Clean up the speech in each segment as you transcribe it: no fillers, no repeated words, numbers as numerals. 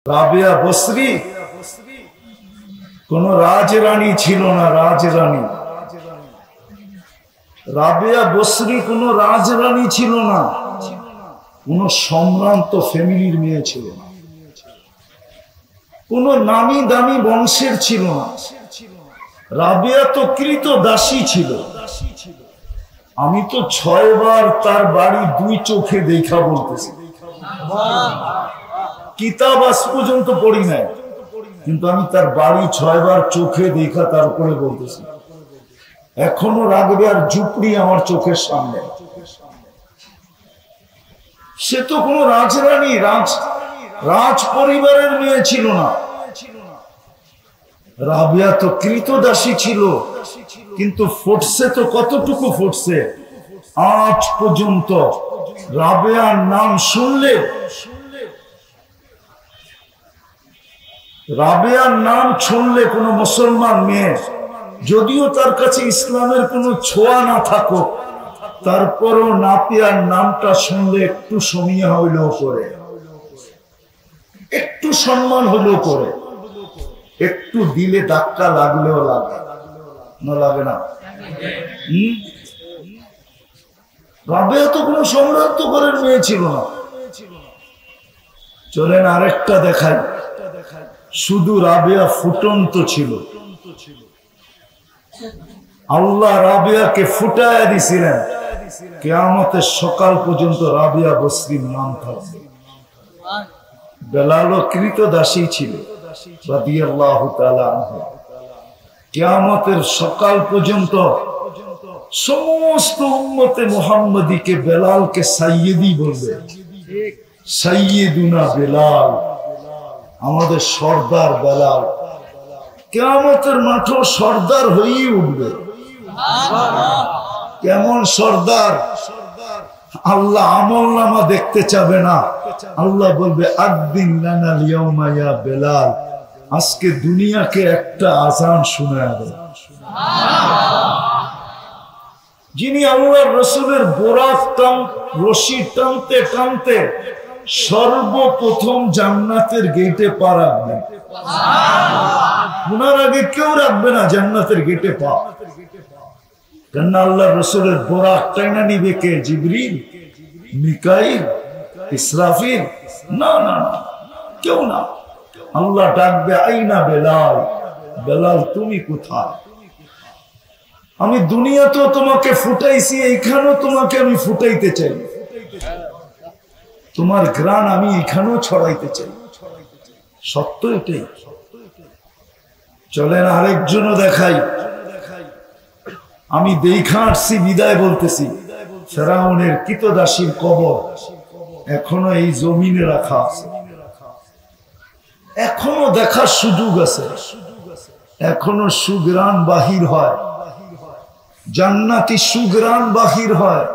রাবেয়া বসরি কোন রাজরানী ছিল না। রাজরানী রাবেয়া বসরি কোন রাজরানী ছিল না, কোন সম্ভ্রান্ত ফ্যামিলির মেয়ে ছিল না, কোন নামি দামি বংশের ছিল না। রাবেয়া তো কৃত দাসী ছিল। আমি তো 6 বার তার বাড়ি 2 চোখে দেখা বলতেছি। কিতাব আজ পর্যন্ত পড়ি নাই, কিন্তু আমি তার বাড়ি 6 বার চোখে দেখা তারপরে বলতেছি। এখনো রাবেয়ার ঝুপড়ি আমার চোখের সামনে। সে তো কোন রাজরানী রাজ পরিবারের মেয়ে ছিল না। রাবেয়া তো কৃতদাসী ছিল, কিন্তু ফুটছে তো কতটুকু ফুটছে। আজ পর্যন্ত রাবেয়ার নাম শুনলে, রাবেয়ার নাম শুনলে কোন মুসলমান মেয়ে, যদিও তার কাছে ইসলামের কোন ছোঁয়া না থাকুক, তারপরও নাপিয়ার নামটা শুনলে একটু সমীহ হইলেও করে, একটু সম্মান হইলেও করে, একটু দিলে ধাক্কা লাগলেও লাগে না, লাগে না? রাবেয়া তো কোনো সম্রান্ত ঘরের মেয়ে ছিল না। চলেন আরেকটা দেখাই। শুধু রাবেয়া ফুটন্ত ছিল। আল্লাহ রাবেয়াকে ফুটায় দিছিলেন, কিয়ামতের সকাল পর্যন্ত রাবেয়া বসরির নাম থাকবে। বেলালও কৃতদাসী ছিল রাদিয়াল্লাহু তাআলা আনহু। কিয়ামতের সকাল পর্যন্ত সমস্ত উম্মতে মুহাম্মাদীকে বেলালকে সাইয়্যিদি বলবে। সাইয়্যিদুনা বেলাল, আমাদের সর্দার বেলাল। কিয়ামতের মাঠে সর্দার হয়েই উঠবে। কেমন সর্দার? আল্লাহ আমলনামা দেখতে চাবে না। আল্লাহ বলবে আদ্দিন লানাল ইয়াউমা ইয়া বেলাল, আজকে দুনিয়াকে একটা আযান শোনায় দাও। যিনি আল্লাহর রাসূলের বোরাক রশি টানতে টানতে সর্বপ্রথম জান্নাতের গেটে পা রাখবেন। ওনার আগে কেউ রাখবে না জান্নাতের গেটে পা। কেন? আল্লাহর রাসূলের বোরাক টাইনা নিবে কে? জিবরিল, মিকাইল, ইসরাফিল? না না না, কেউ না। আল্লাহ ডাকবে আইনা বেলাল, বেলাল তুমি কোথায়? আমি দুনিয়াতেও তোমাকে ফুটাইছি, এইখানেও তোমাকে আমি ফুটাইতে চাই। তোমার ঘ্রাণ আমি এখানেও ছড়াইতে চাই। সত্য এটাই। চলেন আরেকজনও দেখাই। আমি দেখা আসছি বিদায় বলতেছি। ফেরাউনের কৃতদাসীর কবর এখনো এই জমিনে রাখা আছে, এখনো দেখার সুযোগ আছে। এখনো সুঘ্রাণ বাহির হয়, জান্নাতি সুঘ্রাণ বাহির হয়।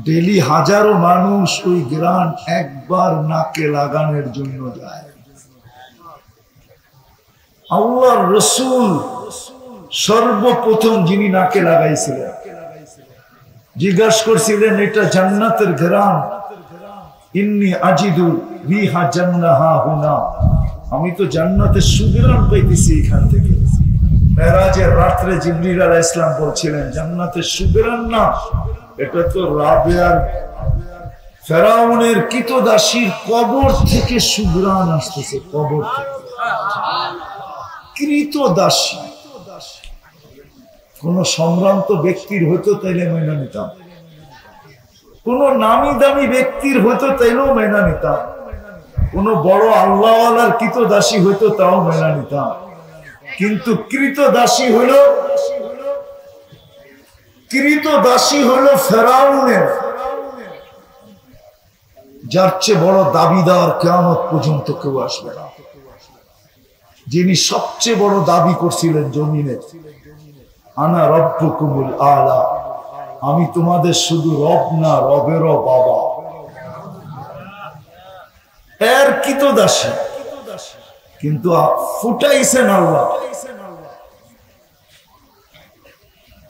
ডেলি হাজারো মানুষ ওই ঘ্রাণ একবার নাকে লাগানোর জন্য যায়। আল্লাহর রাসূল সর্বপ্রথম যিনি নাকে লাগাইছিলেন, জিজ্ঞাসা করছিলেন এটা জান্নাতের ঘ্রাণ। ইন্নী আজিদু রিহা জান্নাহা হুনা, আমি তো জান্নাতের সুঘ্রাণ পাইতেছি এখান থেকে। মেরাজের রাত্রে জিবরিল আলাইহিস সালাম বলছিলেন জান্নাতের সুঘ্রাণ না, এটা তো রাবেয়ার ফেরাউনের কৃতদাসীর কবর থেকে সুঘ্রাণ আসতেছে। কবর থেকে কৃতদাসী কোন সম্ভ্রান্ত ব্যক্তির হইতো তাইলে মেনে নিতাম, কোন নামি দামি ব্যক্তির হইতো তাইলেও মেনে নিতাম, কোন বড় আল্লাহওয়ালার কৃতদাসী হইতো তাও মেনে নিতাম। কিন্তু কৃতদাসী হইল ফেরাউনের, যার চেয়ে বড় দাবিদার কিয়ামত পর্যন্ত কেউ আসবে না। যিনি সবচেয়ে বড় দাবি করছিলেন জমিনে, আনা রব্বুকুমুল আলা, আমি তোমাদের শুধু রব না, রবেরও বাবা। এর কৃতদাসী, কিন্তু ফুটাইছেন আল্লাহ,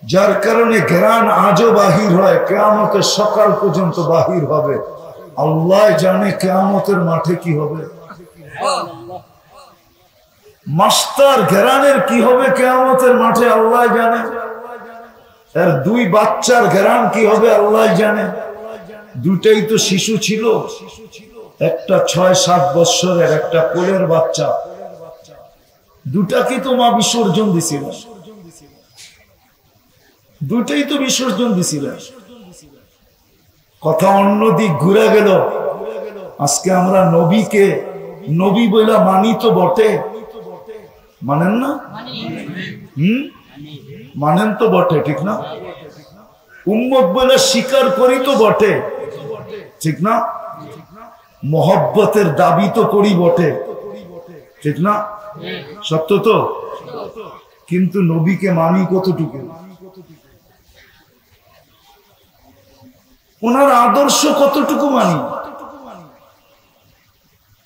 যার কারণে ঘ্রাণ আজও বাহির হয়, কিয়ামতের সকাল পর্যন্ত বাহির হবে। আল্লাহ জানে কিয়ামতের মাঠে কি হবে। মাস্টার ঘেরানের কি হবে কিয়ামতের মাঠে আল্লাহ জানে, আর দুই বাচ্চার ঘেরান কি হবে আল্লাহ জানে। দুটাই তো শিশু ছিল, একটা 6-7 বৎসরের, একটা কোলের বাচ্চা। দুটাকে তো মা বিসর্জন দিছিল, দুটাই তো বিসর্জন দিছিল। কথা অন্য দিক ঘুরে গেল। আজকে আমরা নবীকে নবী বইলা মানি তো বটে, মানেন না? মানেন তো বটে, ঠিক না? উম্মত বলে স্বীকার করি তো বটে, ঠিক না? মোহব্বতের দাবি তো করি বটে, ঠিক না? সত্য তো। কিন্তু নবীকে মানি কতটুকু, ওনার আদর্শ কতটুকু মানি?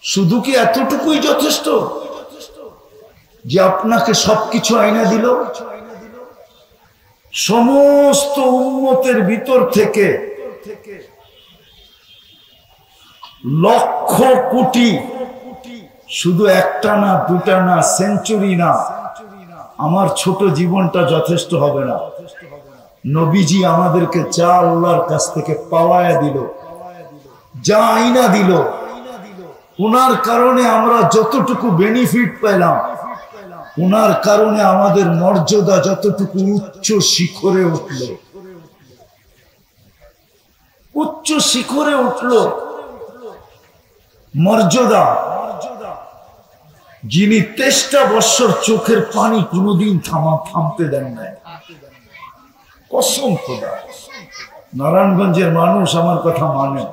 শুধু কি এতটুকুই যথেষ্ট যে আপনাকে সবকিছু আইনা দিল? সমস্ত উম্মতের ভিতর থেকে লক্ষ কোটি, শুধু একটা না, দুটা না, সেঞ্চুরি না, আমার ছোট জীবনটা যথেষ্ট হবে না। নবীজি আমাদেরকে যা আল্লাহর কাছ থেকে পাওয়ায়া দিল, যা আইনা দিল, ওনার কারণে আমরা যতটুকু বেনিফিট পেলাম, ওনার কারণে আমাদের মর্যাদা যতটুকু উচ্চ শিখরে উঠল, উচ্চ শিখরে উঠল মর্যাদা। যিনি 23টা বৎসর চোখের পানি কোনোদিন থামতে দেন নাই, কসম খোদা। নারায়ণগঞ্জের মানুষ আমার কথা মানে,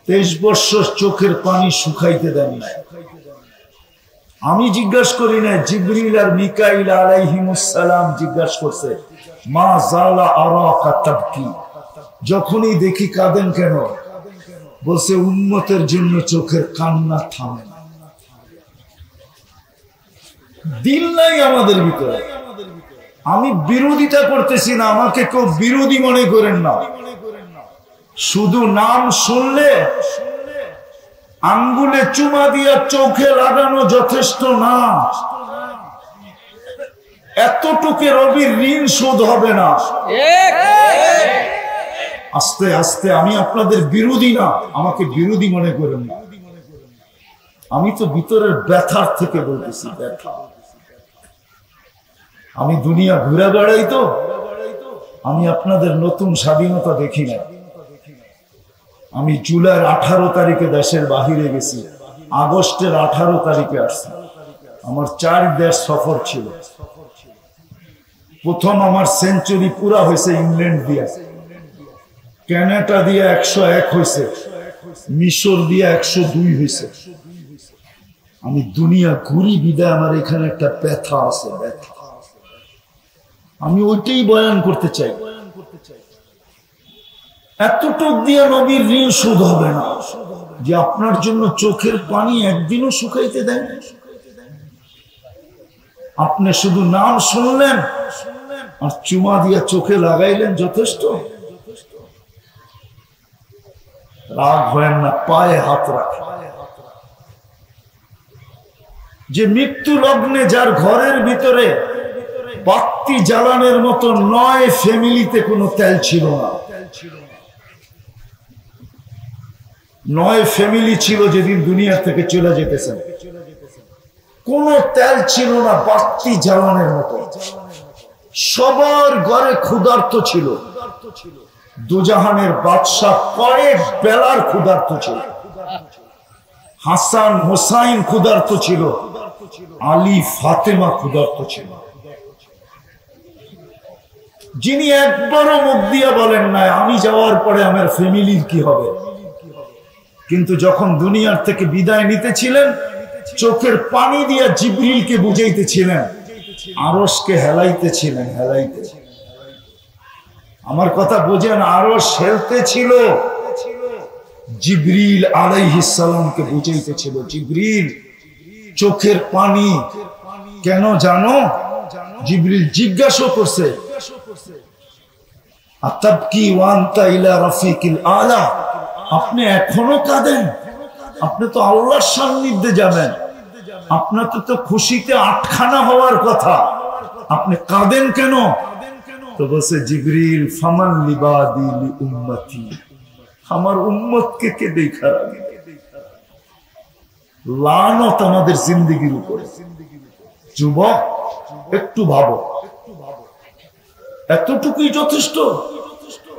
23 বৎসর চোখের পানি শুকাইতে দেন নাই। আমি জিজ্ঞাসা করি না, জিবরিল আর মিকাইল আলাইহিমুস সালাম জিজ্ঞাসা করছে, মা জালা আরাকা তাবকি, যখনই দেখি কাঁদেন কেন? বলছে উম্মতের জন্য চোখের কান্না থামে না। দিল নাই আমাদের ভিতরে। আমি বিরোধিতা করতেছি না, আমাকে কেউ বিরোধী মনে করেন না। শুধু নাম শুনলে আঙ্গুলে চুমা দিয়া চোখে লাগানো যথেষ্ট না। এতটুকু রবির ঋণ শোধ হবে না। আস্তে আস্তে, আমি আপনাদের বিরোধী না, আমাকে বিরোধী মনে করেন না। আমি তো ভিতরের ব্যথার থেকে বলতেছি, ব্যথা। আমি দুনিয়া ঘুরে বেড়াই তো, আমি আপনাদের নতুন স্বাধীনতা দেখি না। আমি জুলাইয়ের 18 তারিখে দেশের বাহিরে গেছি, আগস্টের 18 তারিখে আসছি। আমার 4 দেশ সফর ছিল। প্রথম আমার সেঞ্চুরি পুরা হয়েছে ইংল্যান্ড দিয়ে, কানাডা দিয়ে 101 হয়েছে, মিশর দিয়ে 102 হয়েছে। আমি দুনিয়া ঘুরি বিদায় আমার এখানে একটা ব্যথা আছে, ব্যথা। আমি ওইটাই বয়ান করতে চাই। এতটুক দিয়ে নবীর ঋণ শোধ হবে না যে আপনার জন্য চোখের পানি একদিনও শুকাইতে দেন। আপনি শুধু নাম শুনলেন আর চুমা দিয়ে চোখে লাগাইলেন, যথেষ্ট। রাগ হয় না, পায়ে হাত রাখে। যে মৃত্যু লগ্নে যার ঘরের ভিতরে বাতি জ্বালানোর মতো 9 ফ্যামিলিতে কোনো তেল ছিল না। 9 ফ্যামিলি ছিল যেদিন দুনিয়া থেকে চলে যেতেছেন, কোনো তেল ছিল না বাতি জ্বালানোর মতো। সবার ঘরে ক্ষুধার্ত ছিল। দুজাহানের বাদশাহ কয়েক বেলার ক্ষুধার্ত ছিল। হাসান হোসাইন ক্ষুধার্ত ছিল, আলী ফাতেমা ক্ষুধার্ত ছিল। যিনি একবারও মুখ দিয়ে বলেন নাই আমি যাওয়ার পরে আমার ফ্যামিলির কি হবে। কিন্তু যখন দুনিয়ার থেকে বিদায় নিতেছিলেন, চোখের পানি দিয়া জিবরিলকে বুঝাইতেছিলেন, আরশকে হেলাইতেছিলেন, হেলাইতে। আমার কথা বোঝেন, আরশ হেলতেছিল, জিবরিল আলাইহিস সালামকে বুঝাইতেছিল। জিবরিল চোখের পানি কেন জানো? জিবরিল জিজ্ঞাসা করছে, আতাবকি ওয়া আনতা ইলা রাফিকিল আলা, আপনি এখনো কাঁদেন? আপনি তো আল্লাহর সান্নিধ্যে যাবেন, আপনার তো খুশিতে আটখানা হওয়ার কথা, আপনি কাঁদেন কেন? তো বলছে জিবরিল ফামান লিবাদি লি উম্মতি, আমার উম্মতকে কে দেখা রাখবে? লানত আমাদের জিন্দেগির উপরে। যুবক একটু ভাবো, এতটুকুই যথেষ্ট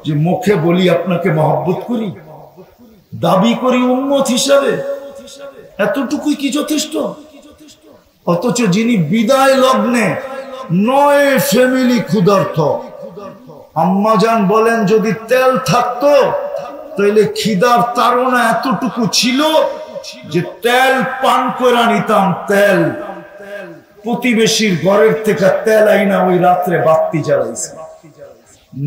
যে মুখে বলি আপনাকে মহব্বত করি, দাবি করি উম্মত হিসাবে, এতটুকুই কি যথেষ্ট? অথচ যিনি বিদায় লগ্নে 9 ফ্যামিলি ক্ষুধার্ত, আম্মাজান বলেন যদি তেল থাকতো তাহলে খিদার তাড়না এতটুকু ছিল যে তেল পান করে নিতাম, তেল প্রতিবেশীর ঘরের থেকে তেল আইনা ওই রাত্রে বাতি জ্বালাইছে।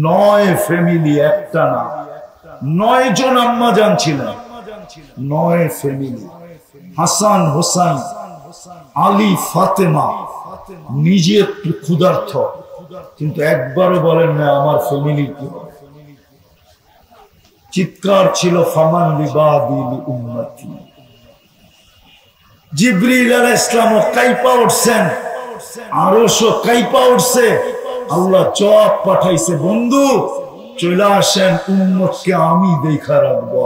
9 ফ্যামিলি, একটা না, 9 জন আম্মাজান ছিলেন, 9 ফ্যামিলি। হাসান হোসেন আলী ফাতেমা নিজে একটু ক্ষুধার্ত, কিন্তু একবারও বলেন না আমার ফ্যামিলির কি হবে। চিৎকার ছিল ফামান লিবাদি লি উম্মতি। জিবরিল আলাইহিস সালাম কাইপা উঠছেন, আরশও কাইপা উঠছে। আল্লাহ জবাব পাঠাইছে, বন্ধু চলে আসেন, উম্মতকে আমি দেখা রাখবো,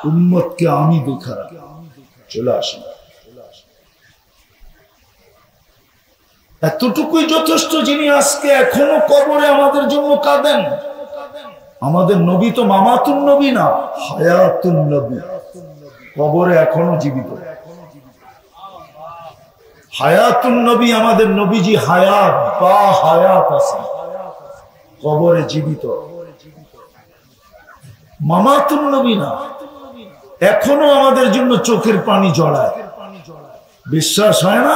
উম্মতকে আমি দেখা রাখবো, চলে আসেন। এতটুকুই যথেষ্ট, যিনি আজকে এখনো কবরে আমাদের জন্য কাঁদেন। আমাদের নবী তো মামাতুন নবী না, হায়াতুন নবী, কবরে এখনো জীবিত। হায়াতুন নবী, আমাদের নবীজি হায়াত বা হায়াত আছে, কবরে জীবিত। মামাতুন নবী না, এখনো আমাদের জন্য চোখের পানি জড়ায়। বিশ্বাস হয় না?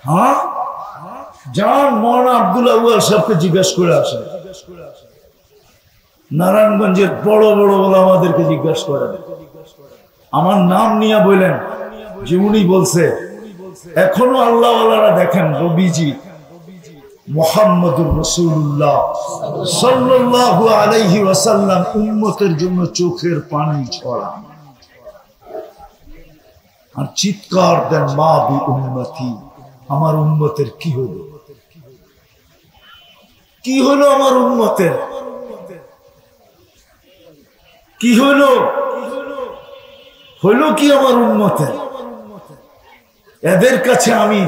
হ্যাঁ, যান মৌলানা আব্দুল আউয়াল সাহেবকে জিজ্ঞাসা করে আসে, নারায়ণগঞ্জের বড় বড় ওলামাদেরকে জিজ্ঞাসা করেন, আমার নাম নিয়ে বললেন যে উনি বলছে এখনো আল্লাহ ওয়ালারা দেখেন নবীজি মুহাম্মদুর রাসূলুল্লাহ সাল্লাল্লাহু আলাইহি ওয়াসাল্লাম উম্মতের জন্য চোখের পানি ছড়ান আর চিৎকার দেন, মা বি উম্মতি, আমার উম্মতের কি হলো, কি হলো আমার উম্মতের, কি হলো, হলো কি আমার উম্মতের? এদের কাছে আমি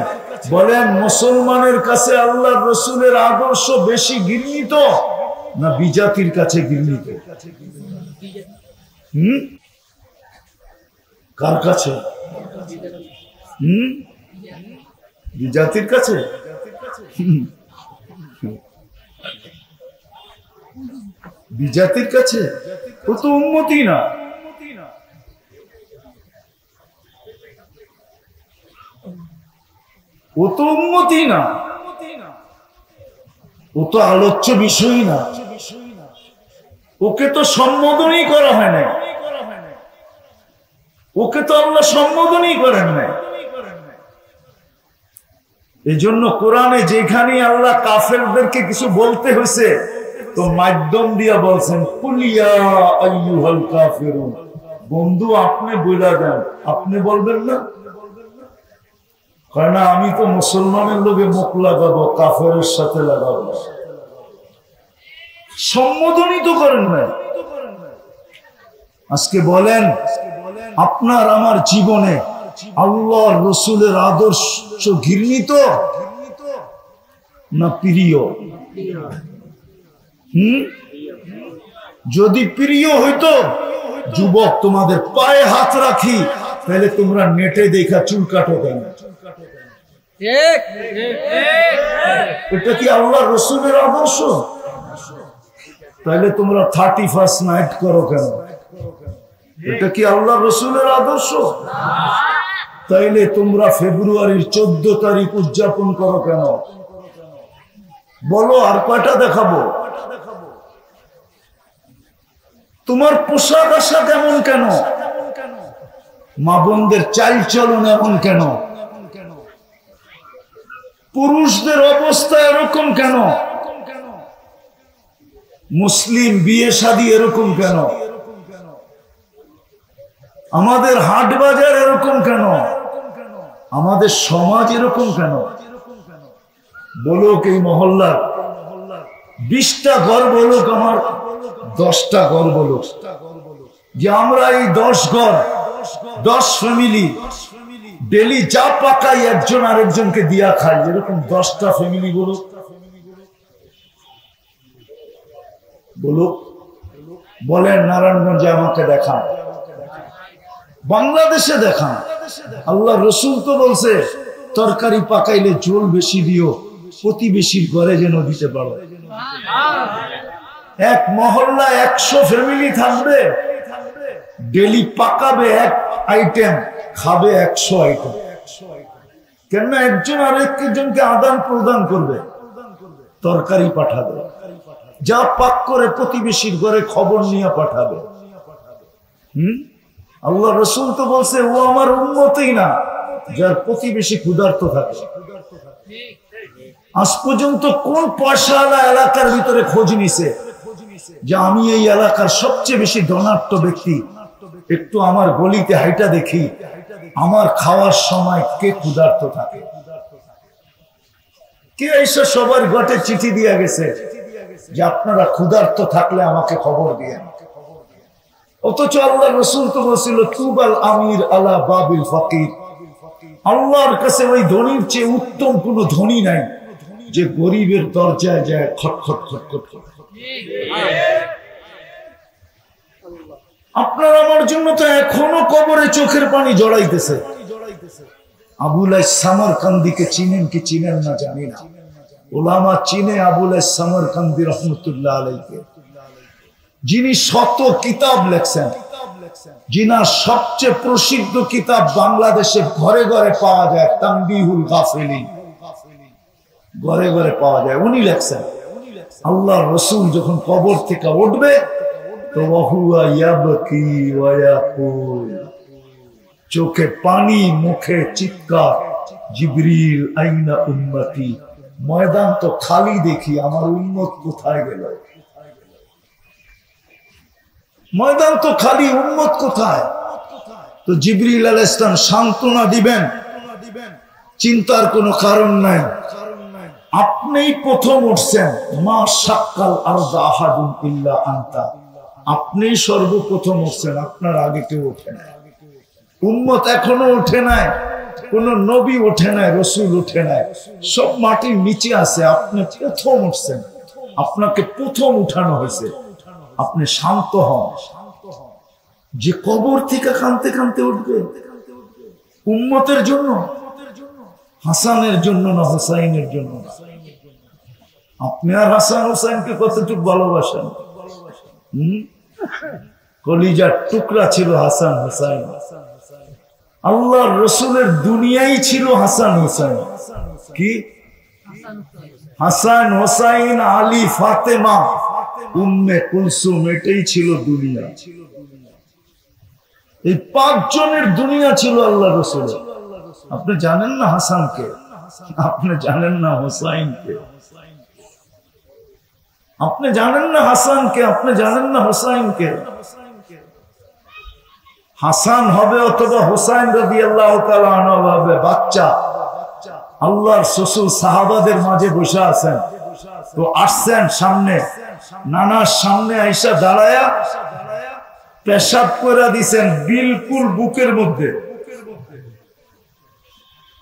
বলেন, মুসলমানের কাছে আল্লাহর রাসূলের আদর্শ বেশি ঘৃণিত না বিজাতির কাছে ঘৃণিত? কার কাছে? বিজাতির কাছে। বিজাতির কাছে ও তো উম্মতি না, ও তো উম্মতি না, ও তো আলোচ্য বিষয় না, ওকে তো সম্বোধনই করা হয় না, ওকে তো আল্লাহ সম্বোধনই করেন না। এজন্য কোরআনে যেখানে আল্লাহ কাফেরদেরকে কিছু বলতে হয়েছে তো মাধ্যম দিয়া বলছেন, কুলিয়া আইয়ুহাল কাফিরুন, বন্ধু আপনি বইলা দেন, আপনি বলবেন না? কারণ আমি তো মুসলমানের লোকে মুখ লাগাবো, কাফেরের সাথে লাগাবো, সম্বোধনই তো করেন না। আজকে বলেন আপনার আমার জীবনে আল্লাহর রাসূলের আদর্শ ঘৃণিত না প্রিয়? যদি প্রিয় হইতো, যুবক তোমাদের পায়ে হাত রাখি, তাহলে তোমরা নেটে দেখা চুল কাটো কেন? এটা কি আল্লাহর রাসূলের আদর্শ? তাহলে তোমরা 31st নাইট করো কেন? এটা কি আল্লাহর রাসূলের আদর্শ? তাইলে তোমরা ফেব্রুয়ারির 14 তারিখ উদযাপন করো কেন? বলো, আর কয়টা দেখাবো? তোমার পোশাক আশাক এমন কেন? মা বোনদের চাল চলন এমন কেন? পুরুষদের অবস্থা এরকম কেন? মুসলিম বিয়ে শাদী এরকম কেন? আমাদের হাট বাজার এরকম কেন? আমাদের সমাজ এরকম কেন? বলুক এই মহল্লার 20টা ঘর, বলুক আমার 10টা ঘর, বলুক যে আমরা এই 10 ঘর 10 ফ্যামিলি ডেলি যা পাকাই একজন আরেকজনকে দিয়া খাই, এরকম 10টা ফ্যামিলি বলুক, বলুক। বলেন নারায়ণগঞ্জে আমাকে দেখান, বাংলাদেশে দেখান। আল্লাহ রসুল তো বলছে তরকারি পাকাইলে ঝোল বেশি দিও, প্রতিবেশীর ঘরে যেন দিতে পারো। এক মহল্লা 100 ফ্যামিলি থাকবে, ডেলি পাকাবে এক আইটেম, খাবে 100 আইটেম। কেন? একজন আরেকজনকে আদান প্রদান করবে, তরকারি পাঠাবে, যা পাক করে প্রতিবেশীর ঘরে খবর নিয়ে পাঠাবে। আল্লাহ রসুল তো বলছে ও আমার উম্মতই না যার প্রতিবেশী ক্ষুধার্ত থাকে। আজ পর্যন্ত কোন পয়সাওয়ালা এলাকার ভিতরে খোঁজ নিছে যে আমি এই এলাকার সবচেয়ে বেশি ধনাঢ্য ব্যক্তি, একটু আমার গলিতে হাইটা দেখি আমার খাওয়ার সময় কে ক্ষুধার্ত থাকে? কে এসে সবার ঘটে চিঠি দিয়ে গেছে যে আপনারা ক্ষুধার্ত থাকলে আমাকে খবর দিয়ে? অথচ আল্লাহ রসুল তো বলছিল তুবাল আমির আলা বাবিল ফকির, আল্লাহর কাছে ওই ধনীর চেয়ে উত্তম কোন ধনী নাই যে গরিবের দরজায় যায় খটখট খটখট। আপনার আমার জন্য তো এখনো কবরে চোখের পানি জড়াইতেছে। আবুল সামরকান্দিকে চিনেন কি চিনেন না জানি না, ওলামা চিনে আবুল সামরকান্দি রহমতুল্লাহ আলাইকে, যিনি শত কিতাব লেখছেন, যিনার সবচেয়ে প্রসিদ্ধ কিতাব বাংলাদেশে ঘরে ঘরে পাওয়া যায়, তানবিহুল গাফিলিন, ঘরে ঘরে পাওয়া যায়। উনি লেখছেন আল্লাহ রসুল যখন কবর থেকে উঠবে তো ওয়াহুয়া ইয়াবকি ওয়া ইয়াকুল, চোখে পানি, মুখে চিৎকার, জিবরিল আইনা উম্মতি, ময়দান তো খালি, দেখি আমার উম্মত কোথায় গেল? ময়দান তো খালি, উম্মত কোথায়? তো জিবরিল আলাইহিস সালাম সান্ত্বনা দিবেন, চিন্তার কোনো কারণ নাই, আপনিই প্রথম উঠছেন, মা শাক্কাল আরদা আহাদুন ইল্লা আনতা, আপনিই সর্বপ্রথম উঠছেন, আপনার আগে কেউ ওঠে নাই। উম্মত এখনো ওঠে নাই, কোন নবী ওঠে নাই, রসুল ওঠে নাই, সব মাটির নিচে আছে, আপনি প্রথম উঠছেন, আপনাকে প্রথম উঠানো হয়েছে। আপনি শান্ত হন, যে কবর থেকে কাঁদতে কাঁদতে উঠবে উম্মতের জন্য, হাসানের জন্য না, হোসাইনের জন্য না। আপনি আর হাসান হোসাইনকে কতটুকু ভালোবাসেন? কলিজার টুকরা ছিল হাসান হোসাইন। আল্লাহ রসুলের দুনিয়াই ছিল হাসান হোসাইন। কি হাসান হোসাইন, আলী, ফাতেমা, উম্মে কুলসুম, এটাই ছিল দুনিয়া। এই 5 জনের দুনিয়া ছিল আল্লাহ রসুলের। আপনি জানেন না হাসানকে, আপনি জানেন না হোসাইনকে, আপনি জানেন না হাসানকে, আপনি জানেন না হোসাইনকে। হাসান হবে অথবা হোসাইন রাদিয়াল্লাহু তাআলা আনহু হবে বাচ্চা, আল্লাহর শ্বশুর সাহাবাদের মাঝে বসে আছেন, তো আসছেন সামনে, নানার সামনে আইসা দাঁড়ায়া পেশাব করে দিছেন বিলকুল বুকের মধ্যে।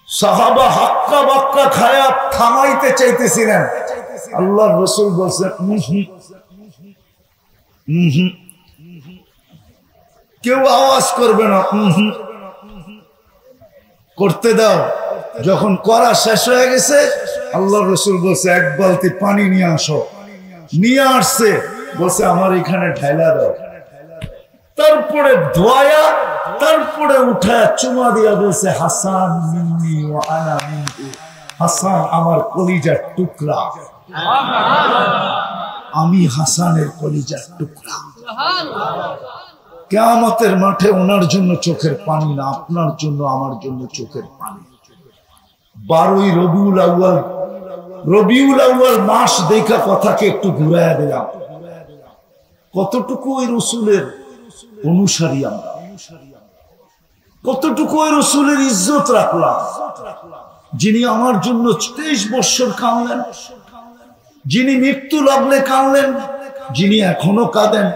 সাহাবা হাক্কা বাক্কা খায়া থামাইতে চাইতেছিলেন, আল্লাহর রাসূল বলছেন কেউ আওয়াজ করবে না, করতে দাও। যখন করা শেষ হয়ে গেছে আল্লাহর রাসূল বলছে 1 বালতি পানি নিয়ে আসো। নিয়ে আসছে, বলছে আমার এখানে ঢাইলা দাও। তারপরে ধোয়া, তারপরে উঠায় চুমা দিয়া বলছে হাসান মিন্নি ওয়া আনা মিনহু, হাসান আমার কলিজার টুকরা, আমি হাসানের কলিজার টুকরা। কিয়ামতের মাঠে ওনার জন্য চোখের পানি না, আপনার জন্য আমার জন্য চোখের পানি। 12ই রবিউল আউয়াল মাস দেখা কথাকে একটু ঘুরাইয়া দিলাম। কতটুকু ওই রসুলের অনুসারী আমরা, কতটুকু ওই রসুলের ইজ্জত রাখলাম, যিনি আমার জন্য 23 বছর কাঁদলেন, যিনি মৃত্যু লাগলে কাঁদলেন, যিনি এখনো কাঁদেন,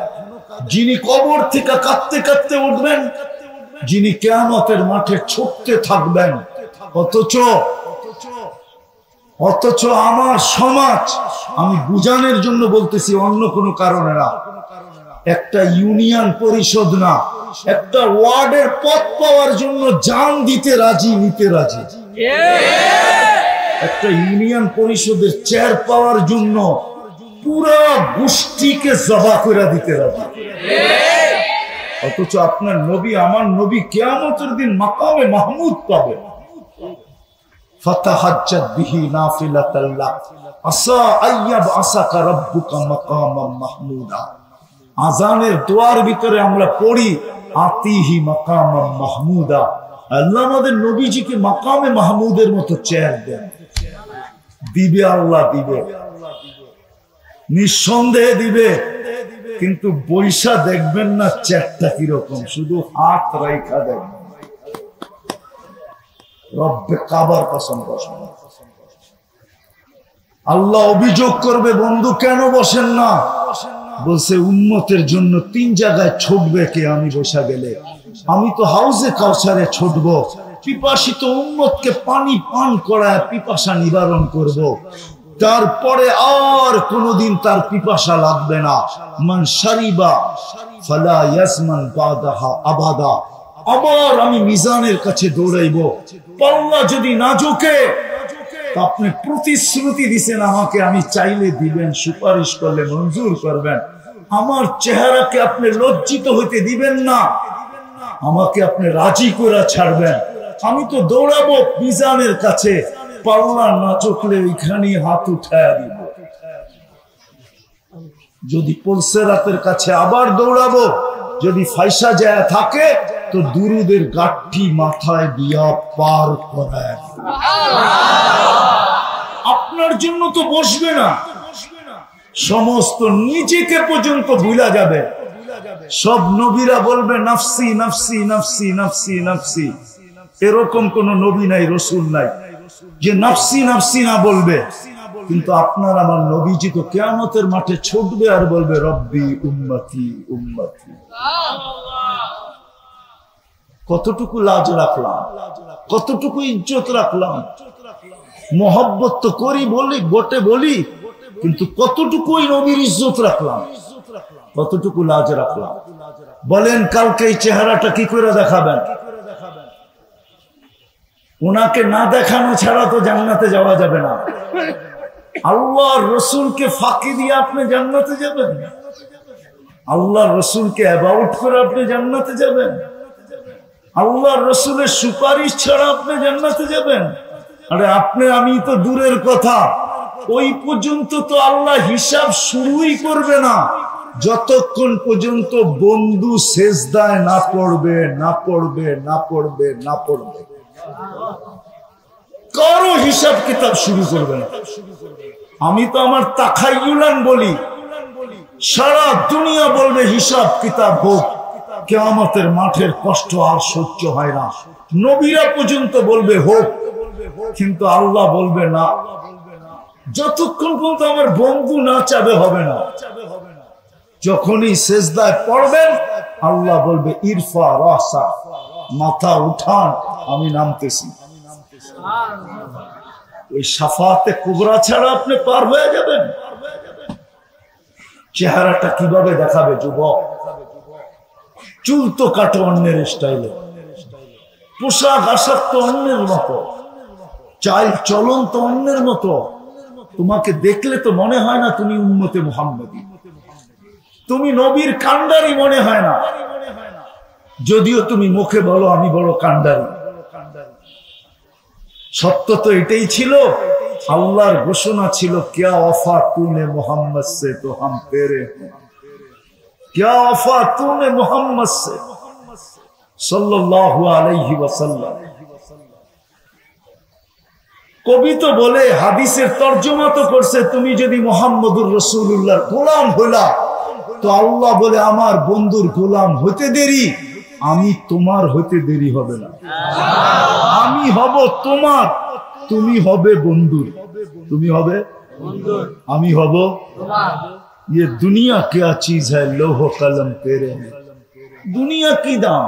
যিনি কবর থেকে কাঁদতে কাঁদতে উঠবেন, যিনি কিয়ামতের মাঠে ছুটতে থাকবেন। অথচ আমার সমাজ, আমি বুঝানোর জন্য বলতেছি, অন্য কোনো কারণে না, একটা ইউনিয়ন পরিষদ না, একটা ওয়ার্ডের পদ পাওয়ার জন্য জান দিতে রাজি, নিতে রাজি। একটা ইউনিয়ন পরিষদের চেয়ার পাওয়ার জন্য পুরো গোষ্ঠীকে জবা করে দিতে রাজি। অথচ আপনার নবী, আমার নবী কিয়ামতের দিন মাকামে মাহমুদ পাবে। ফাতাহাজ্জাত বিহি নাফিলাতাল লাক আসা আইয়াব আসাকা রাব্বুকা মাকামাম মাহমুদা। আজানের দোয়ার ভিতরে আমরা পড়ি আতিহি মাকামাম মাহমুদা, আল্লাহ আমাদের নবীজিকে মাকামে মাহমুদের মতো চেয়ার দেন। দিবে আল্লাহ, দিবে, নিঃসন্দেহে দিবে, কিন্তু বৈশা দেখবেন না চেয়ারটা কিরকম, শুধু হাত রাইখা দেখবেন। রব্বে কাবার কসম বসেন, আল্লাহ অভিযোগ করবে, বন্ধু কেন বসেন না? বলছে উম্মতের জন্য 3 জায়গায় ছুটবে কে আমি বসা গেলে? আমি তো হাউজে কাউসারে ছুটবো, পিপাসিত উম্মতকে পানি পান করায় পিপাসা নিবারণ করব। তারপরে আর কোনদিন তার পিপাসা লাগবে না। মান শারিবা ফালা ইয়াসমান বাদাহা আবাদা। আবার আমি মিজানের কাছে দৌড়াইব, পাল্লা যদি না ঝুঁকে, আপনি প্রতিশ্রুতি দিছেন আমাকে, আমি চাইলে দিবেন, সুপারিশ করলে মঞ্জুর করবেন। আমার চেহারাকে আপনি লজ্জিত হইতে দিবেন না, আমাকে আপনি রাজি করে ছাড়বেন। আমি তো দৌড়াবো মিজানের কাছে, পাল্লা না চুকলে ওইখানে হাত উঠায় দিব। যদি পুলসেরাতের কাছে আবার দৌড়াবো, যদি ফাইসা যায় থাকে তো দুরুদের গাঠি মাথায় দিয়া পার করায়। আপনার জন্য তো বসবে না, সমস্ত নিজেকে পর্যন্ত ভুলা যাবে। সব নবীরা বলবে নাফসি নাফসি নাফসি নাফসি নাফসি। এরকম কোন নবী নাই, রসুল নাই যে নাফসি নাফসি না বলবে। কিন্তু আপনার আমার নবীজি তো কিয়ামতের মাঠে ছুটবে আর বলবে রব্বি উম্মতি উম্মতি। কতটুকু লাজ রাখলাম, কতটুকু ইজ্জত রাখলাম। মোহব্বত তো করি, বলি, গোটে বলি, কিন্তু কতটুকু নবীর ইজ্জত রাখলাম, কতটুকু লাজ রাখলাম। বলেন কালকে এই চেহারাটা কি করে দেখাবেন? ওনাকে না দেখানো ছাড়া তো জান্নাতে যাওয়া যাবে না। আল্লাহর রসুলকে ফাঁকি দিয়ে আপনি জান্নাতে যাবেন? আল্লাহর রসুলকে অ্যাবাউট করে আপনি জান্নাতে যাবেন? আল্লাহর রসুলের সুপারিশ ছাড়া আপনি জান্নাতে যাবেন? আরে আপনি আমি তো দূরের কথা, ওই পর্যন্ত তো আল্লাহ হিসাব শুরুই করবে না যতক্ষণ পর্যন্ত বন্ধু সেজদায় না পড়বে, না পড়বে, না পড়বে, না পড়বে। কারো হিসাব কিতাব শুরু করবে না। আমি তো আমার তাখাইয়ুলান বলি, সারা দুনিয়া বলবে হিসাব কিতাব হোক, কিয়ামতের মাঠের কষ্ট আর সহ্য হয় না। নবীরা পর্যন্ত বলবে হোক, কিন্তু আল্লাহ বলবে না। যতক্ষণ পর্যন্ত আমার বন্ধু না চাবে হবে না। যখনই সেজদায় পড়বেন আল্লাহ বলবে ইরফা রাসা, মাথা উঠান, আমি নামতেছি। ওই শাফাতে কুবরা ছাড়া আপনি পার হয়ে যাবেন? চেহারাটা কিভাবে দেখাবে যুবক? চুল তো কাটো অন্যের স্টাইলে, পোশাক আশাক তো অন্যের মতো, চাল চলন তো অন্যের মতো। তোমাকে দেখলে তো মনে হয় না তুমি উম্মতে মুহাম্মদী, তুমি নবীর কান্ডারি মনে হয় না, যদিও তুমি মুখে বলো আমি বড় কান্ডারি। সত্য তো এটাই ছিল। আল্লাহর ঘোষণা ছিল क्या वफा तूने मोहम्मद से तो हम तेरे हैं, क्या वफा तूने मोहम्मद से सल्लल्लाहु अलैहि वसल्लम। কবি তো বলে, হাদিসের তর্জমা তো করছে, তুমি যদি মুহাম্মদুর রাসূলুল্লাহর গোলাম হলা তো আল্লাহ বলে আমার বন্ধুর গোলাম হতে দেরি, আমি তোমার হতে দেরি হবে না, আমি হব তোমার, তুমি হবে বন্ধুর, তুমি হবে আমি হব তোমার। ये दुनिया क्या चीज है, लोह कलम तेरे हैं। दुनिया की दाम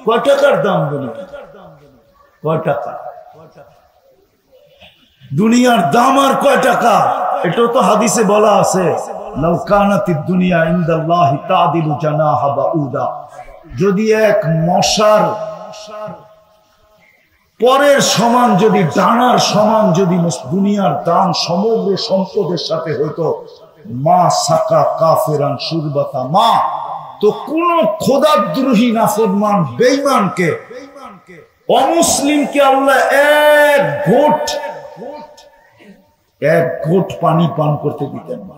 কয় টাকার দাম, দুনিয়া কয় টাকা, দুনিয়ার দাম আর কয় টাকা? এটাও তো হাদিসে বলা আছে, লাউ কানাতিদ দুনিয়া ইনদাল্লাহি তাদিলু জানাহা বাউদা। যদি এক মশার পরের সমান, যদি ডানার সমান যদি দুনিয়ার দাম সমগ্র সম্পদের সাথে হইতো, মা সাকা কাফিরান শুরবাতা মা, তো কোন খোদাদ্রোহী নাফরমান বেঈমানকে, অমুসলিমকে আল্লাহ এক ঘোট পানি পান করতে দিতেন না।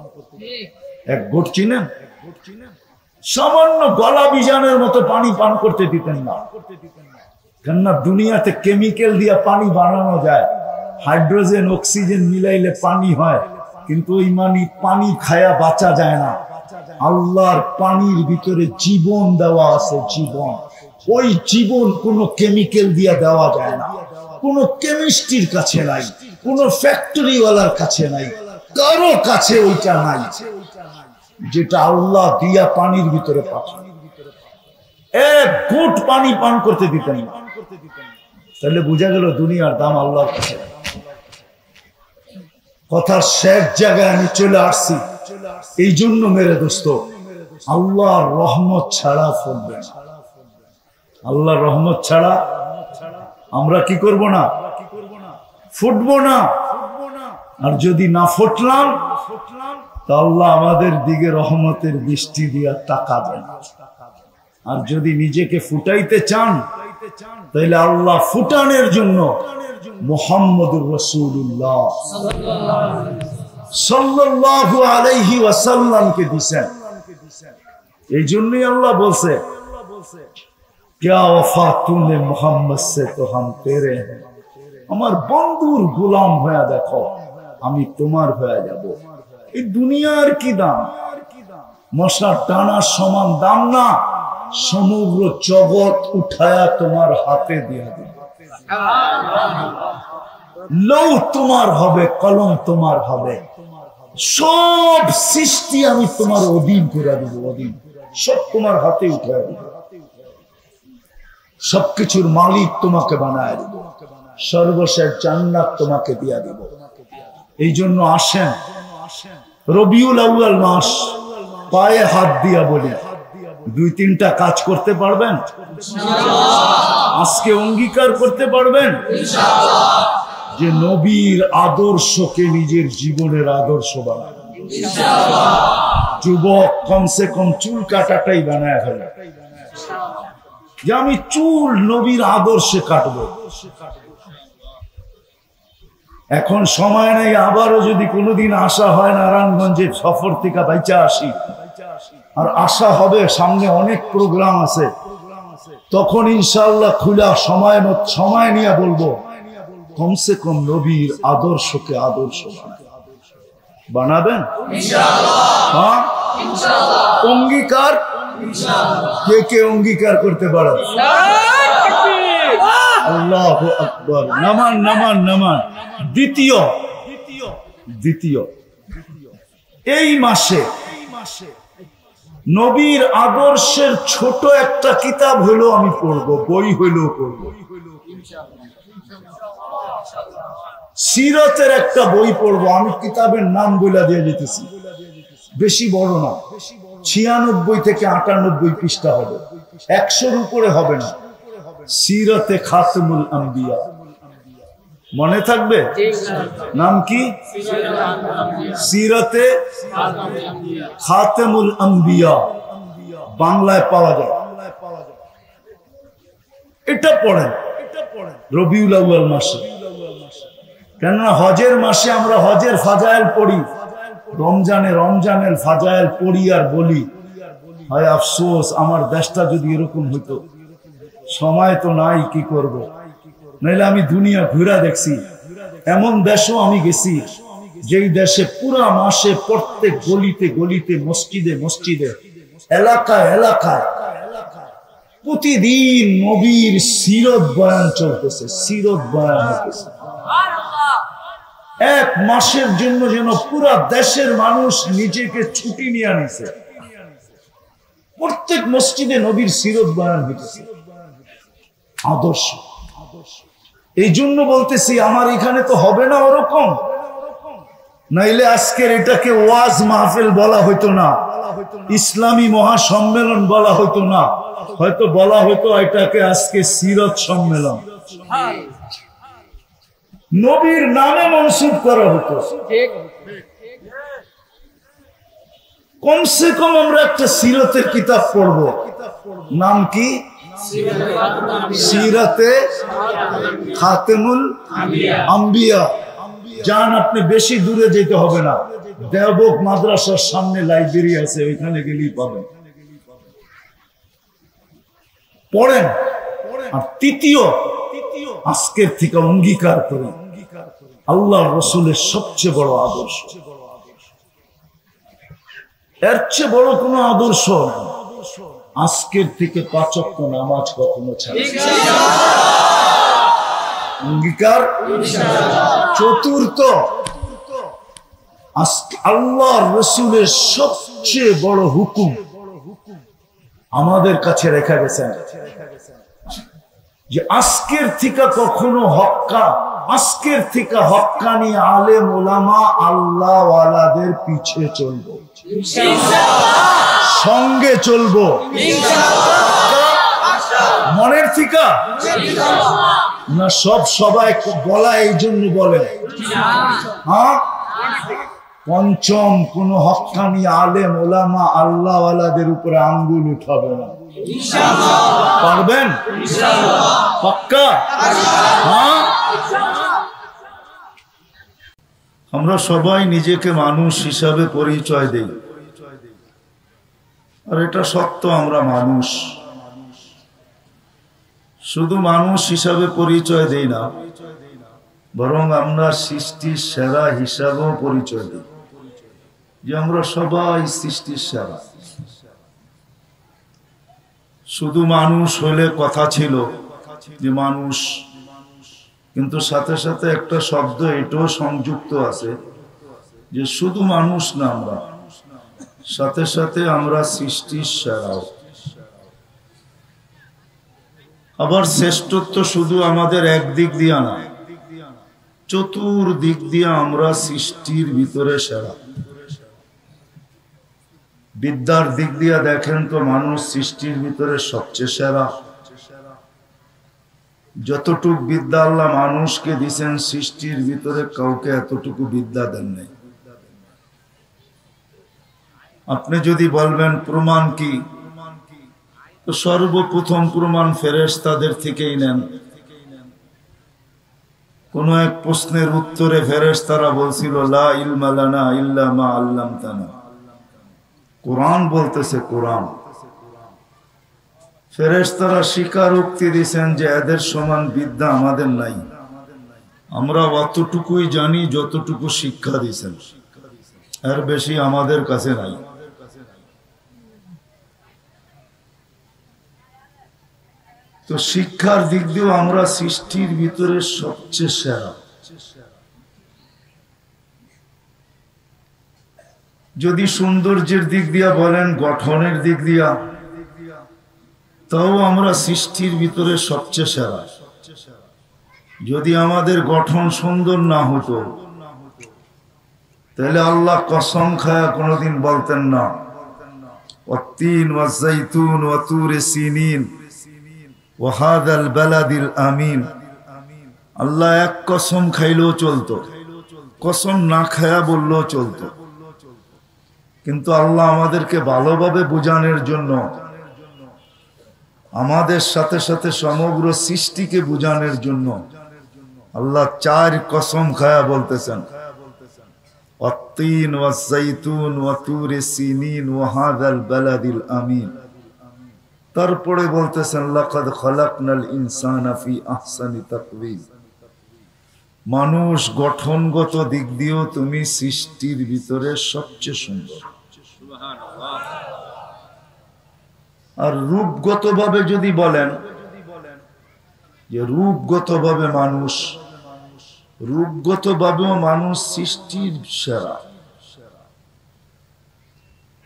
এক ঘোট চিনেন, সামান্য গলা বিজানের মতো পানি পান করতে দিতেন না। কেননা দুনিয়াতে কেমিক্যাল দিয়ে পানি বানানো যায়, হাইড্রোজেন অক্সিজেন মিলাইলে পানি হয়, কিন্তু ওই পানি খায়া বাঁচা যায় না। আল্লাহর পানির ভিতরে জীবন দেওয়া আছে, জীবন। ওই জীবন কোনো কেমিক্যাল দিয়ে দেওয়া যায় না, কোনো কেমিস্ট্রির কাছে নাই, কোনো ফ্যাক্টরিওয়ালার কাছে নাই, কারো কাছে ওইটা নাই, যেটা আল্লাহ দিয়া পানির ভিতরে পাঠান। এক ঘুট পানি পান করতে দিতেন না। তাহলে বোঝা গেল দুনিয়ার দাম আল্লাহর কাছে। কথার শেষ জায়গায় আমি চলে আসছি, এই জন্য মেরে দোস্ত, আল্লাহর রহমত ছাড়া ফুটবে না। আল্লাহর রহমত ছাড়া আমরা কি করব না, ফুটবো না। আর যদি না ফুটলাম, তা আল্লাহ আমাদের দিকে রহমতের বৃষ্টি দিয়া তাকাবে না। আর যদি নিজেকে ফুটাইতে চান, তাহলে আল্লাহ ফুটানোর জন্য মুহাম্মদুর রাসূলুল্লাহ সাল্লাল্লাহু আলাইহি ওয়াসাল্লামকে দিয়েছেন। এই জন্যই আল্লাহ বলছে, क्या वफा तूने मोहम्मद से तो हम तेरे हैं। আমার বন্ধুর গোলাম হয়ে দেখো, আমি তোমার হয়ে যাব। এই দুনিয়ার কি দাম, মশার টানার সমান দাম না। সমগ্র জগৎ উঠায়া তোমার হাতে দিয়ে দিবে, লৌ তোমার হবে, কলম তোমার হবে, সব সৃষ্টি আমি তোমার অধীন করে দিব, অধীন, সব তোমার হাতে উঠায়া দিব, সবকিছুর মালিক তোমাকে বানায় দিব, সর্বশেষ জান্নাত তোমাকে দিয়া দিব। এই জন্য আসেন, রবিউল আউয়াল মাস, পায়ে হাত দিয়া বলি, 2-3টা কাজ করতে পারবেন? আজকে অঙ্গীকার করতে পারবেন যে নবীর আদর্শকে নিজের জীবনের আদর্শ বানাবেন। যুবক কমসে কম চুল কাটাটাই বানায় ফেলে, যে আমি চুল নবীর আদর্শে কাটবো। এখন সময় নেই, আবারও যদি কোনোদিন আসা হয় নারায়ণগঞ্জের সফর থেকে বাইচা আসি, আর আশা হবে, সামনে অনেক প্রোগ্রাম আছে, তখন ইনশাআল্লাহ খুলা সময় নিয়ে বলবো, কমসে কম নবীর আদর্শকে আদর্শ বানাবেন ইনশাআল্লাহ। অঙ্গীকার কে কে অঙ্গীকার করতে পারেন? আল্লাহু আকবার। নামান নামান নামান। দ্বিতীয় এই মাসে নবীর আদর্শের ছোট একটা কিতাব হলো আমি পড়বো, বই হইলেও পড়বো। সিরতের একটা বই পড়বো, আমি কিতাবের নাম বলে দিয়ে যেতেছি, বেশি বড় না, 96 থেকে 98 পৃষ্ঠা হবে, 100-র উপরে হবে না। সিরতে খাতেমুল আম্বিয়া, মনে থাকবে? নাম কি? সিরতে খাতেমুল আম্বিয়া, বাংলায় পাওয়া যায়। এটা পড়েন রবিউল আউয়াল মাসে, কেননা হজের মাসে আমরা হজের ফাজাইল পড়ি, রমজানের ফাজাইল পড়ি আর বলি, হয় আফসোস আমার দেশটা যদি এরকম হইতো। সময় তো নাই, কি করব? নাইলে আমি দুনিয়া ঘুরা দেখছি, এমন দেশও আমি গেছি যেই দেশে পুরা মাসে প্রত্যেক গলিতে গলিতে, মসজিদে মসজিদে, এলাকায় এলাকায় প্রতিদিন নবীর সিরত বয়ান চলতেছে, সিরত বয়ান হতেছে। এক মাসের জন্য যেন পুরা দেশের মানুষ নিজেকে ছুটি নিয়ে আনিছে, প্রত্যেক মসজিদে নবীর সিরত বয়ান হইতেছে। আদর্শ। এই জন্য বলতেছি আমার এখানে তো হবে না ওরকম, নাইলে আজকের এটাকে ওয়াজ মাহফিল বলা হইতো না, ইসলামী মহাসম্মেলন বলা হইতো না, হয়তো বলা হইতো এটাকে আজকে সিরত সম্মেলন, নবীর নামে মনসুব করা হতো। কমসে কম আমরা একটা সিরতের কিতাব পড়বো, নাম কি? সিরাতে খাতেমুল আম্বিয়া। যান, আপনি বেশি দূরে যেতে হবে না, দেওবক মাদ্রাসার সামনে লাইব্রেরি আছে, ওইখানে গেলেই পাবেন, পড়েন। আর তৃতীয়, আজকের থেকে অঙ্গীকার করেন আল্লাহ রসুলের সবচেয়ে বড় আদর্শ, এর চেয়ে বড় কোনো আদর্শ আজকের থেকে 5 ওয়াক্ত নামাজ কখনো ছাড়ে অঙ্গীকার। চতুর্থ, আল্লাহ রসুলের সবচেয়ে বড় হুকুম আমাদের কাছে রেখা গেছেন যে আজকের থেকে কখনো আজকের থেকে হক্কানি আলেম ওলামা আল্লাহ ওয়ালাদের পিছে চলবো, সঙ্গে চলবো, মনের থেকে না। সবাই বলা এই জন্য বলে, হ্যাঁ। পঞ্চম, কোন হক্কানি আলেম ওলামা আল্লাহ ওয়ালাদের উপরে আঙ্গুল উঠাবে না। পারবেন? পাক্কা? হ্যাঁ। আমরা সবাই নিজেকে মানুষ হিসাবে পরিচয় দেই, আর এটা সত্য, আমরা মানুষ। শুধু মানুষ হিসাবে পরিচয় দেই না, বরং আমরা সৃষ্টির সেরা হিসাবেও পরিচয় দিই যে আমরা সবাই সৃষ্টির সেরা। শুধু মানুষ হলে কথা ছিল যে মানুষ, কিন্তু সাথে সাথে একটা শব্দ এটাও সংযুক্ত আছে যে শুধু মানুষ না, আমরা সাথে সাথে আমরা সৃষ্টির সেরাও। আবার শ্রেষ্ঠত্ব শুধু আমাদের একদিক দিয়া না, চতুর্দিক দিয়ে আমরা সৃষ্টির ভিতরে সেরা। বিদ্যার দিক দিয়ে দেখেন তো মানুষ সৃষ্টির ভিতরে সবচেয়ে সেরা। যতটুকু বিদ্যা আল্লাহ মানুষকে দিয়েছেন সৃষ্টির ভিতরে কাউকে এতটুকু বিদ্যা দেন নাই। আপনি যদি বলবেন প্রমাণ কি, তো সর্বপ্রথম প্রমাণ ফেরেশতাদের থেকেই নেন। কোন এক প্রশ্নের উত্তরে ফেরেশতারা বলছিল লা ইলমা লানা ইল্লা মা আল্লামতানা। কোরআন বলতেছে, কোরআন। ফেরেশতারা স্বীকারোক্তি দিয়েছেন যে এদের সমান বিদ্যা আমাদের নাই, আমরা অতটুকুই জানি যতটুকু শিক্ষা দিয়েছেন, এর বেশি আমাদের কাছে নাই। তো শিক্ষার দিক দিয়েও আমরা সৃষ্টির ভিতরে সবচেয়ে সেরা। যদি সৌন্দর্যের দিক দিয়া বলেন, গঠনের দিক দিয়া, তাও আমরা সৃষ্টির ভিতরে সবচেয়ে সেরা। যদি আমাদের গঠন সুন্দর না হতো তাহলে আল্লাহ কসম খায়া কোনোদিন বলতেন না ওয়াত্তিন ওয়াজ্জাইতুন ওয়া তুরে সিনিন ওয়া হাদাল বালাদিল আমিন। আল্লাহ এক কসম খাইলেও চলতো, কসম না খায়া বললেও চলতো, কিন্তু আল্লাহ আমাদেরকে ভালোভাবে বোঝানোর জন্য, আমাদের সাথে সাথে সমগ্র সৃষ্টিকে বোঝানোর জন্য আল্লাহ 4 কসম খায়া বলতেছেন ওয়াত্তিন ওয়াজ্জাইতুন ওয়া তুরে সিনিন ওয়া হাদাল বালাদিল আমিন। তারপরে বলতেছেন লাকাদ খালাকনাল ইনসানা ফি আহসানি তাকওয়িম। মানুষ গঠনগত দিক দিয়েও তুমি সৃষ্টির ভিতরে সবচেয়ে সুন্দর। আর রূপগতভাবে যদি বলেন যে রূপগতভাবে মানুষ সৃষ্টির সেরা।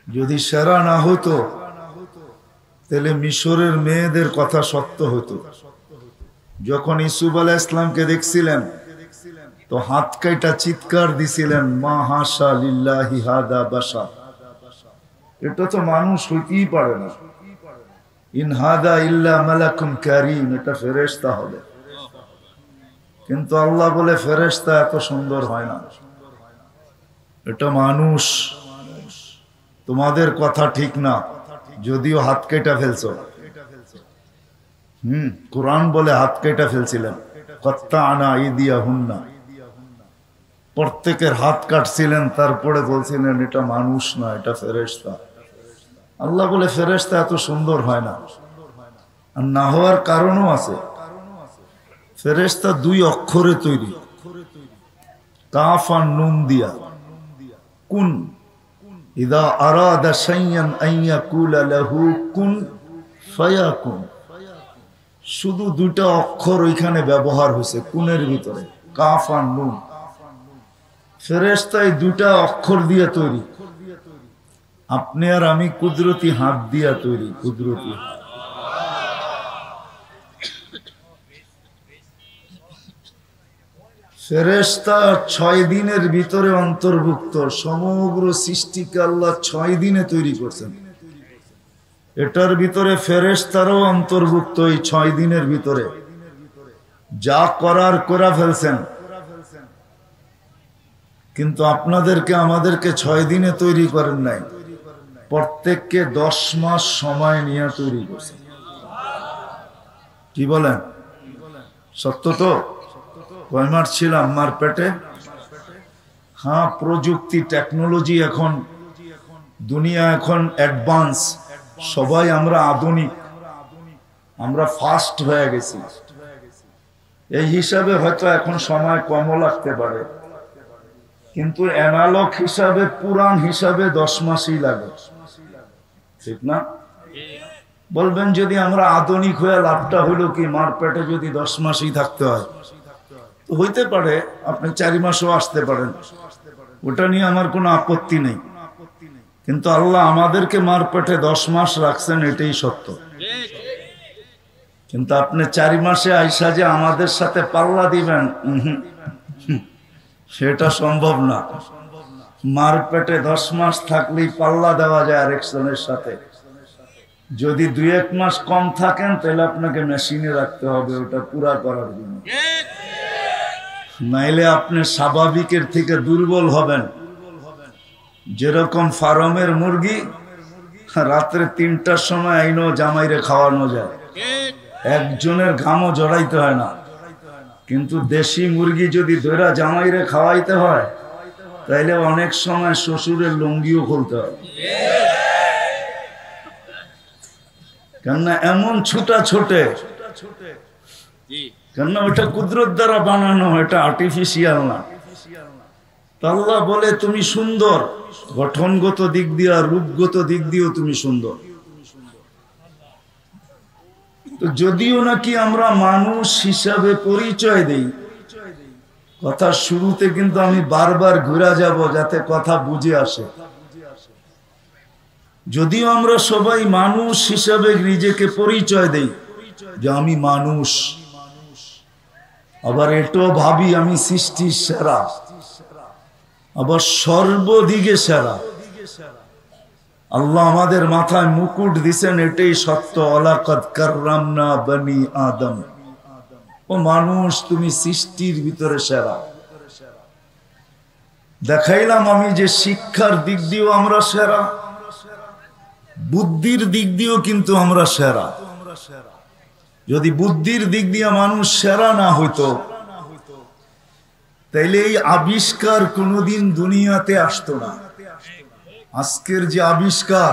যদি সেরা না হতো তাহলে মিশরের মেয়েদের কথা সত্য হতো। যখন ইউসুফ আলাইহিস সালামকে দেখছিলেন তো হাত কাইটা চিৎকার দিছিলেন, মা হাসা লিল্লাহি হাদা বাশার, এটা তো মানুষ হইতেই পারে না, ইন হাদা ইল্লা মালাকুন কারীম, এটা ফেরেশতা হবে। কিন্তু আল্লাহ বলে ফেরেশতা এত সুন্দর হয় না, এটা মানুষ। তোমাদের কথা ঠিক না, যদিও হাত কেটে ফেলছো। কুরআন বলে হাত কেটে ফেলছিলেন, কাত্তানা আইদিয়াহুন্না, প্রত্যেকের হাত কাটছিলেন, তারপরে বলছিলেন এটা মানুষ না, এটা ফেরেশতা। আল্লাহ বলে ফেরেশতা এত সুন্দর হয় না। আর না হওয়ার কারণও আছে। ফেরেশতা 2 অক্ষরে তৈরি, কাফ আর নুন দিয়া। কুন, ইদা আরাদা শাইয়ান আন ইয়াকুলা লাহু কুন ফায়াকুন। শুধু 2টা অক্ষর ওইখানে ব্যবহার হয়েছে কুনের ভিতরে, কাফ আর নুন। ফেরেশতা এই 2টা অক্ষর দিয়ে তৈরি। আপনি আর আমি কুদরতি হাত দিয়া তৈরি, কুদরতি হাত। ফেরেশতা 6 দিনের ভিতরে অন্তর্ভুক্ত। সমগ্র সৃষ্টিকে আল্লাহ 6 দিনে তৈরি করছেন। এটার ভিতরে ফেরেশতারও অন্তর্ভুক্ত। এই 6 দিনের ভিতরে যা করার করে ফেলছেন। কিন্তু আপনাদেরকে আমাদেরকে 6 দিনে তৈরি করেন নাই, প্রত্যেককে 10 মাস সময় নিয়ে তৈরি করছেন। কি বলেন? সত্য তো? কয় মাস ছিলাম মার পেটে? হ্যাঁ, প্রযুক্তি টেকনোলজি এখন, দুনিয়া এখন অ্যাডভান্স, সবাই আমরা আধুনিক, আমরা ফাস্ট হয়ে গেছি। এই হিসাবে হয়তো এখন সময় কমও লাগতে পারে, কিন্তু অ্যানালগ হিসাবে, পুরান হিসাবে 10 মাসই লাগে, ঠিক না? বলবেন যদি আমরা আধুনিক হয়ে লাভটা হইল কি, মার পেটে যদি 10 মাসই থাকতে হয়, তো হইতে পারে আপনি 4 মাসও আসতে পারেন, ওটা নিয়ে আমার কোনো আপত্তি নেই। কিন্তু আল্লাহ আমাদেরকে মার পেটে 10 মাস রাখছেন, এটাই সত্য। কিন্তু আপনি 4 মাসে আইসা যে আমাদের সাথে পাল্লা দিবেন, সেটা সম্ভব না। মার পেটে 10 মাস থাকলেই পাল্লা দেওয়া যায় আরেকজনের সাথে। যদি 2-1 মাস কম থাকেন তাহলে আপনাকে মেশিনে রাখতে হবে ওটা পুরা করার জন্য, নাইলে আপনি স্বাভাবিকের থেকে দুর্বল হবেন। যেরকম ফার্মের মুরগি রাত্রে 3টার সময় আইনো জামাইরে খাওয়ানো যায়, একজনের ঘামও জড়াইতে হয় না। কিন্তু দেশি মুরগি যদি ধরে জামাইরে খাওয়াইতে হয়, তাইলে অনেক সময় শ্বশুরের লুঙ্গিও খুলতে হয়। কেননা এমন ছুটা ছোটে, কেননা ওটা কুদরত দ্বারা বানানো, এটা আর্টিফিশিয়াল না। আল্লাহ বলে তুমি সুন্দর, গঠনগত দিক দিয়ে আর রূপগত দিক দিয়েও তুমি সুন্দর। তো যদিও নাকি আমরা মানুষ হিসাবে পরিচয় দেই, কথার শুরুতে কিন্তু আমি বারবার ঘুরে যাব যাতে কথা বুঝে আসে। যদিও আমরা সবাই মানুষ হিসাবে নিজেকে পরিচয় দেই যে আমি মানুষ, আবার এটাও ভাবি আমি সৃষ্টির সেরা, আবার সর্বদিকে সেরা। আল্লাহ আমাদের মাথায় মুকুট দিছেন, এটাই সত্য। ওয়ালাকাদ কাররামনা বনি আদম, ও মানুষ তুমি সৃষ্টির ভিতরে সেরা। দেখাইলাম আমি যে শিক্ষার দিক দিয়েও আমরা সেরা, বুদ্ধির দিক দিয়েও কিন্তু আমরা সেরা। যদি বুদ্ধির দিক দিয়ে মানুষ সেরা না হইতো, তাইলে এই আবিষ্কার কোনোদিন দুনিয়াতে আসতো না। আজকের যে আবিষ্কার,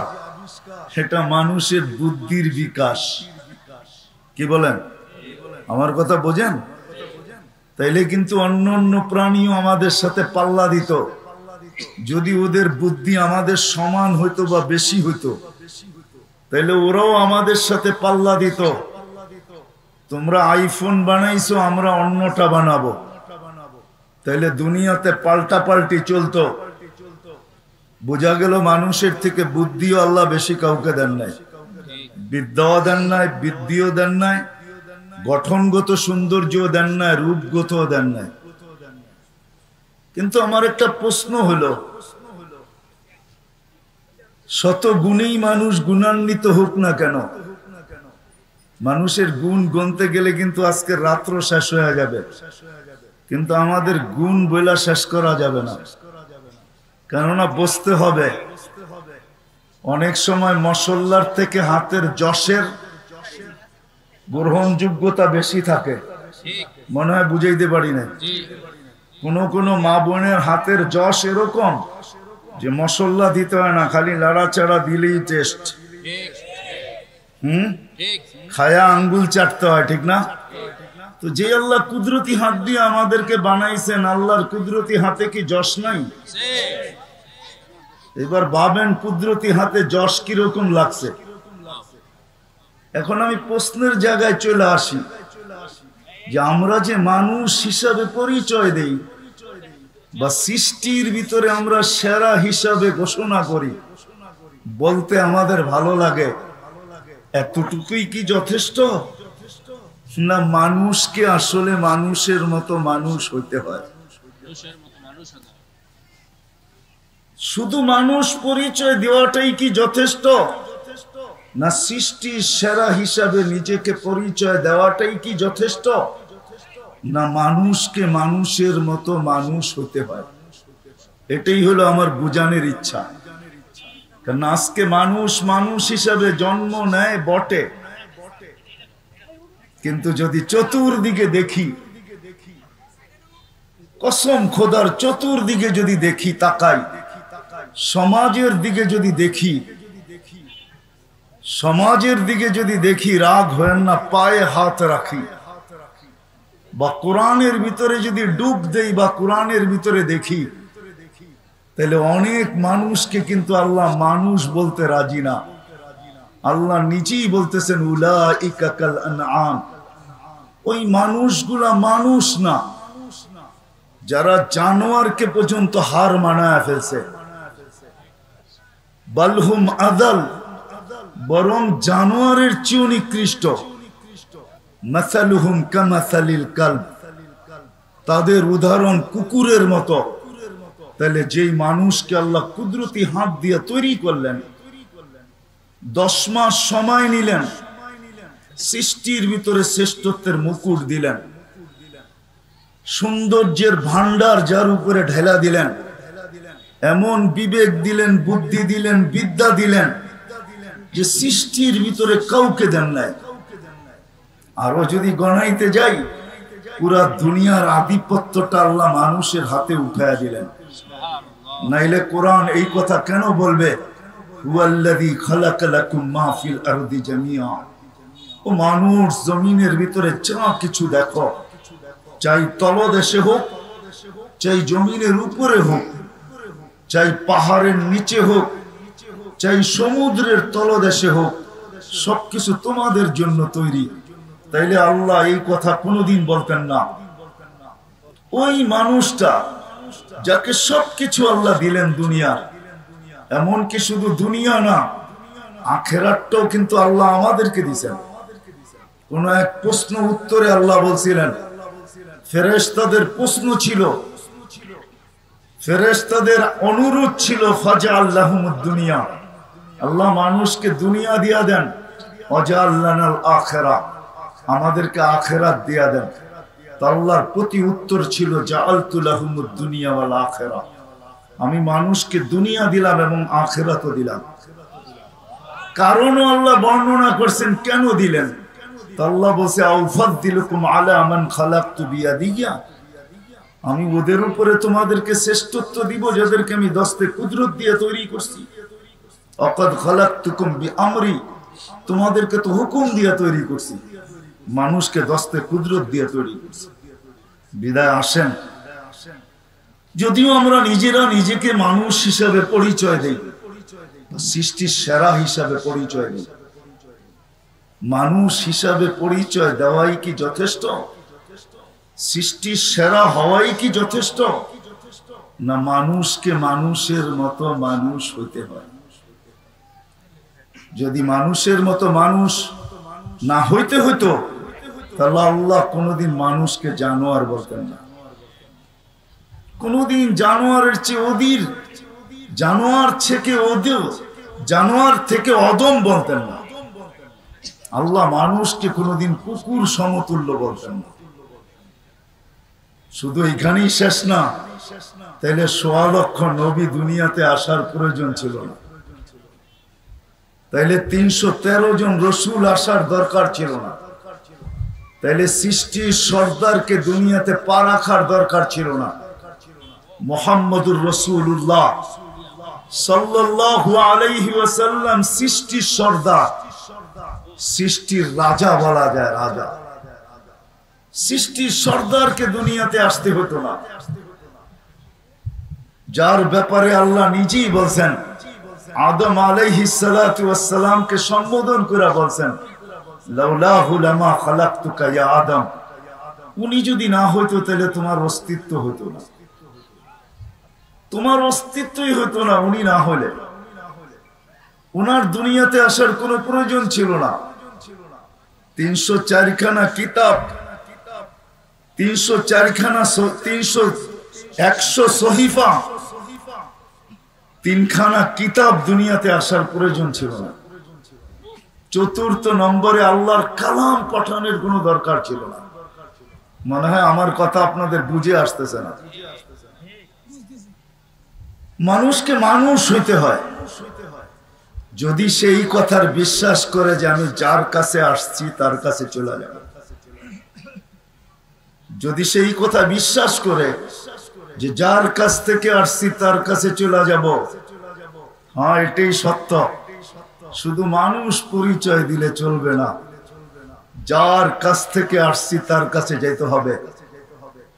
সেটা মানুষের বুদ্ধির বিকাশ। কি বলেন? আমার কথা বোঝেন? তাইলে কিন্তু অন্য অন্য প্রাণীও আমাদের সাথে পাল্লা দিত, যদি ওদের বুদ্ধি আমাদের সমান হইতো বা বেশি হইতো। তাইলে ওরাও আমাদের সাথে পাল্লা দিত, তোমরা আইফোন বানাইছো, আমরা অন্যটা বানাবো। তাইলে দুনিয়াতে পাল্টা পাল্টি চলতো। বোঝা গেল মানুষের থেকে বুদ্ধিও আল্লাহ বেশি কাউকে দেন নাই, বিদ্যাও দেন নাই, বৃদ্ধিও দেন নাই, গঠনগত সৌন্দর্যও দেন নাই, রূপগতও দেন নাই। কিন্তু আমার একটা প্রশ্ন হলো, শত গুণেই মানুষ গুণান্বিত হোক না কেন, মানুষের গুণ গুনতে গেলে কিন্তু আজকে রাত্র শেষ হয়ে যাবে, কিন্তু আমাদের গুণ বইলা শেষ করা যাবে না। কেননা বুঝতে হবে, অনেক সময় মশল্লার থেকে হাতের যশের গ্রহণযোগ্যতা বেশি থাকে। মনে হয় বুঝাইতে পারি না। কোন মা বোনের হাতের যশ এরকম যে মশল্লা দিতে হয় না, খালি লাড়াচাড়া দিলেই টেস্ট। খায়া আঙ্গুল চাটতে হয়, ঠিক না? তো যে আল্লাহ কুদরতি হাত দিয়ে আমাদেরকে বানাইছেন, আল্লাহর কুদরতি হাতে কি যশ নাই? এবার ভাবেন কুদরতি হাতে যশ কিরকম লাগছে। এখন আমি প্রশ্নের জায়গায় চলে আসি যে আমরা যে মানুষ হিসাবে পরিচয় দেই বা সৃষ্টির ভিতরে আমরা সেরা হিসাবে ঘোষণা করি, বলতে আমাদের ভালো লাগে, এতটুকুই কি যথেষ্ট? না মানুষকে আসলে মানুষের মতো মানুষ হইতে হয়? শুধু মানুষ পরিচয় দেওয়াটাই কি যথেষ্ট? না সৃষ্টির সেরা হিসাবে নিজেকে পরিচয় দেওয়াটাই কি যথেষ্ট? না মানুষকে মানুষের মতো মানুষ হতে হয়? এটাই হলো আমার বুঝানোর ইচ্ছা। কারণ আজকে মানুষ মানুষ হিসাবে জন্ম নেয় বটে, কিন্তু যদি চতুর্দিকে দেখি, কসম খোদার চতুর্দিকে যদি দেখি, তাকাই, সমাজের দিকে যদি দেখি, সমাজের দিকে যদি দেখি, রাগ হয় না, পায়ে হাত রাখি, বা কোরআনের ভিতরে যদি ডুব দেই বা কোরআনের ভিতরে দেখি, তাহলে অনেক মানুষকে কিন্তু আল্লাহ মানুষ বলতে রাজি না। আল্লাহ নিজেই বলতেছেন উলাইকা কাল আনআম, ওই মানুষগুলা মানুষ না, যারা জানোয়ারকে পর্যন্ত হার মানায় ফেলছে। বালহুম আদাল, বরং জানোয়ারের চেয়েও নিকৃষ্ট। মাসালুহুম কামাসালিল কালব, তাদের উদাহরণ কুকুরের মতো। তাহলে যেই মানুষকে আল্লাহ কুদরতি হাত দিয়ে তৈরি করলেন, 10 মাস সময় নিলেন, সৃষ্টির ভিতরে শ্রেষ্ঠত্বের মুকুট দিলেন, সৌন্দর্যের ভান্ডার যার উপরে ঢেলা দিলেন, এমন বিবেক দিলেন, বুদ্ধি দিলেন, বিদ্যা দিলেন যে সৃষ্টির ভিতরে কাউকে দেন নাই। আরো যদি গণাইতে যাই, পুরা দুনিয়ার আধিপত্যটা আল্লাহ মানুষের হাতে উঠায়া দিলেন। নাইলে কোরআন এই কথা কেন বলবে, হুয়াল্লাযী খালাকা লাকুম মা ফিল আরদি জামিআ? ও মানুষ, জমিনের ভিতরে যা কিছু দেখো, চাই তলদেশে হোক, চাই জমিনের উপরে হোক, চাই পাহাড়ের নিচে হোক, চাই সমুদ্রের তলদেশে হোক, সবকিছু তোমাদের জন্য তৈরি। তাইলে আল্লাহ এই কথা কোনোদিন বলতেন না। ওই মানুষটা যাকে সবকিছু আল্লাহ দিলেন দুনিয়া, এমনকি শুধু দুনিয়া না, আখিরাতটাও কিন্তু আল্লাহ আমাদেরকে দিয়েছেন। কোন এক প্রশ্ন উত্তরে আল্লাহ বলছিলেন, ফেরেশতাদের প্রশ্ন ছিল, ফেরেশতাদের অনুরোধ ছিল, ফাজআল লাহুমুদ দুনিয়া, আল্লাহ মানুষকে দুনিয়া দিয়া দেন, ওয়াজআল লানাল আখিরাহ, আমাদেরকে আখিরাত দিয়া দেন। আল্লাহর প্রতি উত্তর ছিল, জাআলতু লাহুমুদ দুনিয়া ওয়াল আখিরাহ, আমি মানুষকে দুনিয়া দিলাম এবং আখিরাতও দিলাম। কারণও আল্লাহ বর্ণনা করছেন কেন দিলেন। আল্লাহ বলছে, আউফাদ্দিলুকুম আলা মান খালাকতু বিয়াদিয়া, আমি ওদের উপরে তোমাদেরকে শ্রেষ্ঠত্ব দিব যাদেরকে আমি দস্তে কুদরত দিয়ে তৈরি করছি। আকাদ খালাকতুকুম বিআমরি, তোমাদেরকে তো হুকুম দিয়ে তৈরি করছি, মানুষকে দস্তে কুদরত দিয়ে তৈরি করছি। বিদায় আসেন, যদিও আমরা নিজেরা নিজেকে মানুষ হিসাবে পরিচয় দেই, সৃষ্টির সেরা হিসাবে পরিচয় দেই, মানুষ হিসাবে পরিচয় দেওয়াই কি যথেষ্ট? সৃষ্টির সেরা হওয়াই কি যথেষ্ট? না মানুষকে মানুষের মতো মানুষ হইতে হয়? যদি মানুষের মতো মানুষ না হইতে হইতো তাহলে আল্লাহ কোনদিন মানুষকে জানোয়ার বলতেন না, কোনদিন জানোয়ারের চেয়ে অধীর, জানোয়ার থেকে অদম বলতেন না। আল্লাহ মানুষকে কোনদিন কুকুর সমতুল্য বলতেন না। শুধু এখানেই শেষ না, তাহলে ১৬ লক্ষ নবী দুনিয়াতে আসার প্রয়োজন ছিল না, তাইলে ৩১৩ জন রসুল আসার দরকার ছিল না, তাইলে সৃষ্টির সর্দারকে দুনিয়াতে পা রাখার দরকার ছিল না। মুহাম্মদুর রাসূলুল্লাহ সাল্লাল্লাহু আলাইহি ওয়াসাল্লাম সৃষ্টির সর্দার, সৃষ্টির রাজা বলা যায়, রাজা। সৃষ্টির সর্দারকে দুনিয়াতে আসতে হতো না, যার ব্যাপারে আল্লাহ নিজেই বলছেন, আদম আলাইহিস সালাতু ওয়াস সালামকে সম্বোধন করে বলছেন, লাউলাহু লামা খালাকতুকা ইয়া আদম, উনি যদি না হইতো তাহলে তোমার অস্তিত্ব হতো না, তোমার অস্তিত্বই হতো না উনি না হলে। উনার দুনিয়াতে আসার কোনো প্রয়োজন ছিল না। ৩০৪ খানা কিতাব, ৩০৪ খানা ১০০ সহিফা, ৩ খানা কিতাব দুনিয়াতে আসার প্রয়োজন ছিল না। ৪র্থ নম্বরে আল্লাহর কালাম পাঠানোর কোনো দরকার ছিল না। মনে হয় আমার কথা আপনাদের বুঝে আসতেছে না। মানুষকে মানুষ হইতে হয়। যদি সেই কথার বিশ্বাস করে যে আমি যার কাছে আসছি তার কাছে চলে যাব, যদি সেই কথা বিশ্বাস করে যে যার কাছ থেকে আসছি তার কাছে চলে যাব, হ্যাঁ এটাই সত্য। শুধু মানুষ পরিচয় দিলে চলবে না, যার কাছ থেকে আসছি তার কাছে যাইতে হবে,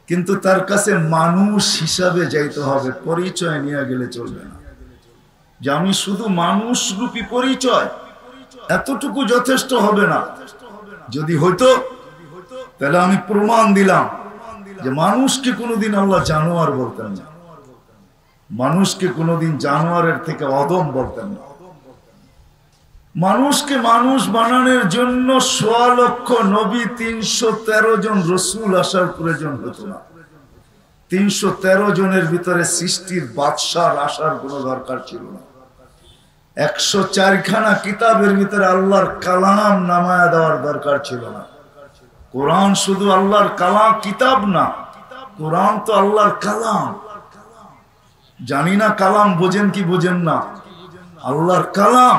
কিন্তু তার কাছে মানুষ হিসাবে যাইতে হবে, পরিচয় নিয়ে গেলে চলবে না। যে আমি শুধু মানুষ রূপী পরিচয়, এতটুকু যথেষ্ট হবে না। যদি হইতো তাহলে আমি প্রমাণ দিলাম যে মানুষকে কোনোদিন আল্লাহ জানোয়ার বলতেন না, মানুষকে কোনোদিন জানোয়ারের থেকে অদম বলতেন না। মানুষকে মানুষ বানানোর জন্য ১৬ লক্ষ নবী, ৩১৩ জন রসুল আসার প্রয়োজন হতো না। ৩১৩ জনের ভিতরে সৃষ্টির বাদশাহ আসার কোনো দরকার ছিল না। ১০৪ খানা কিতাবের ভিতরে আল্লাহর কালাম নামায়া দেওয়ার দরকার ছিল না। কোরআন শুধু আল্লাহর কালাম, কিতাব না, কোরআন তো আল্লাহর কালাম। জানি না কালাম বোঝেন কি বোঝেন না, আল্লাহর কালাম।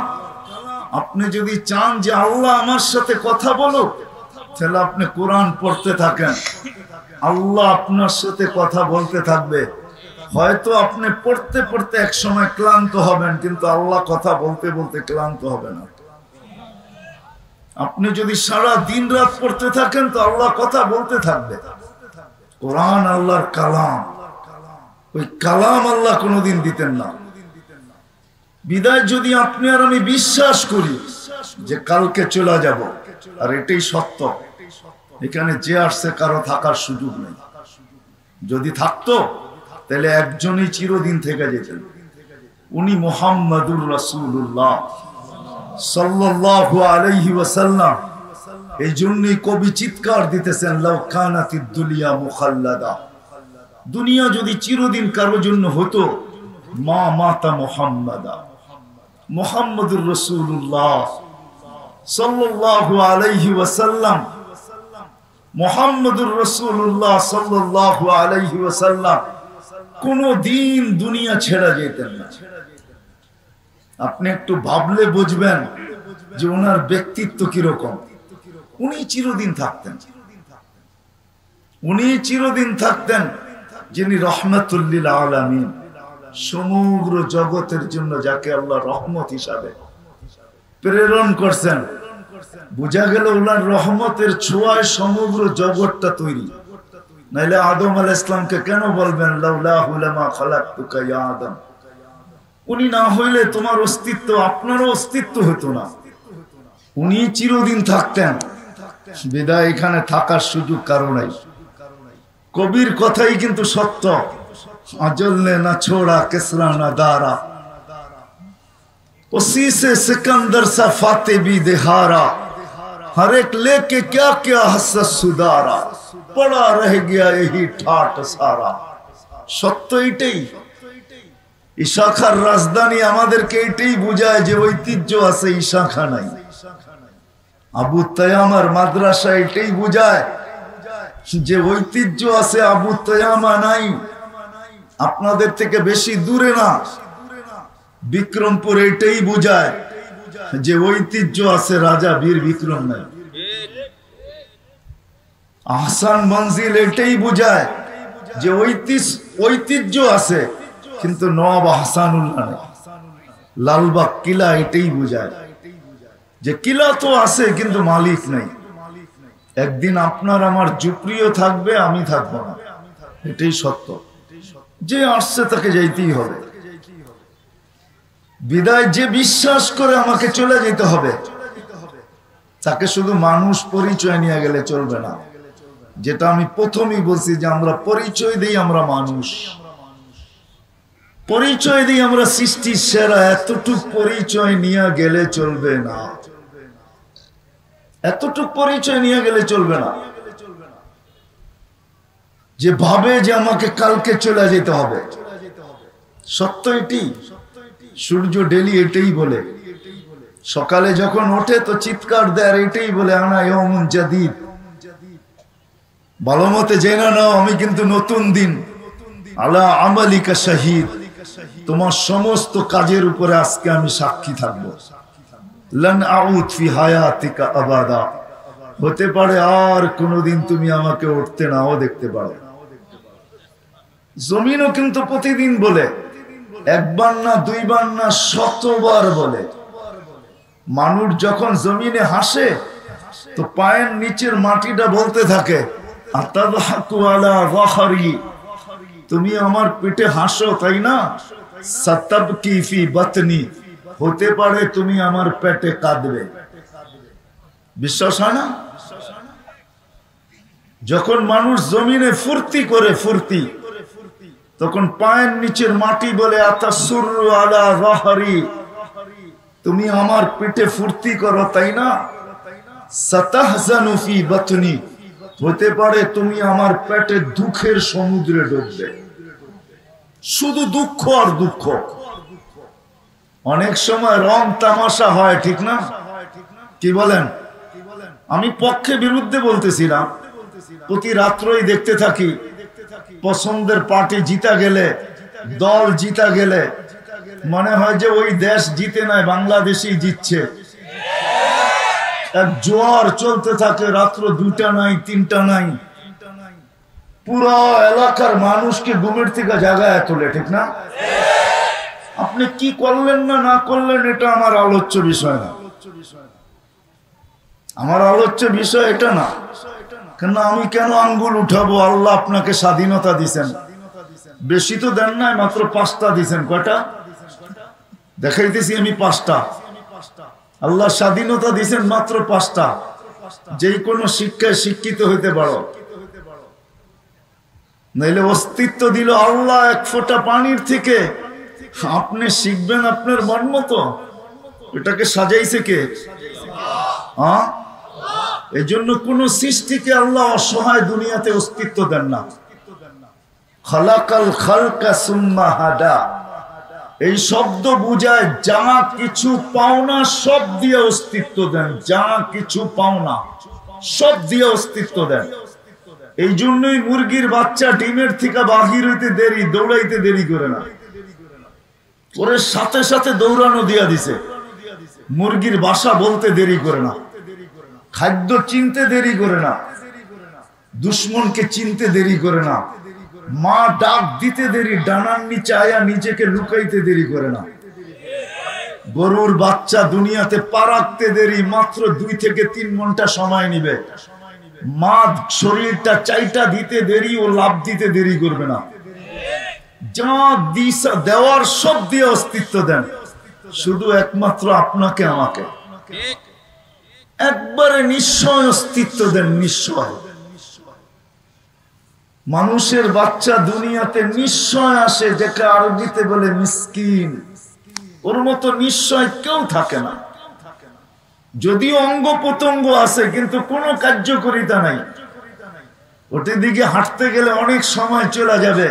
আপনি যদি চান যে আল্লাহ আমার সাথে কথা বলো, তাহলে আপনি কোরআন পড়তে থাকেন, আল্লাহ আপনার সাথে কথা বলতে থাকবে। হয়তো আপনি পড়তে পড়তে এক সময় ক্লান্ত হবেন, কিন্তু আল্লাহ কথা বলতে বলতে ক্লান্ত হবে না। আপনি যদি সারা দিন রাত পড়তে থাকেন তো আল্লাহ কথা বলতে থাকবে। কোরআন আল্লাহর কালাম, ওই কালাম আল্লাহ কোনোদিন দিতেন না। বিদায় যদি আপনি আর আমি বিশ্বাস করি যে কালকে চলে যাব, আর এটাই সত্য, এখানে যে আসছে কারো থাকার সুযোগ নেই। যদি থাকতো তাহলে একজনই চিরদিন থেকে যেতেন, উনি মুহাম্মাদুর রাসূলুল্লাহ সাল্লাল্লাহু আলাইহি ওয়াসাল্লাম। এই জন্যই কবি চিৎকার দিতেছেন, লাউ কানাতিদ দুনিয়া মুখাল্লাদা, দুনিয়া যদি চিরদিন কারো জন্য হতো, মা মাতা মুহাম্মাদা, মুহাম্মাদুর রাসূলুল্লাহ সাল্লাল্লাহু আলাইহি ওয়াসাল্লাম, মুহাম্মাদুর রাসূলুল্লাহ সাল্লাল্লাহু আলাইহি ওয়াসাল্লাম কোন দিন দুনিয়া ছেড়ে যেতেন না। আপনি একটু ভাবলে বুঝবেন যে ওনার ব্যক্তিত্ব কিরকম। উনি চিরদিন থাকতেন, উনি চিরদিন থাকতেন, যিনি রহমাতুল লিল আলামিন, সমগ্র জগতের জন্য যাকে আল্লাহ রহমত হিসাবে প্রেরণ করছেন। বোঝা গেল ওনার রহমতের ছোঁয়ায় সমগ্র জগৎটা তৈরি। নাইলে আদম আলাইহিস সালামকে কেন বলবেন লাউলাহু লামা খালাকতুকা ইয়া আদম, উনি না হইলে তোমার অস্তিত্ব, আপনারও অস্তিত্ব হতো না। উনি চিরদিন থাকতেন, বিদায় এখানে থাকার সুযোগ কারো নাই। কবির কথাই কিন্তু সত্য, अजल ने न छोड़ा किसरा न दारा, उसी से सिकंदर सा फाते भी दिहारा, हर एक लेके क्या क्या हसत सुधारा, पड़ा रह गया यही ठाट सारा। সত্য এটাই, ইশাখার রাজধানী আমাদেরকে এটাই বোঝায় যে ঐতিহ্য আছে, ইশাখা নাই। আবু তায়ামার মাদ্রাসা এটাই বোঝায় যে ঐতিহ্য আছে, আবু তায়ামা নাই। আপনাদের থেকে বেশি দূরে না, বিক্রমপুর এটাই বোঝায় যে ঐতিহ্য আছে, রাজা বীর বিক্রম নাই। আহসান মঞ্জিল এটাই বোঝায় যে ঐতিহ্য আছে, কিন্তু নওয়াব আহসানুল্লাহ নেই। লালবাগ কিলা এটাই বোঝায় যে কিলা তো আছে কিন্তু মালিক নাই। একদিন আপনার আমার ঝুপড়িও থাকবে, আমি থাকবো না, এটাই সত্য। যে আসছে তাকে যাইতেই হবে। বিদায় যে বিশ্বাস করে আমাকে চলে যেতে হবে, তাকে শুধু মানুষ পরিচয় নিয়ে গেলে চলবে না। যেটা আমি প্রথমেই বলছি যে আমরা পরিচয় দিই আমরা মানুষ, পরিচয় দিই আমরা সৃষ্টির সেরা, এতটুক পরিচয় নিয়ে গেলে চলবে না, এতটুক পরিচয় নিয়ে গেলে চলবে না। যে ভাবে যে আমাকে কালকে চলে যেতে হবে, সত্য এটি। সূর্য ডেলি এটাই বলে, সকালে যখন ওঠে তো চিৎকার দেয়, এটাই বলে আনা ইয়াউমুন জাদীদ, ভালো মতে জেনে নাও আমি কিন্তু নতুন দিন। আলা আমালিকা শাহিদ, তোমার সমস্ত কাজের উপরে আজকে আমি সাক্ষী থাকবো। লান আউদ ফি হায়াতিকা আবাদা, হতে পারে আর কোনোদিন তুমি আমাকে উঠতে নাও দেখতে পারো। জমিনও কিন্তু প্রতিদিন বলে, একবার না দুইবার না শতবার বলে। মানুষ যখন জমিনে হাসে তো পায়ের নিচের মাটিটা বলতে থাকে আতাদহাকু আলা যাহরি, তুমি আমার পেটে হাসো তাই না, সাতাবকি ফি বাতনি, হতে পারে তুমি আমার পেটে কাঁদবে। বিশ্বাস হয় না? যখন মানুষ জমিনে ফুর্তি করে, ফুর্তি, তখন পায়ের নিচের মাটি বলে আতাসুরু আলা যাহরি, তুমি আমার পেটে ফুর্তি করো তাই না, সাতাহজানু ফি বাতনি, হতে পারে তুমি আমার পেটে দুঃখের সমুদ্রে ডুববে। শুধু দুঃখ আর দুঃখ। অনেক সময় রং তামাশা হয়, ঠিক না? কি বলেন? আমি পক্ষে বিরুদ্ধে বলতেছিলাম, প্রতি রাত্রই দেখতে থাকি পছন্দের পার্টি জিতা গেলে, দল জিতা গেলে মনে হয় যে ওই দেশ জিতে নাই, বাংলাদেশই জিতছে। এক জোয়ার চলতে থাকে, রাত্র 2টা নাই 3টা নাই, পুরো এলাকার মানুষকে ঘুমের থেকে জাগায় তোলে, ঠিক না? আপনি কি করলেন না না করলেন এটা আমার আলোচ্য বিষয় না, আমার আলোচ্য বিষয় এটা না। কেন আমি কেন আঙ্গুল উঠাবো? আল্লাহ আপনাকে স্বাধীনতা দিছেন, বেশি তো দেন নাই, মাত্র 5টা দিছেন। কয়টা দেখাইতেছি আমি? 5টা। আল্লাহ স্বাধীনতা দিছেন মাত্র 5টা। যে কোনো শিক্ষায় শিক্ষিত হইতে পারো, নাইলে অস্তিত্ব দিল আল্লাহ এক ফোঁটা পানির থেকে। আপনি শিখবেন আপনার মন মতো, এটাকে সাজাইছে কে? এই জন্য কোন সৃষ্টিকে আল্লাহ অসহায় দুনিয়াতে অস্তিত্ব দেন না। খালাকাল খালকা সুম্মা হাদা, এই শব্দ বুঝায় যা কিছু পাওনা সব দিয়ে অস্তিত্ব দেন, যা কিছু পাওনা সব দিয়ে অস্তিত্ব দেন। এই জন্যই মুরগির বাচ্চা ডিমের থেকে বাহির হইতে দেরি, দৌড়াইতে দেরি করে না, ওরে সাথে সাথে দৌড়ানো দিয়া দিছে। মুরগির বাসা বলতে দেরি করে না, খাদ্য চিনতে দেরি করে না, দুশ্মনকে চিনতে দেরি করে না, মা ডাক দিতে দেরি, ডানার নিচে আয়া নিজেকে লুকাইতে দেরি করে না। গরুর বাচ্চা দুনিয়াতে পা রাখতে দেরি, মাত্র 2 থেকে 3 ঘন্টা সময় নিবে। মা শরীরটা চাইটা দিতে দেরি, ও লাভ দিতে দেরি করবে না। যা দিশা দেওয়ার সব দিয়ে অস্তিত্ব দেন, শুধু একমাত্র আপনাকে আমাকে। একবারে নিশ্চয় অস্তিত্ব দেন, নিশ্চয়। মানুষের বাচ্চা দুনিয়াতে নিশ্চয় আসে, যেটা আরবিতে বলে মিসকিন। ওর মতো নিশ্চয় কেউ থাকে না। যদিও অঙ্গ প্রত্যঙ্গ আছে, কিন্তু কোনো কার্যকারিতা নাই। ওটির দিকে হাঁটতে গেলে অনেক সময় চলে যাবে।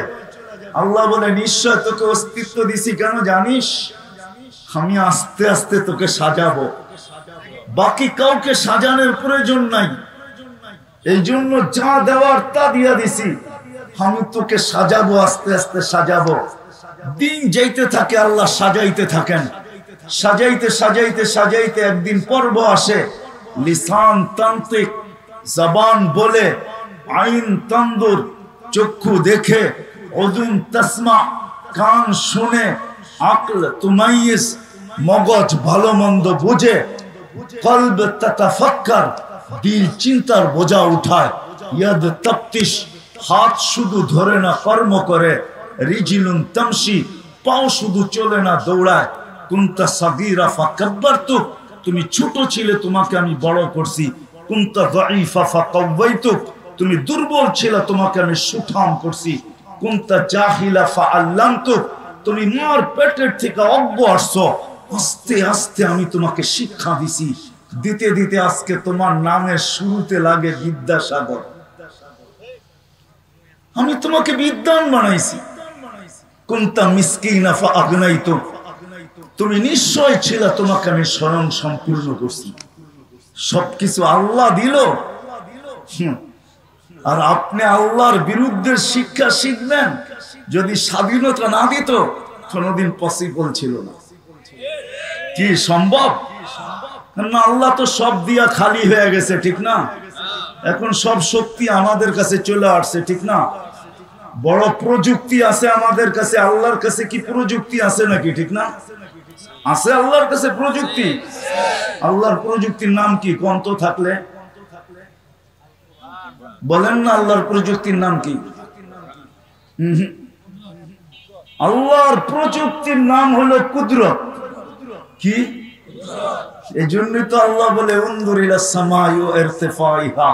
আল্লাহ বলে নিশ্চয় তোকে অস্তিত্ব দিছি, কেন জানিস? আমি আস্তে আস্তে তোকে সাজাবো, বাকি কাউকে সাজানোর প্রয়োজন নাই। এই জন্য যা দেওয়ার তা দিয়া দিছি, আমি তোকে সাজাবো, আস্তে আস্তে সাজাবো। দিন যাইতে থাকে, আল্লাহ সাজাইতে থাকেন। সাজাইতে সাজাইতে সাজাইতে একদিন পর্ব আসে, লিসান তান্ত্রিক, জবান বলে, আইন তন্দুর, চক্ষু দেখে, অজুন তসমা, কান শুনে, আকল তুমাইয়িজ, মগজ ভালো মন্দ বুঝে, কলব তাতাফাক্কার, দিল চিন্তার বোঝা উঠায়, ইয়াদ তাফতিশ, হাত শুধু ধরে না কর্ম করে, রিজিলুন তামশি, পাও শুধু চলে না দৌড়ায়, কুনতা সাগীরা ফাকাব্বারতুক, তুমি ছোট ছিলে তোমাকে আমি বড় করছি, কুনতা যায়ীফা ফাকাওয়াইতুক, তুমি দুর্বল ছিলে তোমাকে আমি সুঠাম করছি, কুনতা জাহিলা ফাআল্লামতুক, তুমি মার পেটের থেকে অজ্ঞ আসছো, আস্তে আস্তে আমি তোমাকে শিক্ষা দিছি, দিতে দিতে আজকে তোমার নামের শুরুতে লাগে বিদ্যাসাগর। আমি তোমাকে বিদ্বান বানাইছি। কুনতা মিসকিনা ফাআগনাইতুক, তুমি নিশ্চয় ছিল, তোমাকে আমি স্বয়ং সম্পূর্ণ করছি। সবকিছু আল্লাহ দিল, আর আপনি আল্লাহর বিরুদ্ধে শিক্ষা শিখবেন। যদি স্বাধীনতা না দিত, কোনোদিন পসিবল ছিল না। কি সম্ভব? না, আল্লাহ তো সব দিয়া খালি হয়ে গেছে, ঠিক না? এখন সব শক্তি আমাদের কাছে চলে আসছে, ঠিক না? বড় প্রযুক্তি আছে আমাদের কাছে। আল্লাহর কাছে কি প্রযুক্তি আছে নাকি? ঠিক না? আছে আল্লাহর কাছে প্রযুক্তি। আল্লাহর প্রযুক্তির নাম কি? কন্ত থাকলে বলেন না, আল্লাহর প্রযুক্তির নাম কি? আল্লাহর প্রযুক্তির নাম হলো কুদরত। কি? এই জন্যই তো আল্লাহ বলে উনজুর ইলাস সামাই ওয়া ইরতিফাইহা,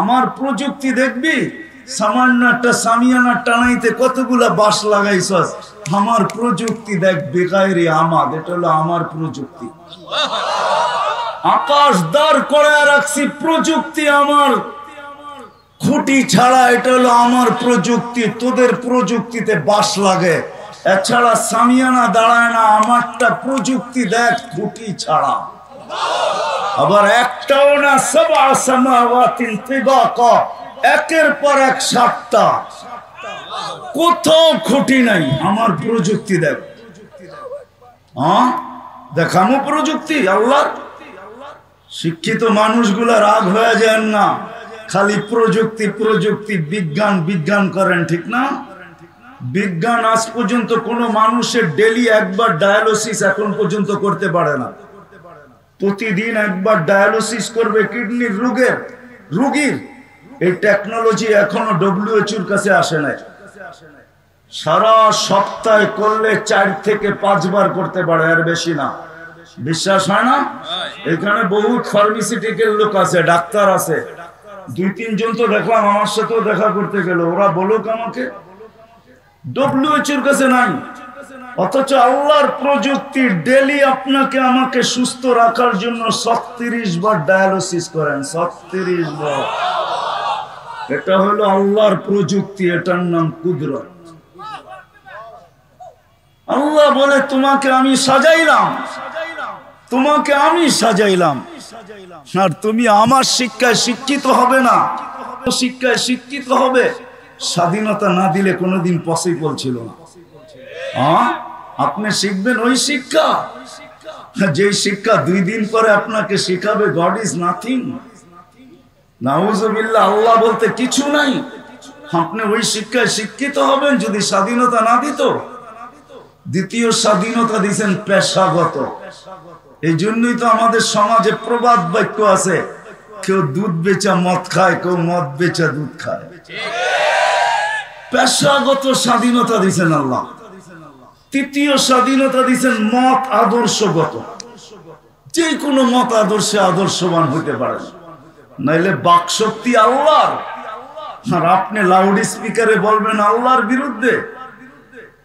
আমার প্রযুক্তি দেখবি। সামান্য একটা সামিয়ানা টানাইতে কতগুলা বাঁশ লাগাইছস, আমার প্রযুক্তি দেখ, বেগাইরি আমাদ, এটা হলো আমার প্রযুক্তি। আকাশ দাঁড় করে রাখছি, প্রযুক্তি আমার। খুঁটি ছাড়া, এটা হলো আমার প্রযুক্তি। তোদের প্রযুক্তিতে বাঁশ লাগে, এছাড়া সামিয়ানা দাঁড়ায় না। আমারটা প্রযুক্তি দেখ, খুঁটি ছাড়া। আবার একটাও না, সাবআ সামাওয়াতিন তিবাকা, একের পর এক সাতটা, কোথাও খুঁটি নাই। আমার প্রযুক্তি দেখ। দেখামো প্রযুক্তি আল্লাহ। শিক্ষিত মানুষগুলা রাগ হয়ে যান না, খালি প্রযুক্তি প্রযুক্তি, বিজ্ঞান বিজ্ঞান করেন, ঠিক না? বিজ্ঞান আজ পর্যন্ত কোন মানুষের ডেলি একবার ডায়ালিসিস এখন পর্যন্ত করতে পারে না। প্রতিদিন একবার ডায়ালিসিস করবে কিডনির রোগীর। এই টেকনোলজি এখনো WHO কাছে আসে নাই। সারা সপ্তাহে করলে 4 থেকে 5 বার করতে পারে, আর বেশি না। বিশ্বাস হয় না? এখানে বহু ফার্মাসিউটিক্যাল লোক আছে, ডাক্তার আছে। 2-3 জন তো দেখলাম, আমার সাথেও দেখা করতে গেল। ওরা বলুক আমাকে, WHO কাছে নাই। অথচ আল্লাহর প্রযুক্তি ডেলি আপনাকে আমাকে সুস্থ রাখার জন্য 36 বার ডায়ালিসিস করেন। 36 বার। এটা হলো আল্লাহর প্রযুক্তি, এটার নাম কুদরত। আল্লাহ বলে তোমাকে আমি সাজাইলাম, তোমাকে আমি সাজাইলাম, আর তুমি আমার শিক্ষায় শিক্ষিত হবে না। শিক্ষায় শিক্ষিত হবে, স্বাধীনতা না দিলে কোনোদিন পসিবল ছিল না। আপনি শিখবেন ওই শিক্ষা, যে শিক্ষা 2 দিন পরে আপনাকে শিখাবে গড ইজ নাথিং। নাউজুবিল্লাহ, আল্লাহ বলতে কিছু নাই। আপনি ওই শিক্ষায় শিক্ষিত হবেন যদি স্বাধীনতা না দিত। দ্বিতীয় স্বাধীনতা দিয়েছেন পেশাগত। এই জন্যই তো আমাদের সমাজে প্রবাদ বাক্য আছে, কেউ দুধ বেচা মদ খায়, কেউ মদ বেচা দুধ খায়। পেশাগত স্বাধীনতা দিয়েছেন আল্লাহ। তৃতীয় স্বাধীনতা দিয়েছেন মত আদর্শগত। যে কোনো মত আদর্শে আদর্শবান হইতে পারেন, নাইলে বাক শক্তি আল্লাহর, আর আপনি লাউড স্পিকারে বলবেন আল্লাহর বিরুদ্ধে।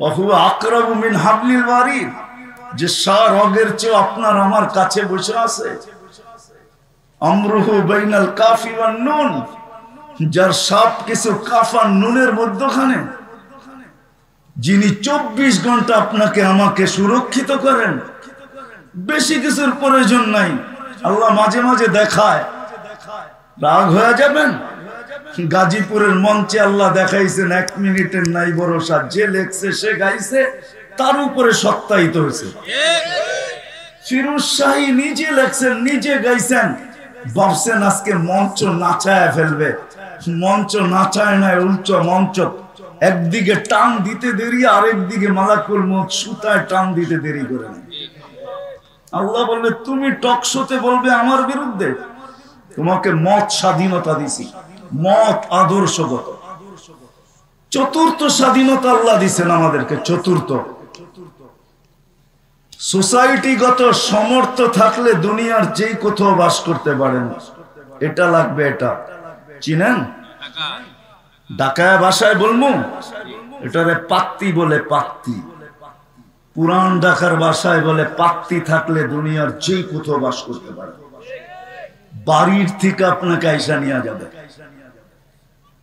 ওহুয়া আকরাবু মিন হাবলিল ওয়ারিদ, যে সার রগের চেয়ে আপনার আমার কাছে বসে আছে। আমরুহু বাইনাল কাফি ওয়ান নুন, যার সব কিছু কাফ আর নুনের মধ্যখানে, যিনি 24 ঘন্টা আপনাকে আমাকে সুরক্ষিত করেন। বেশি কিছুর প্রয়োজন নাই। আল্লাহ মাঝে মাঝে দেখায়, রাগ হয়ে যাবেন। গাজীপুরের মঞ্চে আল্লাহ দেখাইছেন 1 মিনিটের নাই ভরসা, যে লেখছে সে গাইছে, তার উপরে সত্যায়িত হয়েছে। ফিরোজ শাহী নিজে লেখছেন, নিজে গাইছেন, ভাবছেন আজকে মঞ্চ নাচায় ফেলবে। মঞ্চ নাচায় নাই, উল্টো মঞ্চ একদিকে টান দিতে দেরি, আরেকদিকে মালাকুল মউত সুতায় টান দিতে দেরি করে না। আল্লাহ বলবে তুমি টক শোতে বলবে আমার বিরুদ্ধে, তোমাকে মত স্বাধীনতা দিছি, মত আদর্শগত। চতুর্থ স্বাধীনতা আল্লাহ দিছেন আমাদেরকে, চতুর্থ। সোসাইটিগত সমর্থ থাকলে দুনিয়ার যেই কোথাও বাস করতে পারেন। এটা লাগবে, এটা চিনেন? ঢাকায় ভাষায় বলবো এটারে পাত্তি বলে, পাত্তি। পুরান ঢাকার ভাষায় বলে পাত্তি থাকলে দুনিয়ার যেই কোথাও বাস করতে পারে। বাড়ির থেকে আপনাকে আইসা নিয়ে যাবে,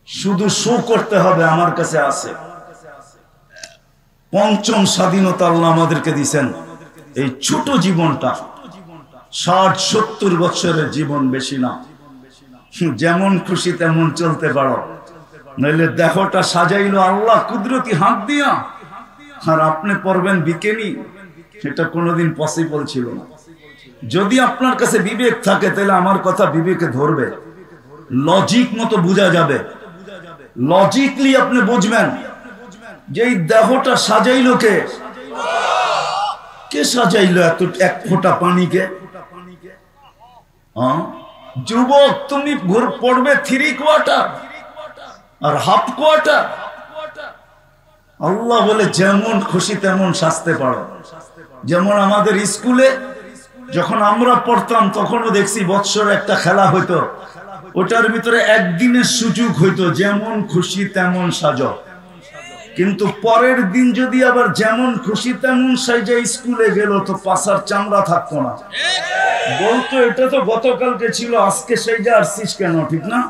শুধু শো করতে হবে আমার কাছে আছে। পঞ্চম স্বাধীনতা আল্লাহ আমাদেরকে দিয়েছেন। এই ছোট জীবনটা, 60-70 বছরের জীবন, বেশি না। যেমন খুশি তেমন চলতে পারো, নইলে দেহটা সাজাইলো আল্লাহ কুদরতি হাত দিয়া, আর আপনি পড়বেন বিকেনি, এটা কোনোদিন পসিবল ছিল না। যদি আপনার কাছে বিবেক থাকে তাহলে আমার কথা বিবেকে ধরবে, লজিক মতো বোঝা যাবে। লজিকলি আপনি বুঝবেন যে এই দেহটা সাজাইলো কে? কে সাজাইলো এত 1 ফোঁটা পানিকে? যুবক, তুমি পড়বে 3 কোয়ার্টার আর হাফ কোয়ার্টার। আল্লাহ বলে যেমন খুশি তেমন সাজতে পারো। যেমন আমাদের স্কুলে যখন আমরা পড়তাম তখনও দেখছি বৎসর একটা খেলা হইতো, ওটার ভিতরে একদিনের সুযোগ হইতো যেমন খুশি তেমন সাজো। কিন্তু পরের দিন যদি আবার যেমন খুশি তেমন সাজা স্কুলে গেল তো পাশার চামড়া থাকতো না, বলতো এটা তো গতকালকে ছিল, আজকে সাজা আসছিস কেন? ঠিক না?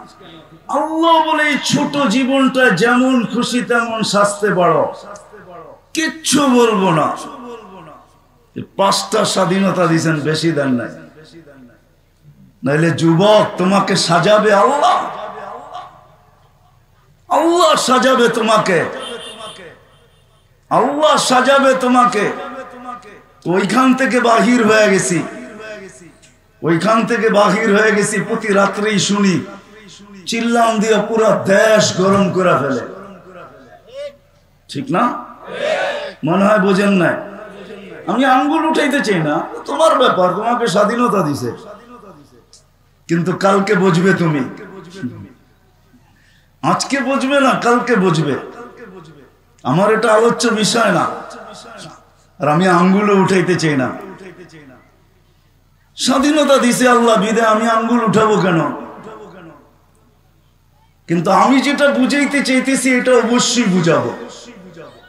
আল্লাহ বলে এই ছোট জীবনটা যেমন খুশি তেমন সাজতে পারো, কিচ্ছু বলবো না। 5টা স্বাধীনতা দিয়েছেন, বেশি দেন নাই। নাইলে যুবক তোমাকে সাজাবে আল্লাহ, আল্লাহ সাজাবে তোমাকে, আল্লাহ সাজাবে তোমাকে। ওইখান থেকে বাহির হয়ে গেছি, ওইখান থেকে বাহির হয়ে গেছি। প্রতি রাত্রেই শুনি চিল্লাম দিয়ে পুরো দেশ গরম করে ফেলে, ঠিক না? মনে হয় বোঝেন নাই। আমি আঙ্গুল উঠাইতে চাই না, তোমার ব্যাপার, তোমাকে স্বাধীনতা দিছে, কিন্তু কালকে বুঝবে তুমি। আজকে বুঝবে না, কালকে বুঝবে। আমার এটা আলোচ্য বিষয় না, আর আমি আঙ্গুলও উঠাইতে চাই না। স্বাধীনতা দিছে আল্লাহ, বিদে আমি আঙ্গুল উঠাবো কেন? কিন্তু আমি যেটা বুঝাইতে চাইতেছি এটা অবশ্যই বুঝাবো,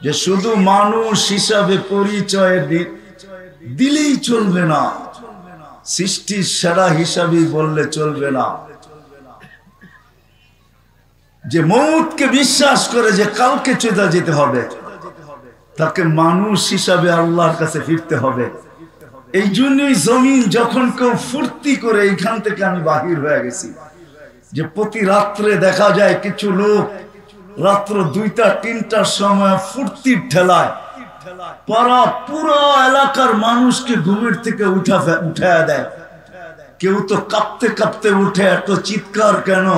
যে শুধু মানুষ হিসাবে পরিচয় দিলেই চলবে না, সৃষ্টির সেরা হিসাবে বললে চলবে না। যে মউতকে বিশ্বাস করে যে কালকে চলে যেতে হবে, তাকে মানুষ হিসাবে আল্লাহর কাছে ফিরতে হবে। এই জন্যই জমিন যখন কেউ ফুর্তি করে, এইখান থেকে আমি বাহির হয়ে গেছি, যে প্রতি রাত্রে দেখা যায় কিছু লোক রাত্র 2টা-3টার সময় ফুর্তির ঠেলায় পাড়া পুরো এলাকার মানুষকে ঘুমের থেকে উঠায় দেয়। কেউ তো কাঁপতে কাঁপতে উঠে, এত চিৎকার কেন?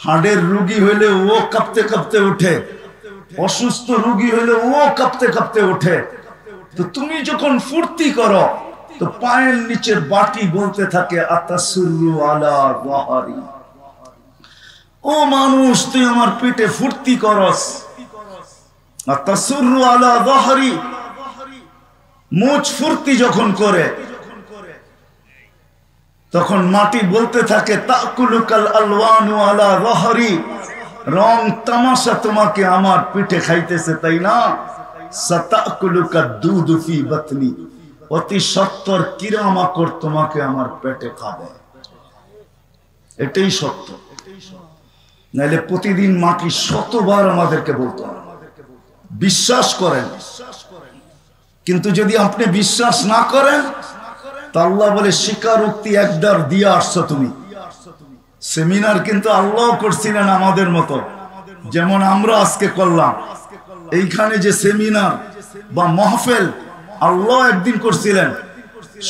হার্টের রোগী হইলে ও কাঁপতে কাঁপতে উঠে, অসুস্থ রোগী হইলে ও কাঁপতে কাঁপতে উঠে। তো তুমি যখন ফুর্তি করো তো পায়ের নিচের বাটি বলতে থাকে আতাসুরু আলা ওয়াহারি, ও মানুষ তুই আমার পেটে ফুর্তি করস। আতাসুরু আলা ওয়াহারি, মুজ ফুর্তি যখন করে তখন মাটি বলতে থাকে তাকুলুকাল আলওয়ানু আলা যহরি, রং তামাশা তোমাকে আমার পিঠে খাইতেছে তাই না? সাতাকুলুকা দুদু ফি বাতনি, অতি সত্তর কিরামাকড় তোমাকে আমার পেটে খাবে। এটাই সত্য। নাইলে প্রতিদিন মাটি শতবার আমাদেরকে বলতো বিশ্বাস করেন। কিন্তু যদি আপনি বিশ্বাস না করেন তা আল্লাহ বলে স্বীকারোক্তি একবার দিয়ে আসছো তুমি। সেমিনার কিন্তু আল্লাহ করছিলেন আমাদের মতো, যেমন আমরা আজকে করলাম। এইখানে যে সেমিনার বা মাহফিল আল্লাহ একদিন করছিলেন,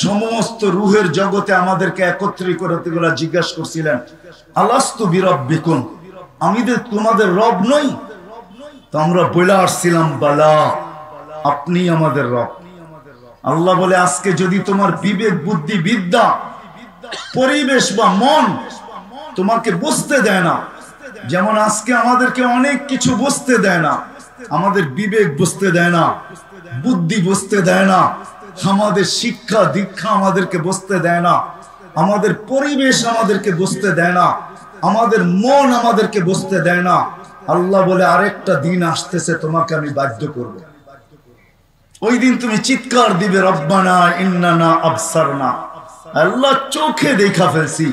সমস্ত রূহের জগতে আমাদেরকে একত্রিত করে জিজ্ঞাসা করছিলেন আলাস্তু বিরাব্বিকুম, আমি তোমাদের রব নই? তো আমরা বলে আসছিলাম বালা, আপনি আমাদের রব। আল্লাহ বলে আজকে যদি তোমার বিবেক বুদ্ধি বিদ্যা পরিবেশ বা মন তোমাকে বুঝতে দেয় না, যেমন আজকে আমাদেরকে অনেক কিছু বুঝতে দেয় না, আমাদের বিবেক বুঝতে দেয় না, বুদ্ধি বুঝতে দেয় না, আমাদের শিক্ষা দীক্ষা আমাদেরকে বুঝতে দেয় না, আমাদের পরিবেশ আমাদেরকে বুঝতে দেয় না, আমাদের মন আমাদেরকে বুঝতে দেয় না। আল্লাহ বলে আরেকটা দিন আসতেছে তোমাকে আমি বাধ্য করব। ওই দিন তুমি চিৎকার দিবে রব্বানা ইন্নানা আবসারনা, আল্লাহ চোখে দেখা ফেলছি,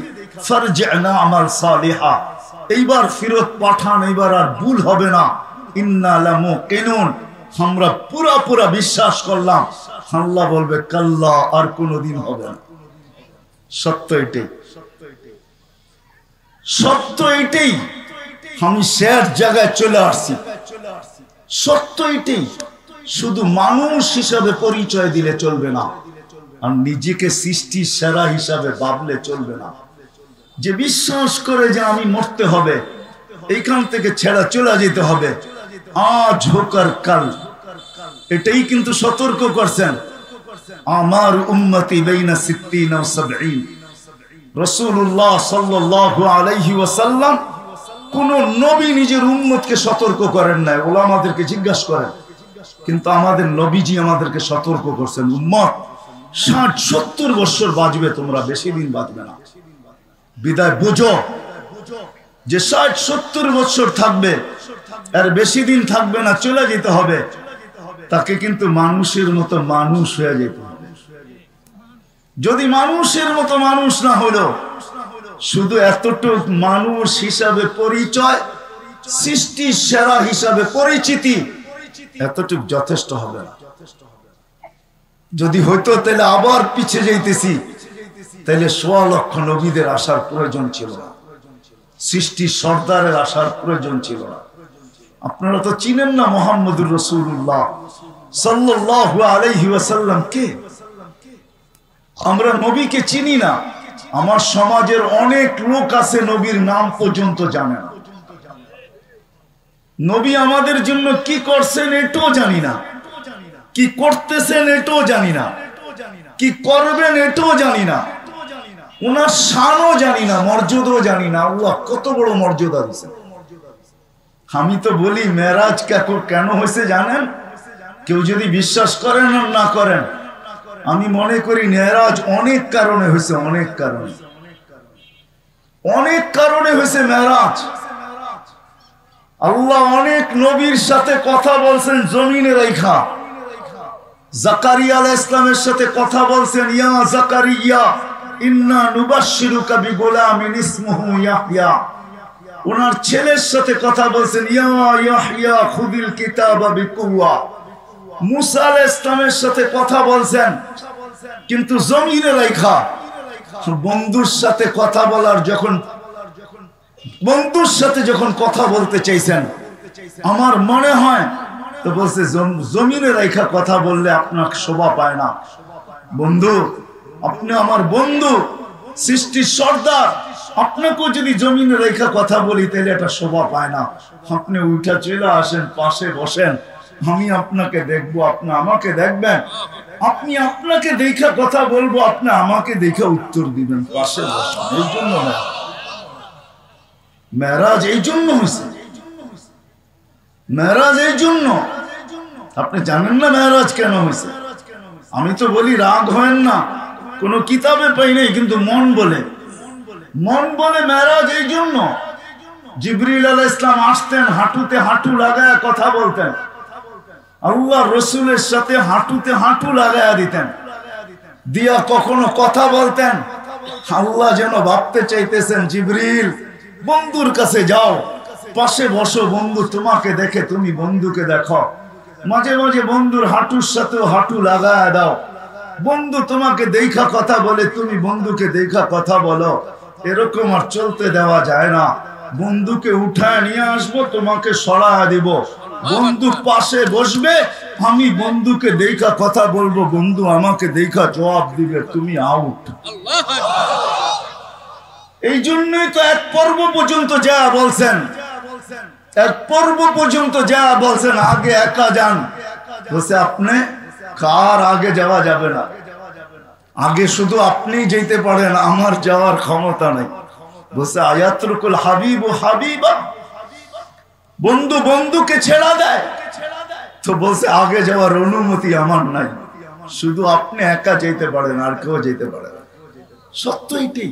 ফারজি'না আমাল সালিহা, এইবার ফিরত পাঠান, এইবার আর ভুল হবে না। ইন্না লামুকিনুন, আমরা পুরা পুরা বিশ্বাস করলাম। আল্লাহ বলবে কাল্লা, আর কোনদিন হবে না। সত্য এটাই, সত্য এটাই। আমি শেষ জায়গায় চলে আসছি, সত্য এটাই। শুধু মানুষ হিসাবে পরিচয় দিলে চলবে না, আর নিজেকে সৃষ্টির সেরা হিসাবে ভাবলে চলবে না। যে বিশ্বাস করে যে আমি মরতে হবে, এইখান থেকে ছেড়া চলে যেতে হবে, আজ হোক আর কাল, এটাই কিন্তু সতর্ক করছেন। আমার উম্মতি বাইনা সিত্তিন ওয়া সাবঈন, রাসূলুল্লাহ সাল্লাল্লাহু আলাইহি ওয়াসাল্লাম কোন নবী নিজের উম্মতকে সতর্ক করেন নাই। ওলামাদেরকে জিজ্ঞাসা করেন, কিন্তু আমাদের নবীজি আমাদেরকে সতর্ক করছেন, উম্মত 60-70 বছর বাঁচবে তোমরা, বেশি দিন বাঁচবে না। বিদায় বুঝো যে 60-70 বছর থাকবে, আর বেশি দিন থাকবে না, চলে যেতে হবে। তাকে কিন্তু মানুষের মতো মানুষ হয়ে যেতে হবে। যদি মানুষের মতো মানুষ না হলো, শুধু এতটুক মানুষ হিসাবে পরিচয়, সৃষ্টির সেরা হিসাবে পরিচিতি, এতটুক যথেষ্ট হবে না। যদি হইতো তাহলে আবার পিছিয়ে যাইতেছি, তাহলে 1.25 লক্ষ নবীদের আসার প্রয়োজন ছিল না, সৃষ্টির সর্দারের আসার প্রয়োজন ছিল না। আপনারা তো চিনেন না মুহাম্মদুর রাসূলুল্লাহ সাল্লাল্লাহু আলাইহি ওয়াসাল্লাম কে? আমরা নবীকে চিনি না। আমার সমাজের অনেক লোক আছে নবীর নাম পর্যন্ত জানে না। নবী আমাদের জন্য কি করছেন এটাও জানি না, কি করতেছেন এটাও জানি না, কি করবেন এটাও জানি না, ওনার শানও জানি না, মর্যাদাও জানি না। আল্লাহ কত বড় মর্যাদা দিয়েছেন। আমি তো বলি মেরাজ কেন হয়েছে জানেন? কেউ যদি বিশ্বাস করেন আর না করেন, আমি মনে করি মেরাজ অনেক কারণে হয়েছে, অনেক কারণে, অনেক কারণে হয়েছে মেরাজ। আল্লাহ অনেক নবীর সাথে কথা বলছেন জমিনে রেখা। জাকারিয়া আলাইহিস সালামের সাথে কথা বলছেন, ইয়া জাকারিয়া ইন্না নুবাশশিরুকা বিগুলামিন ইসমুহু ইয়াহইয়া। ওনার ছেলের সাথে কথা বলছেন, ইয়া ইয়াহইয়া খুযিল কিতাবা বিকুওয়া। মুসা আলাইহিস সালামের সাথে কথা বলছেন, কিন্তু জমিনে রেখা। বন্ধুর সাথে কথা বলার যখন বন্ধুর সাথে যখন কথা বলতে চাইছেন, আমার মনে হয় তো বলছে জমিনে রেখা কথা বললে আপনার শোভা পায় না। বন্ধু, আপনি আমার বন্ধু, সৃষ্টির সর্দার, আপনাকেও যদি জমিনে রেখা কথা বলি তাহলে এটা শোভা পায় না। আপনি উঠা চলে আসেন, পাশে বসেন, আমি আপনাকে দেখবো, আপনি আমাকে দেখবেন, আপনি আপনাকে দেখা কথা বলবো, আপনি আমাকে দেখে উত্তর দিবেন, পাশে বসেন। এই জন্য না মেরাজ, এই জন্য হয়েছে মেরাজ, এই জন্য। আপনি জানেন না মেরাজ কেন হয়েছে? আমি তো বলি রাগ হয় না, কোনো কিতাবে পাই নাই, কিন্তু মন বলে মেরাজ। এই জন্য জিবরিল আলাইহিস সালাম আসতেন, হাঁটুতে হাঁটু লাগায় কথা বলতেন, আল্লাহ রসুলের সাথে হাঁটুতে হাঁটু লাগায়া দিতেন, দিয়া কখনো কথা বলতেন। আল্লাহ যেন ভাবতে চাইতেছেন, জিবরিল বন্ধুর কাছে যাও, পাশে বসো, বন্ধু তোমাকে দেখে তুমি বন্ধুকে দেখো, মাঝে মাঝে বন্ধুর হাঁটুর সাথেও হাঁটু লাগায়া দাও, বন্ধু তোমাকে দেখা কথা বলে, তুমি বন্ধুকে দেখা কথা বলো। এরকম আর চলতে দেওয়া যায় না। বন্ধুকে উঠায় নিয়ে আসবো, তোমাকে সরায়া দিব, বন্ধু পাশে বসবে, আমি বন্ধুকে দেখা কথা বলবো, বন্ধু আমাকে দেখা জবাব দিবে, তুমি আউট। এই জন্যই তো এক পর্ব পর্যন্ত যা বলছেন, এক পর্ব পর্যন্ত যা বলছেন, আগে একা যান। বলছে আপনি কার আগে যাওয়া যাবে না, আগে শুধু আপনি যেতে পারেন, আমার যাওয়ার ক্ষমতা নেই। বলছে আয়াতরুকুল হাবিব ও হাবিবা, বন্ধু বন্ধুকে ছেড়া দেয়। তো বলছে আগে যাওয়ার অনুমতি আমার নাই, শুধু আপনি একা যেতে পারেন, আর কেউ যেতে পারে না। সত্য এটাই।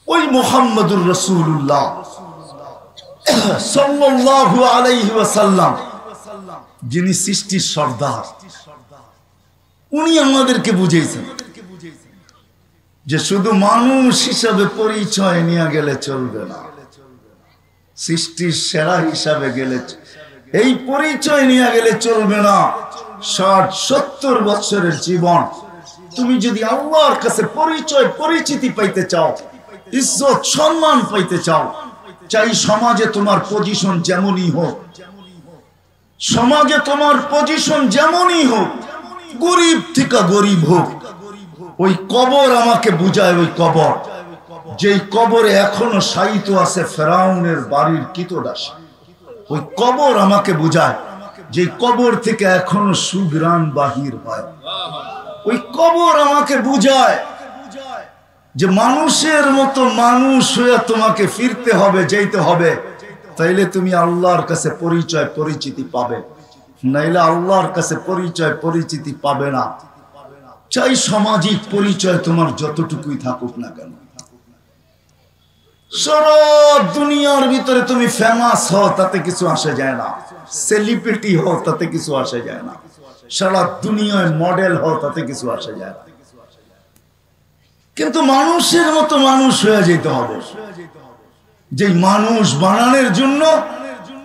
ওই মুহাম্মদুর রাসূলুল্লাহ সাল্লাল্লাহু আলাইহি ওয়াসাল্লাম, যিনি সৃষ্টির সর্দার, উনি আমাদেরকে বুঝিয়েছেন যে শুধু মানুষ হিসাবে পরিচয় নিয়ে গেলে চলবে না, সৃষ্টির সেরা হিসাবে গেলে, এই পরিচয় নিয়ে গেলে চলবে না। 60-70 বছরের জীবন তুমি যদি আল্লাহর কাছে পরিচয় পরিচিতি পাইতে চাও, ইজ্জত সম্মান পাইতে চাও, চাই সমাজে তোমার পজিশন যেমনই হোক, সমাজে তোমার পজিশন যেমনই হোক, গরিব থেকে গরিব হোক, ওই কবর আমাকে বুঝায়, ওই কবর যেই কবরে এখনো শায়িত আছে ফেরাউনের বাড়ির কীটদাসী, ওই কবর আমাকে বুঝায়, যে কবর থেকে এখনো সুঘ্রাণ বাহির হয়। ওই কবর আমাকে বুঝায় যে মানুষের মতো মানুষ হয়ে তোমাকে ফিরতে হবে, যেতে হবে, তাইলে তুমি আল্লাহর কাছে পরিচয় পরিচিতি পাবে, নাইলে আল্লাহর কাছে পরিচয় পরিচিতি পাবে না। চাই সামাজিক পরিচয় তোমার যতটুকুই থাকুক না কেন, সারা দুনিয়ার ভিতরে তুমি ফেমাস হও, তাতে কিছু আসে যায় না, সেলিব্রিটি হও, তাতে কিছু আসে যায় না, সারা দুনিয়ায় মডেল হও, তাতে কিছু আসে যায় না, কিন্তু মানুষের মতো মানুষ হয়ে যেতে হবে। যে মানুষ বানানোর জন্য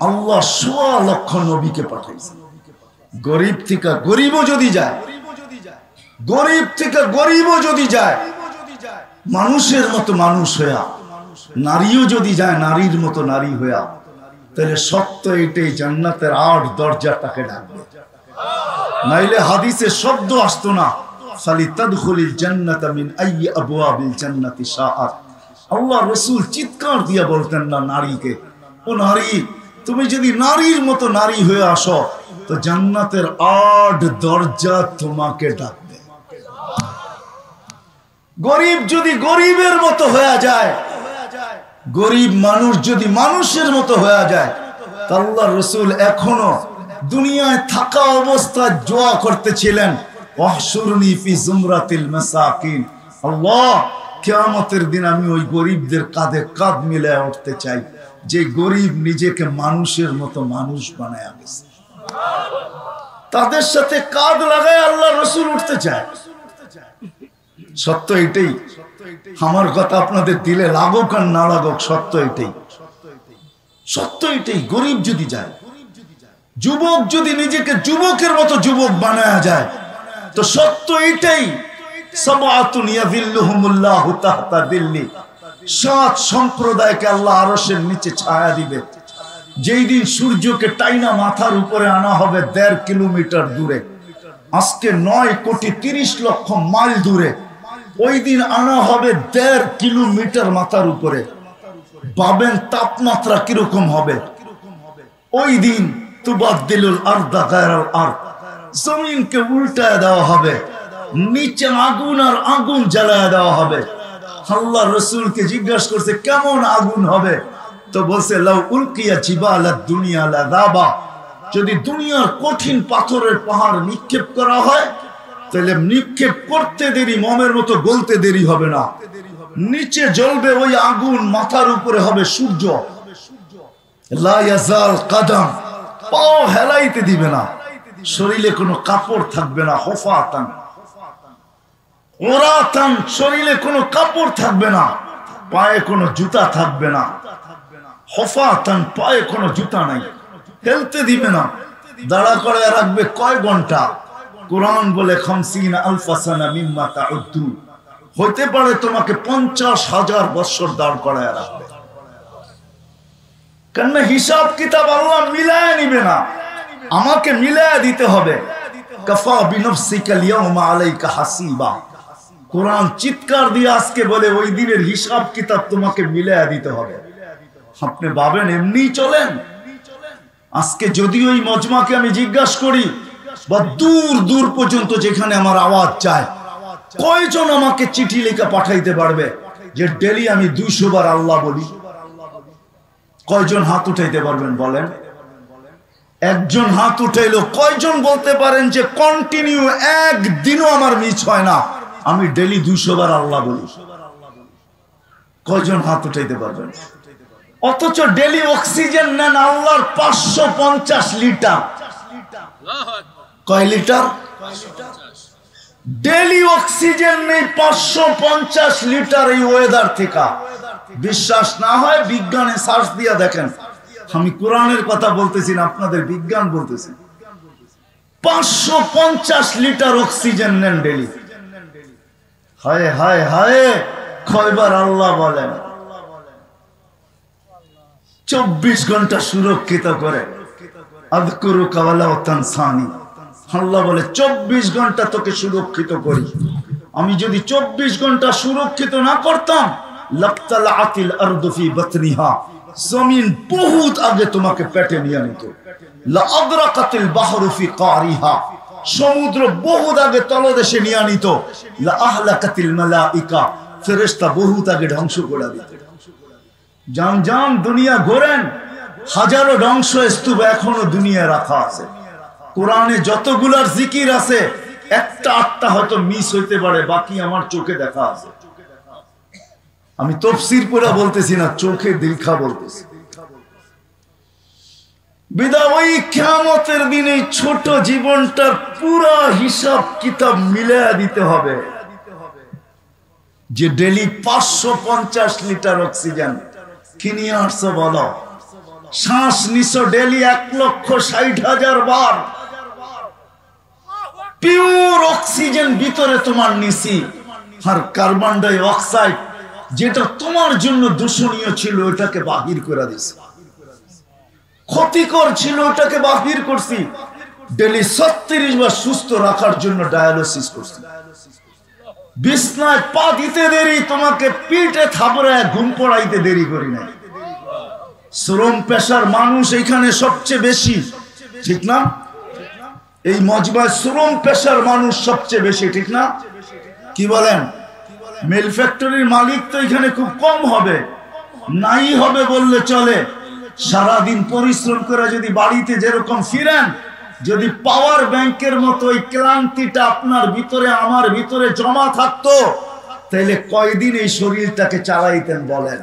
আল্লাহ 1.25 লক্ষ নবীকে পাঠাইছেন। গরিব থেকে গরিবও যদি যায়, গরিব থেকে গরিবও যদি যায়, মানুষের মতো মানুষ হইয়া, নারীও যদি যায় নারীর মতো নারী হইয়া, তাহলে সত্য এটাই, জান্নাতের 8 দরজাটাকে ডাকবে। নাইলে হাদিসে শব্দ আসতো না, ফালিতাদখুলিল জান্নাতা মিন আইয়ি আবওয়াবিল জান্নাতি শাআত। আল্লাহ রাসূল চিৎকার দিয়ে বলতেন না নারীকে, ও নারী, তুমি যদি নারীর মতো নারী হয়ে আসো, তো জান্নাতের 8 দরজা তোমাকে ডাকবে। গরিব যদি গরিবের মতো হয়ে যায়, গরিব মানুষ যদি মানুষের মতো হয়ে যায়, তা আল্লাহ রাসূল এখনো দুনিয়ায় থাকা অবস্থায় দোয়া করতেছিলেন, ওয়াহশুরনি ফি জুমরাতিল মাসাকিন। আল্লাহ, কিয়ামতের দিন আমি ওই গরিবদের কাঁধে কাঁধ মিলায় উঠতে চাই, যে গরিব নিজেকে মানুষের মতো মানুষ বানায় গেছে, তাদের সাথে কাঁধ লাগায় আল্লাহ রাসূল উঠতে চায়। সত্য এটাই। আমার কথা আপনাদের দিলে লাগুক আর না লাগুক, সত্য এটাই, সত্য এটাই। গরিব যদি যায়, যুবক যদি নিজেকে যুবকের মতো যুবক বানায়া যায়, তো সত্য এটাই, সাবআতুন ইয়াযিল্লুহুমুল্লাহু তাহতা দিল্লি, 7 সম্প্রদায়কে আল্লাহ আরশের নিচে ছায়া দিবে। যেই দিন সূর্যকে টাইনা মাথার উপরে আনা হবে 1.5 কিলোমিটার দূরে, আজকে 9,30,00,000 মাইল দূরে, ওই দিন আনা হবে 1.5 কিলোমিটার মাথার উপরে। ভাবেন তাপমাত্রা কিরকম হবে ওই দিন। তুবাদদিলুল আরদা গায়রাল আরদ, জমিনকে উল্টায় দেওয়া হবে, নিচে আগুন আর আগুন জ্বালায় দেওয়া হবে। আল্লাহ রাসূলকে জিজ্ঞাসা করছে কেমন আগুন হবে, তো বলছে লাউ উলকিয়া জিবালাদ দুনিয়া লাযাবা, যদি দুনিয়ার কঠিন পাথরের পাহাড় নিক্ষেপ করা হয়, তাহলে নিক্ষেপ করতে দেরি মোমের মতো গলতে দেরি হবে না। নিচে জ্বলবে ওই আগুন, মাথার উপরে হবে সূর্য। লা ইয়াজাল কাদাম, পাও হেলাইতে দিবে না, শরীরে কোনো কাপড় থাকবে না। হুফাতান উরাতান, শরীরে কোনো কাপড় থাকবে না, পায়ে কোনো জুতা থাকবে না। হুফাতান, পায়ে কোনো জুতা নাই, হেলতে দিবে না। দাঁড়া করে রাখবে কয় ঘন্টা? কোরআন বলে 50 আলফা সানা মিম্মা তাউদ্দু, হইতে পারে তোমাকে 50,000 বছর দাঁড় করায় রাখবে। কেন? হিসাব কিতাব আল্লাহ মিলায় নিবে না, আমাকে মিলায় দিতে হবে। কাফা বিনফসিকা আল-ইয়াওমা আলাইকা হাসিবা, কোরআন চিৎকার দিয়ে আজকে বলে ওই দিনের হিসাব কিতাব তোমাকে মিলায় দিতে হবে। আপনি ভাবেন এমনি চলেন? আজকে যদি ওই মজমাকে আমি জিজ্ঞাসা করি বা দূর দূর পর্যন্ত যেখানে আমার আওয়াজ যায়, কয়জন আমাকে চিঠি লেখা পাঠাইতে পারবে যে ডেলি আমি 200 বার আল্লাহ বলি? কয়জন হাত উঠাইতে পারবেন বলেন? একজন হাত উঠাইলো। কয়জন বলতে পারেন যে কন্টিনিউ একদিনও আমার মিস হয় না, আমি ডেলি 200 বার আল্লাহ বলি? কয়জন হাত উঠাইতে পারবেন? অথচ ডেলি অক্সিজেন নেন আল্লাহর 550 লিটার। কয় লিটার? ডেলি অক্সিজেন নেই 550 লিটার এই ওয়েদার থেকে। বিশ্বাস না হয় বিজ্ঞানে সার্চ দিয়ে দেখেন। আমি কোরআনের কথা বলতেছি না, আপনাদের বিজ্ঞান বলতেছি। 550 লিটার অক্সিজেন নেন ডেলি। হায় হায় হায়, কয়বার আল্লাহ বলেন? 24 ঘন্টা সুরক্ষিত করে। আযকুরুকা ওয়ালা তানসানি, আল্লাহ বলে 24 ঘন্টা তোকে সুরক্ষিত করি। আমি যদি 24 ঘন্টা সুরক্ষিত না করতাম, লাক্তালাআতিল আরদু ফি বাতনিহা, জমিন বহুত আগে তোমাকে পেটে নিয়ে নিত। লা আদরাকাতিল বাহরু ফি কারিহা, সমুদ্র বহুত আগে তলদেশে নিয়ে নিত। লা আহলাকাতিল মালাইকা, ফেরেশতা বহুত আগে ধ্বংস করে দিত। জান জান দুনিয়া ঘোরেন, হাজারো ধ্বংস স্তূপ এখনো দুনিয়া রাখা আছে। কোরআনে যতগুলার জিকির আছে, একটা আটটা হয়তো মিস হইতে পারে, বাকি আমার চোখে দেখা আছে। আমি তাফসীর পড়া বলতেছি না, চোখে দেখা বলতেছি। বিদা ওই কিয়ামতের দিনে ছোট জীবনটার পুরা হিসাব কিতাব মিলায়া দিতে হবে। যে ডেলি 550 লিটার অক্সিজেন কিনে আসছো বলো, শ্বাস নিছো ডেলি 1,60,000 বার, পিওর অক্সিজেন ভিতরে তোমার নিছি, আর কার্বন ডাই অক্সাইড যেটা তোমার জন্য দূষণীয় ছিল ওটাকে বাহির করে দিছি, ক্ষতিকর ছিল ওটাকে বাহির করছি। ডেলি 36 বার সুস্থ রাখার জন্য ডায়ালিসিস করছি। বিছনায় পা দিতে দেরি, তোমাকে পিঠে থাপড়ায় ঘুম পড়াইতে দেরি করি না। শ্রম পেশার মানুষ এখানে সবচেয়ে বেশি, ঠিক না? এই মজমায় শ্রম পেশার মানুষ সবচেয়ে বেশি, ঠিক না? কি বলেন? মিল ফ্যাক্টরির মালিক তো এখানে খুব কম হবে, নাই হবে বললে চলে। সারাদিন পরিশ্রম করে যদি বাড়িতে যেরকম ফিরেন, যদি পাওয়ার ব্যাংকের মতো ওই ক্লান্তিটা আপনার ভিতরে আমার ভিতরে জমা থাকতো, তাহলে কয়দিন এই শরীরটাকে চালাইতেন বলেন?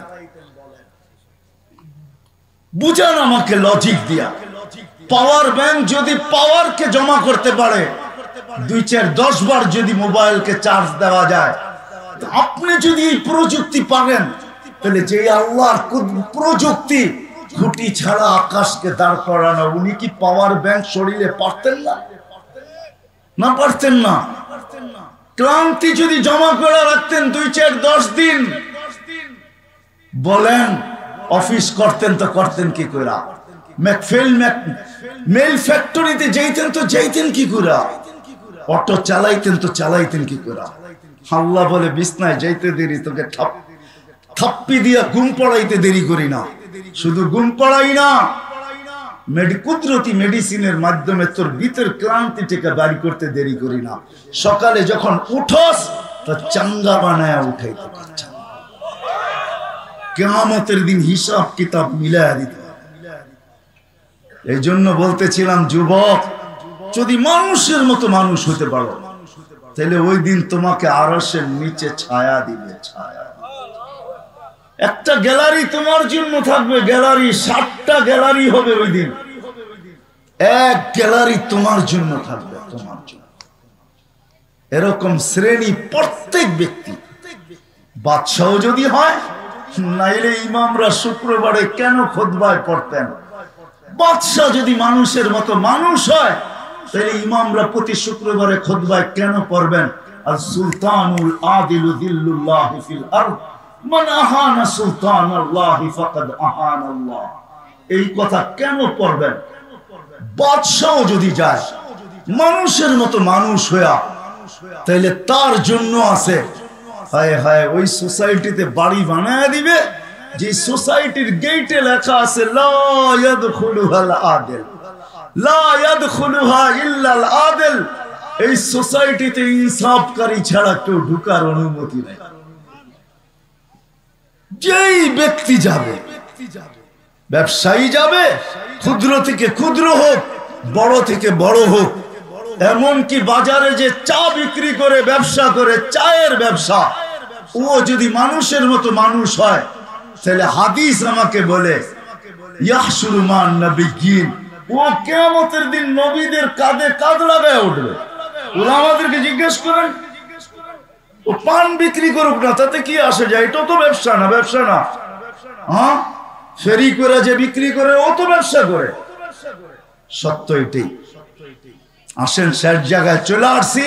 বুঝান আমাকে লজিক দিয়া। পাওয়ার ব্যাংক যদি পাওয়ারকে জমা করতে পারে, 2-4-10 বার যদি মোবাইলকে চার্জ দেওয়া যায়, আপনি যদি এই প্রযুক্তি পারেন, তাহলে যে আল্লাহর প্রযুক্তি খুঁটি ছাড়া আকাশকে দাঁড় করানো, উনি কি পাওয়ার ব্যাংক শরীরে পারতেন না? না পারতেন না? ক্লান্তি যদি জমা করে রাখতেন 2-4-10 দিন, বলেন অফিস করতেন তো করতেন কি করে? মেল ফ্যাক্টরিতে যাইতেন তো যাইতেন কি করে? অটো চালাইতেন তো চালাইতেন কি করে? আল্লাহ বলে বিছনায় যাইতে দেরি, তোকে থাপ্পি দিয়া ঘুম পড়াইতে দেরি করি না। শুধু ঘুম পড়াই না, কুদরতি মেডিসিনের মাধ্যমে তোর ভিতর ক্লান্তি থেকে বাড়ি করতে দেরি করি না। সকালে যখন উঠোস তো চাঙ্গা বানায় উঠাইতে পারছ। কিয়ামতের দিন হিসাব কিতাব মিলায়া দিতে। এই জন্য বলতেছিলাম, যুবক, যদি মানুষের মতো মানুষ হতে পারো, তাহলে ওই দিন তোমাকে আরশের নিচে ছায়া দিবে, ছায়া। একটা গ্যালারি তোমার জন্য থাকবে, গ্যালারি 60টা গ্যালারি হবে ওই দিন, এক গ্যালারি তোমার জন্য থাকবে, তোমার জন্য। এরকম শ্রেণী প্রত্যেক ব্যক্তি। বাদশাহ যদি হয়, নাইলে ইমামরা শুক্রবারে কেন খুতবায় পড়তেন? বাদশাহ যদি মানুষের মতো মানুষ হয়, তাহলে ইমামরা প্রতি শুক্রবারে খুতবায় কেন পড়বেন? আর সুলতানুল আদিলু দিল্লুল্লাহি ফিল আরদ, মান আহানা সুলতানাল্লাহি ফাকাদ আহানাল্লাহ। এই কথা কেন পড়বেন? বাদশাহ যদি যায় মানুষের মতো মানুষ হইয়া, তাহলে তার জন্য আছে, হায় হায়, ওই সোসাইটিতে বাড়ি বানায় দিবে যে সোসাইটির গেটে লেখা আছে লা ইয়াদখুলুহাল আদিল, লা ইয়াদখুলুহা ইল্লাল আদিল। এই সোসাইটিতে ইনসাফকারী ছাড়া কেউ ঢোকার অনুমতি নেই। যেই ব্যক্তি যাবে, ব্যবসায়ী যাবে, ক্ষুদ্র থেকে ক্ষুদ্র হোক, বড় থেকে বড় হোক, এমনকি বাজারে যে চা বিক্রি করে ব্যবসা করে, চায়ের ব্যবসা, ও যদি মানুষের মতো মানুষ হয়, তাহলে হাদিস আমাকে বলে ইয়াহশুরু মান নবিয়্যিন, ও কিয়ামতের দিন নবীদের কাঁধে কাঁধ লাগায় উঠবে। ওরা আমাদেরকে জিজ্ঞেস করেন, ও পান বিক্রি করুক না, তাতে কি আসে যায়? এটা তো ব্যবসা না, ব্যবসা না। হ্যাঁ, ফেরি করে যে বিক্রি করে ও তো ব্যবসা করে। সত্য এটাই। আসেন, শেষ জায়গায় চলে আসছি।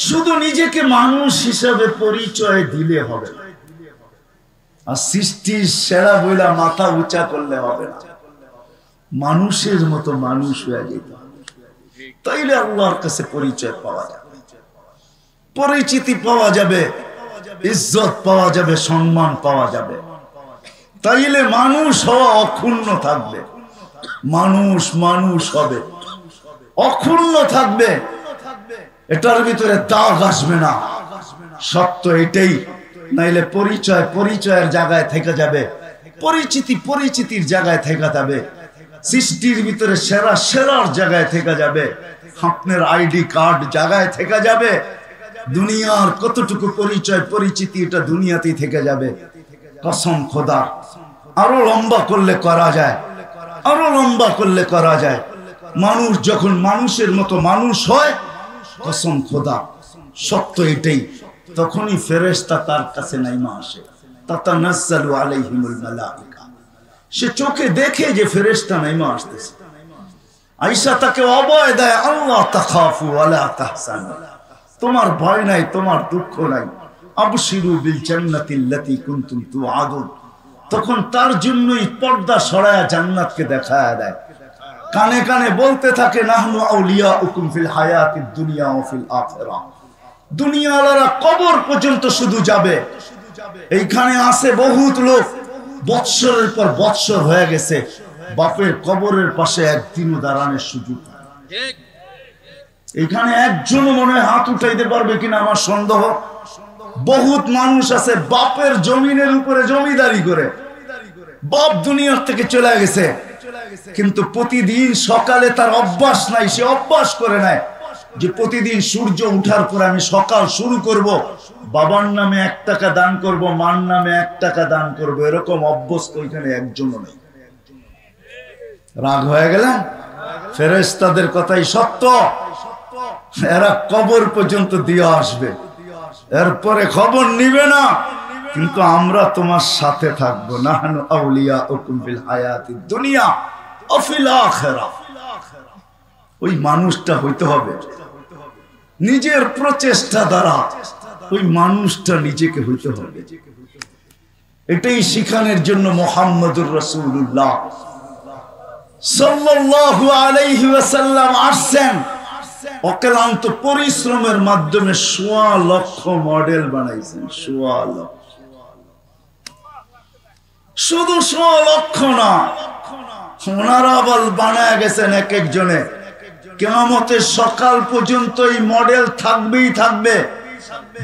শুধু নিজেকে মানুষ হিসাবে পরিচয় দিলে হবে না, আর সৃষ্টির সেরা বইলা মাথা উঁচা করলে হবে না। মানুষের মতো মানুষ হয়ে যেতে হবে, তাইলে আল্লাহর কাছে পরিচয় পাওয়া যাবে, পরিচিতি পাওয়া যাবে, ইজ্জত পাওয়া যাবে, সম্মান পাওয়া যাবে। তাইলে মানুষ হওয়া অক্ষুণ্ণ থাকবে। মানুষ মানুষ হবে, অক্ষুণ্ণ থাকবে, এটার ভিতরে দাগ আসবে না। সত্য এটাই। নাইলে পরিচয় পরিচয়ের জায়গায় থেকে যাবে, পরিচিতি পরিচিতির জায়গায় থেকে যাবে, সৃষ্টির ভিতরে সেরা সেরার জায়গায় থেকে যাবে, আপনার আইডি কার্ড জায়গায় থেকে যাবে। দুনিয়ার কতটুকু পরিচয় পরিচিতি, এটা দুনিয়াতেই থেকে যাবে। কসম খোদা, আরো লম্বা করলে করা যায়, আরো লম্বা করলে করা যায়। মানুষ যখন মানুষের মতো মানুষ হয়, কসম খোদা সত্য এটাই, তখনই ফেরেশতা তার কাছে নাইমা আসে। তাতানাজ্জালু আলাইহিমুল মালাইকা, সে চোখে দেখে যে ফেরেশতা নাইমা আসতেছে। আয়েশা তাকে অভয় দেয়, আল্লাহ তাখাফু ওয়ালা তাহসানু, তোমার ভয় নাই, তোমার দুঃখ নাই। আবশিরু বিল জান্নাতিল্লাতী কুনতুম তুআদুন। তখন তার জন্যই পর্দা সরায়া জান্নাতকে দেখায়া দেয়। কানে কানে বলতে থাকে, নাহনু আউলিয়াউকুম ফিল হায়াতিদ দুনিয়া ওয়া ফিল আখিরাহ। দুনিয়াওয়ালারা কবর পর্যন্ত শুধু যাবে। এইখানে আছে বহুত লোক বৎসরের পর বৎসর হয়ে গেছে, বাপের কবরের পাশে একদিনও দাঁড়ানোর সুযোগ নাই। এইখানে একজনও মনে হয় হাত উঠাইতে পারবে কিনা আমার সন্দেহ। বহুত মানুষ আছে বাপের জমিনের উপরে জমিদারি করে, বাপ দুনিয়ার থেকে চলে গেছে, কিন্তু প্রতিদিন সকালে তার অভ্যাস নাই, সে অভ্যাস করে নাই যে প্রতিদিন সূর্য উঠার পরে আমি সকাল শুরু করব, বাবার নামে 1 টাকা দান করব, মার নামে 1 টাকা দান করব। এরকম অভ্যস্ত ওইখানে একজনও নেই। রাগ হয়ে গেলেন? ফেরেশতাদের কথাই সত্য। এরা কবর পর্যন্ত দিয়ে আসবে, এরপরে খবর নিবে না, কিন্তু আমরা তোমার সাথে থাকবো। নাহনু আউলিয়াউকুম ফিল হায়াতিদ দুনিয়া ওয়া ফিল আখিরাহ। ওই মানুষটা হইতে হবে নিজের প্রচেষ্টা দ্বারা, ওই মানুষটা নিজেকে হইতে হবে। এটাই শিখানোর জন্য মুহাম্মদুর রাসূলুল্লাহ সাল্লাল্লাহু আলাইহি ওয়াসাল্লাম আসছেন। অক্লান্ত পরিশ্রমের মাধ্যমে 1.25 লক্ষ মডেল বানাইছেন। 1.25 লক্ষ, শুধু 1.25 লক্ষ না, ওনারা আবার বানায় গেছেন এক একজনে। কিয়ামতের সকাল পর্যন্ত এই মডেল থাকবেই থাকবে।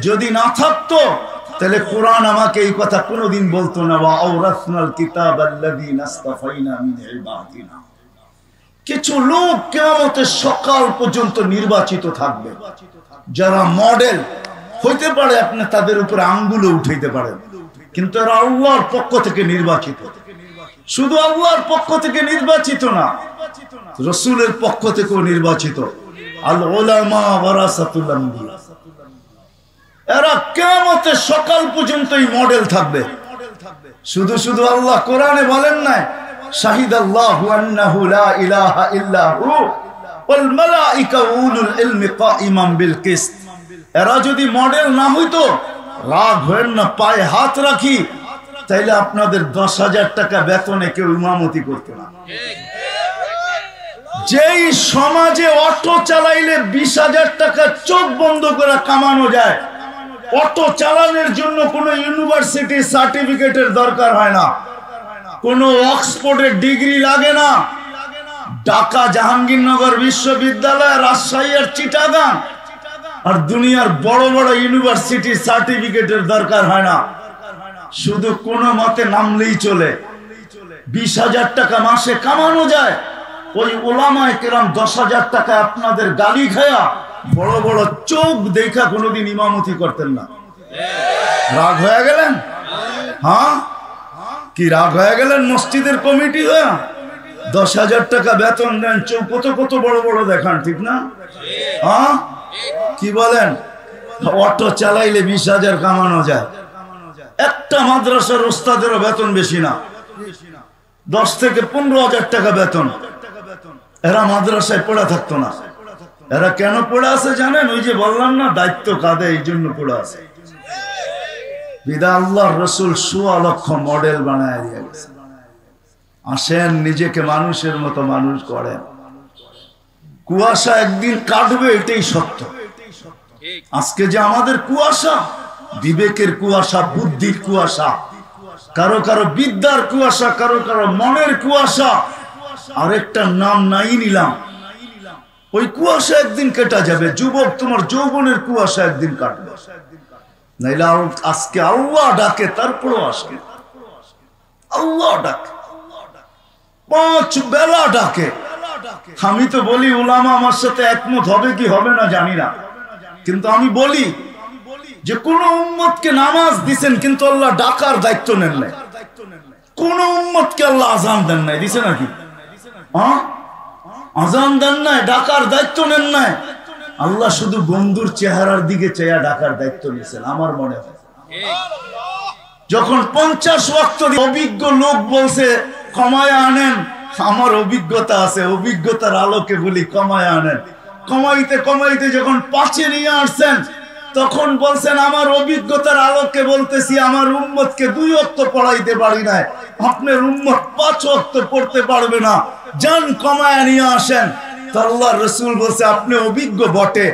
যদি না থাকতো তাহলে কোরআন আমাকে এই কথা কোনোদিন বলতো না, ওয়া আওরাসনাল কিতাবাল্লাযী নাসতাফাইনা মিন ইবাদিনা। কিছু লোক কিয়ামতের সকাল পর্যন্ত নির্বাচিত থাকবে, যারা মডেল হইতে পারে, আপনি তাদের উপরে আঙ্গুলে উঠাইতে পারেন, কিন্তু এরা আল্লাহর পক্ষ থেকে নির্বাচিত। শুধু আল্লাহর পক্ষ থেকে নির্বাচিত না, রাসূলের পক্ষ থেকেও নির্বাচিত। আল উলামা ওয়ারাসাতুল আম্বিয়া, এরা কিয়ামতের সকাল পর্যন্তই মডেল থাকবে। শুধু শুধু আল্লাহ কোরআনে বলেন না, শাহিদাল্লাহু আন্নাহু লা ইলাহা ইল্লা হু ওয়াল মালায়েকা ওয়া উলুল ইলমি কাইমান বিল কিসত। এরা যদি মডেল না হইতো, রাগ হয়েন না, পায়ে হাত রাখি, তাইলে আপনাদের 10,000 টাকা বেতনে কেউ ইমামতি করতে না। যেই সমাজে অটো চালাইলে 20,000 টাকা চোখ বন্ধ করে কামানো যায়, অটো চালানোর জন্য কোনো ইউনিভার্সিটি সার্টিফিকেটের দরকার হয় না, কোনো অক্সফোর্ডের ডিগ্রি লাগে না, ঢাকা জাহাঙ্গীরনগর বিশ্ববিদ্যালয়, রাজশাহী আর চিটাগাং আর দুনিয়ার বড় বড় ইউনিভার্সিটির সার্টিফিকেটের দরকার হয় না, শুধু কোনো মতে নামলেই চলে। 20,000 টাকা মাসে কামানো যায়। ওই উলামায়ে কেরাম 10,000 টাকা আপনাদের গালি খায়া বড় বড় চোখ দেখা কোনোদিন ইমামতি করতেন না। রাগ হয়ে গেলেন? হ্যাঁ, কি রাগ হয়ে গেলেন? মসজিদের কমিটি হয়ে 10,000 টাকা বেতন দেন, চোখ কত কত বড় বড় দেখান, ঠিক না? হ্যাঁ, কি বলেন? অটো চালাইলে 20,000 কামানো যায়। একটা মাদ্রাসার ওস্তাদেরও বেতন বেশি না, 10 থেকে 15,000 টাকা বেতন। এরা মাদ্রাসায় পড়া থাকতো না। এরা কেন পড়ে আছে জানেন? ওই যে বললাম না, দায়িত্ব কাঁধে, এই জন্য পড়ে আছে। বিদা আল্লাহর রাসূল 1.25 লক্ষ মডেল বানায় দিয়ে গেছে। আসেন, নিজেকে মানুষের মতো মানুষ করেন। কুয়াশা একদিন কাটবে, এটাই সত্য। আজকে যে আমাদের কুয়াশা, বিবেকের কুয়াশা, বুদ্ধির কুয়াশা, কারো কারো বিদ্যার কুয়াশা, কারো কারো মনের কুয়াশা, আরেকটা নাম নাই নিলাম, ওই কুয়াশা একদিন কেটে যাবে। যুবক, তোমার যৌবনের কুয়াশা একদিন কাটবে। নাইলে আজকে আল্লাহ ডাকে, তারপরও আসবে। আল্লাহ ডাকে, 5 বেলা ডাকে। আমি তো বলি, উলামা আমার সাথে একমত হবে কি হবে না জানি না, কিন্তু আমি বলি যে কোন উম্মতকে নামাজ দিছেন কিন্তু আল্লাহ ডাকার দায়িত্ব নেন নাই। কোন উম্মতকে আল্লাহ আযান দেন নাই, দিছে নাকি? হ্যাঁ, আযান দেন নাই, ডাকার দায়িত্ব নেন নাই। আল্লাহ শুধু বন্ধুর চেহারার দিকে চেয়ে ডাকার দায়িত্ব নিয়েছেন, আমার মনে হয়। যখন 50 ওয়াক্ত অভিজ্ঞ লোক বলছে কমায় আনেন, আমার অভিজ্ঞতা আছে, অভিজ্ঞতার আলোকে বলি কমায় আনেন। কমাইতে কমাইতে যখন 5-এ নিয়ে আসছেন, তখন বলছেন আমার অভিজ্ঞতার আলোকে বলতেছি, আমার উম্মতকে 2 ওয়াক্ত পড়াইতে পারি না, আপনার উম্মত 5 ওয়াক্ত পড়তে পারবে না, যান কমায় নিয়ে আসেন। তো আল্লাহর রাসূল বলছে, আপনি অভিজ্ঞ বটে,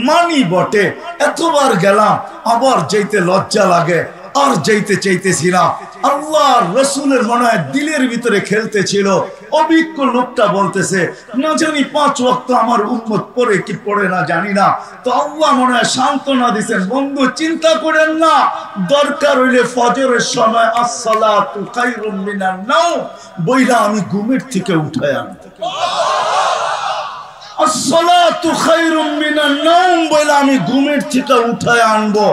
মানি বটে, এতবার গেলাম, আবার যেতে লজ্জা লাগে, আর যেতে চাইতেছি না। আল্লাহর রাসূলের মনে হয় দিলের ভিতরে খেলতেছিল। অভিজ্ঞ লোকটা বলতেছে, না জানি 5 ওয়াক্ত আমার উম্মত পড়ে কি পড়ে না জানি না। তো আল্লাহ মনে হয় সান্ত্বনা দিয়েছেন, বন্ধু চিন্তা করেন না, দরকার হইলে ফজরের সময় আসসালাতু খায়রুম মিনান নাওম বইলা আমি ঘুমের থেকে উঠায় আনব। আসসালাতু খায়রুম মিনান নাওম বইলা আমি ঘুমের থেকে উঠায় আনবো।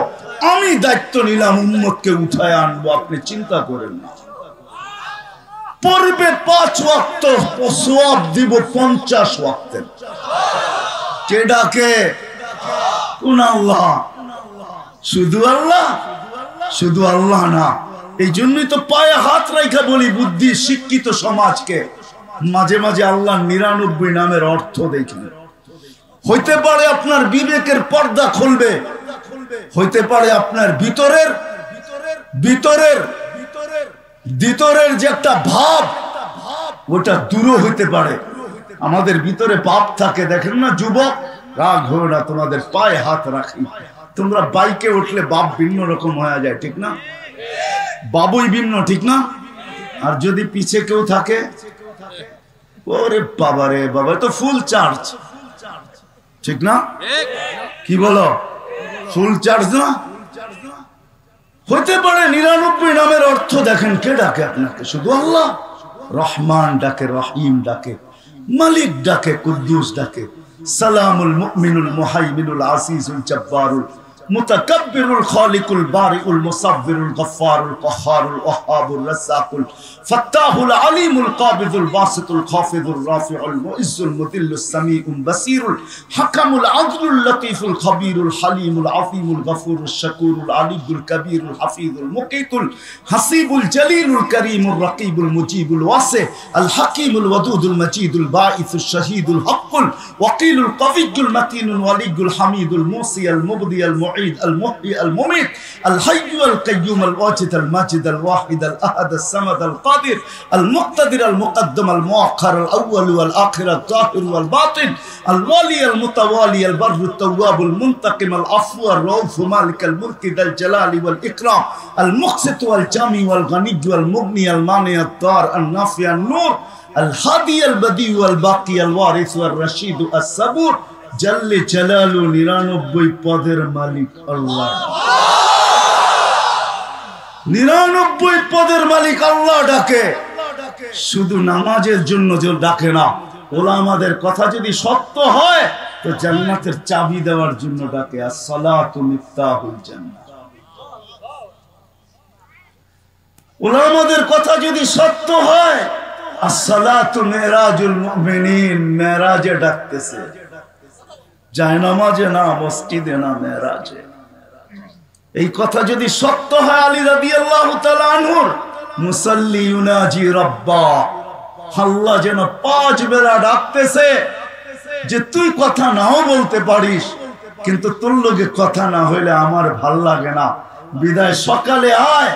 আমি দায়িত্ব নিলাম উম্মতকে উঠায় আনবো, আপনি চিন্তা করেন না। পড়বে 5 ওয়াক্ত, সওয়াব দিব 50 ওয়াক্তের। কে ডাকে? কোন আল্লাহ? শুধু আল্লাহ? শুধু আল্লাহ না। এই জন্যই তো পায়ে হাত রাখা বলি বুদ্ধি শিক্ষিত সমাজকে, মাঝে মাঝে আল্লাহ 99 নামের অর্থ দেখেন। হইতে পারে আপনার বিবেকের পর্দা খুলবে, হইতে পারে আপনার ভিতরের যে একটা ভাব, ওটা দূর হইতে পারে। আমাদের ভিতরে ভাব থাকে, দেখেন না যুবক, রাগ হয়ে না, তোমাদের পায়ে হাত রাখি। তোমরা বাইকে উঠলে বাপ ভিন্ন রকম হয়ে যায়, ঠিক না? বাবুই ভিন্ন, ঠিক না? আর যদি পিছে কেউ থাকে, ওরে বাবা রে বাবা, তো ফুল চার্জ, ঠিক না? কি বলো? ফুল চার্জ না? হইতে পারে 99 নামের অর্থ দেখেন। কে ডাকে আপনাকে? শুধু আল্লাহ। রহমান ডাকে, রহিম ডাকে, মালিক ডাকে, কুদ্দুস ডাকে। সালামুল মুমিনুল মুহাইমিনুল আসিসুল জব্বারুল মুতাকাব্বিরুল খালিকুল বারিউল মুসাব্বিরুল গফফারুল কাহ্হারুল ওয়াহ্হাবুর রাজ্জাকুল ফাত্তাহুল আলিমুল কাবিদুল বাসিতুল খাফিদুর রাফিউল মুইজ্জুল মুদিল্লুস সামিউল বাসিরুল হাকামুল আদলুল লতীফুল খবীরুল হালিমুল আযীমুল গফুরুশ শাকুরুল আলিয়ুল কবীরুল হাফিজুল মুকিতুল হাসিবুল জলিলুল করিমুর রকিবুল মুজিবুল ওয়াসি আল হাকিমুল ওয়াদুদুল মজিদুল বাঈসুশ শাহীদুল হকুল ওয়াকিলুল কবিয়্যুল মতিনুল ওয়ালিয়ুল হামিদুল মুসি আল মুবদি আল المعيد المحيي المميت الحي القيوم الواجد الماجد الواحد الأحد الصمد القادر المقتدر المقدم المؤخر الأول والآخر الظاهر والباطن الوالي المتوالي البر التواب المنتقم العفو الرؤوف مالك الملك ذا الجلال والإكرام المقسط والجامع والغني والمغني المانع الضار النافع النور الهادي البديع والباقي الوارث والرشيد الصبور জাল্লে জালালু 99 পদের মালিক আল্লাহ। 99 পদের মালিক আল্লাহ ডাকে। শুধু নামাজের জন্য যে ডাকে না, ওলামাদের কথা যদি সত্য হয় তো জান্নাতের চাবি দেওয়ার জন্য ডাকে। as-সালাতু মিফতাহুল জান্নাহ। ওলামাদের কথা যদি সত্য হয়, as-সালাতু মিরাজুল মুমিনিন, মেরাজে ডাকতেছে, যায় নামাজে না, মসজিদে না, মেরাজে। এই কথা যদি সত্য হয়, আলী রাদিয়াল্লাহু তাআলা আনহুর মুসাল্লি ইউনাজি রাব্বা, আল্লাহ যেন 5 বেলা ডাকতেছে যে তুই কথা নাও বলতে পারিস, কিন্তু তোর লগে কথা না হইলে আমার ভাল লাগে না, বিদায় সকালে আয়,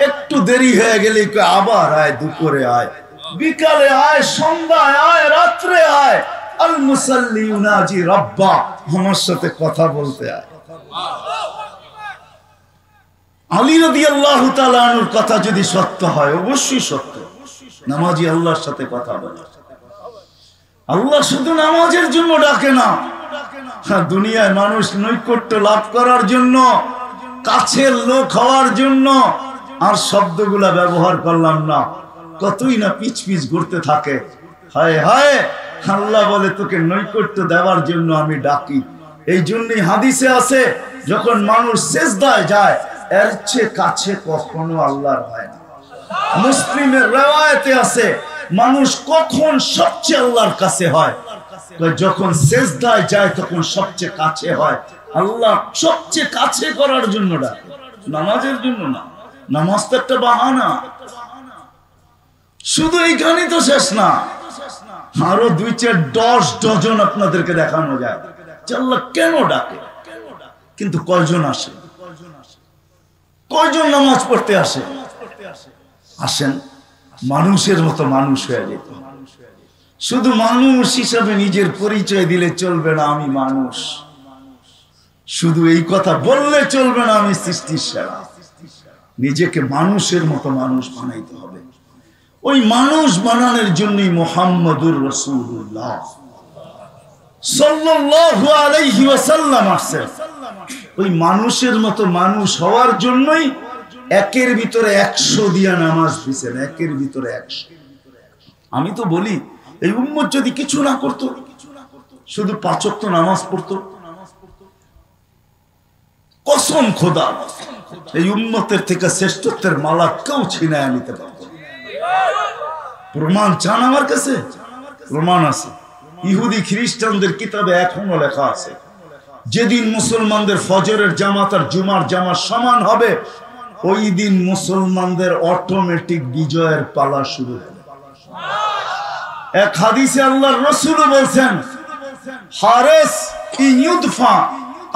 একটু দেরি হয়ে গেলে আবার আয়, দুপুরে আয়, বিকালে আয়, সন্ধ্যায় আয়, রাত্রে আয়। আল মুসাল্লি ইউনাজি রাব্বা, আমার সাথে কথা বলতে আয়। আলী রাদিয়াল্লাহু তাআলা আনহুর কথা যদি সত্য হয়, অবশ্যই সত্য, নামাজি আল্লাহর সাথে কথা বলে। আল্লাহ শুধু নামাজের জন্য ডাকে না, দুনিয়ায় মানুষ নৈকট্য লাভ করার জন্য, কাছের লোক হওয়ার জন্য, আর শব্দগুলা ব্যবহার করলাম না, কতই না পিছ পিছ ঘুরতে থাকে। হায় হায়, আল্লাহ বলে তোকে নৈকট্য দেওয়ার জন্য আমি ডাকি। এই জন্যই হাদিসে আছে, যখন মানুষ সিজদায় যায়, এর চেয়ে কাছে কখনো আল্লাহর হয় না। মুসলিমের রওয়ায়েতে আছে, মানুষ কখন সবচেয়ে আল্লাহর কাছে হয়, যখন সিজদায় যায় তখন সবচেয়ে কাছে হয়। আল্লাহ সবচেয়ে কাছে করার জন্য ডাকে, নামাজের জন্য না। নামাজ তো একটা বাহানা। শুধু এইখানেই তো শেষ না, আরো 2-4 ডজন আপনাদেরকে দেখানো যায় আল্লাহ কেন ডাকে। কিন্তু কয়জন আসে, কয়জন নামাজ পড়তে আসে? আসেন মানুষের মতো মানুষ হয়ে যেত। শুধু মানুষ হিসাবে নিজের পরিচয় দিলে চলবে না, আমি মানুষ। শুধু এই কথা বললে চলবে না, আমি সৃষ্টির সেরা। নিজেকে মানুষের মতো মানুষ বানাইতে হবে। ওই মানুষ বানানোর জন্যই মুহাম্মদুর রাসূলুল্লাহ সাল্লাল্লাহু আলাইহি ওয়াসাল্লাম আসছেন। ওই মানুষের মতো মানুষ হওয়ার জন্যই একের ভিতরে 100 দিয়া নামাজ দিয়েছেন, একের ভিতরে 100। আমি তো বলি, এই উম্মত যদি কিছু না করতো, শুধু 5 ওয়াক্ত নামাজ পড়তো, কসম খোদা, এই উম্মতের থেকে শ্রেষ্ঠত্বের মালা কেউ ছিনায় নিতে পারত। প্রমাণ চান আমার কাছে? প্রমাণ আছে। ইহুদি খ্রিস্টানদের কিতাবে এখনো লেখা আছে, যেদিন মুসলমানদের ফজরের জামাত আর জুমার জামাত সমান হবে, ওই দিন মুসলমানদের অটোমেটিক বিজয়ের পালা শুরু হবে। এক হাদিসে আল্লাহর রাসূল বলেন, হারিস ইয়ুদফা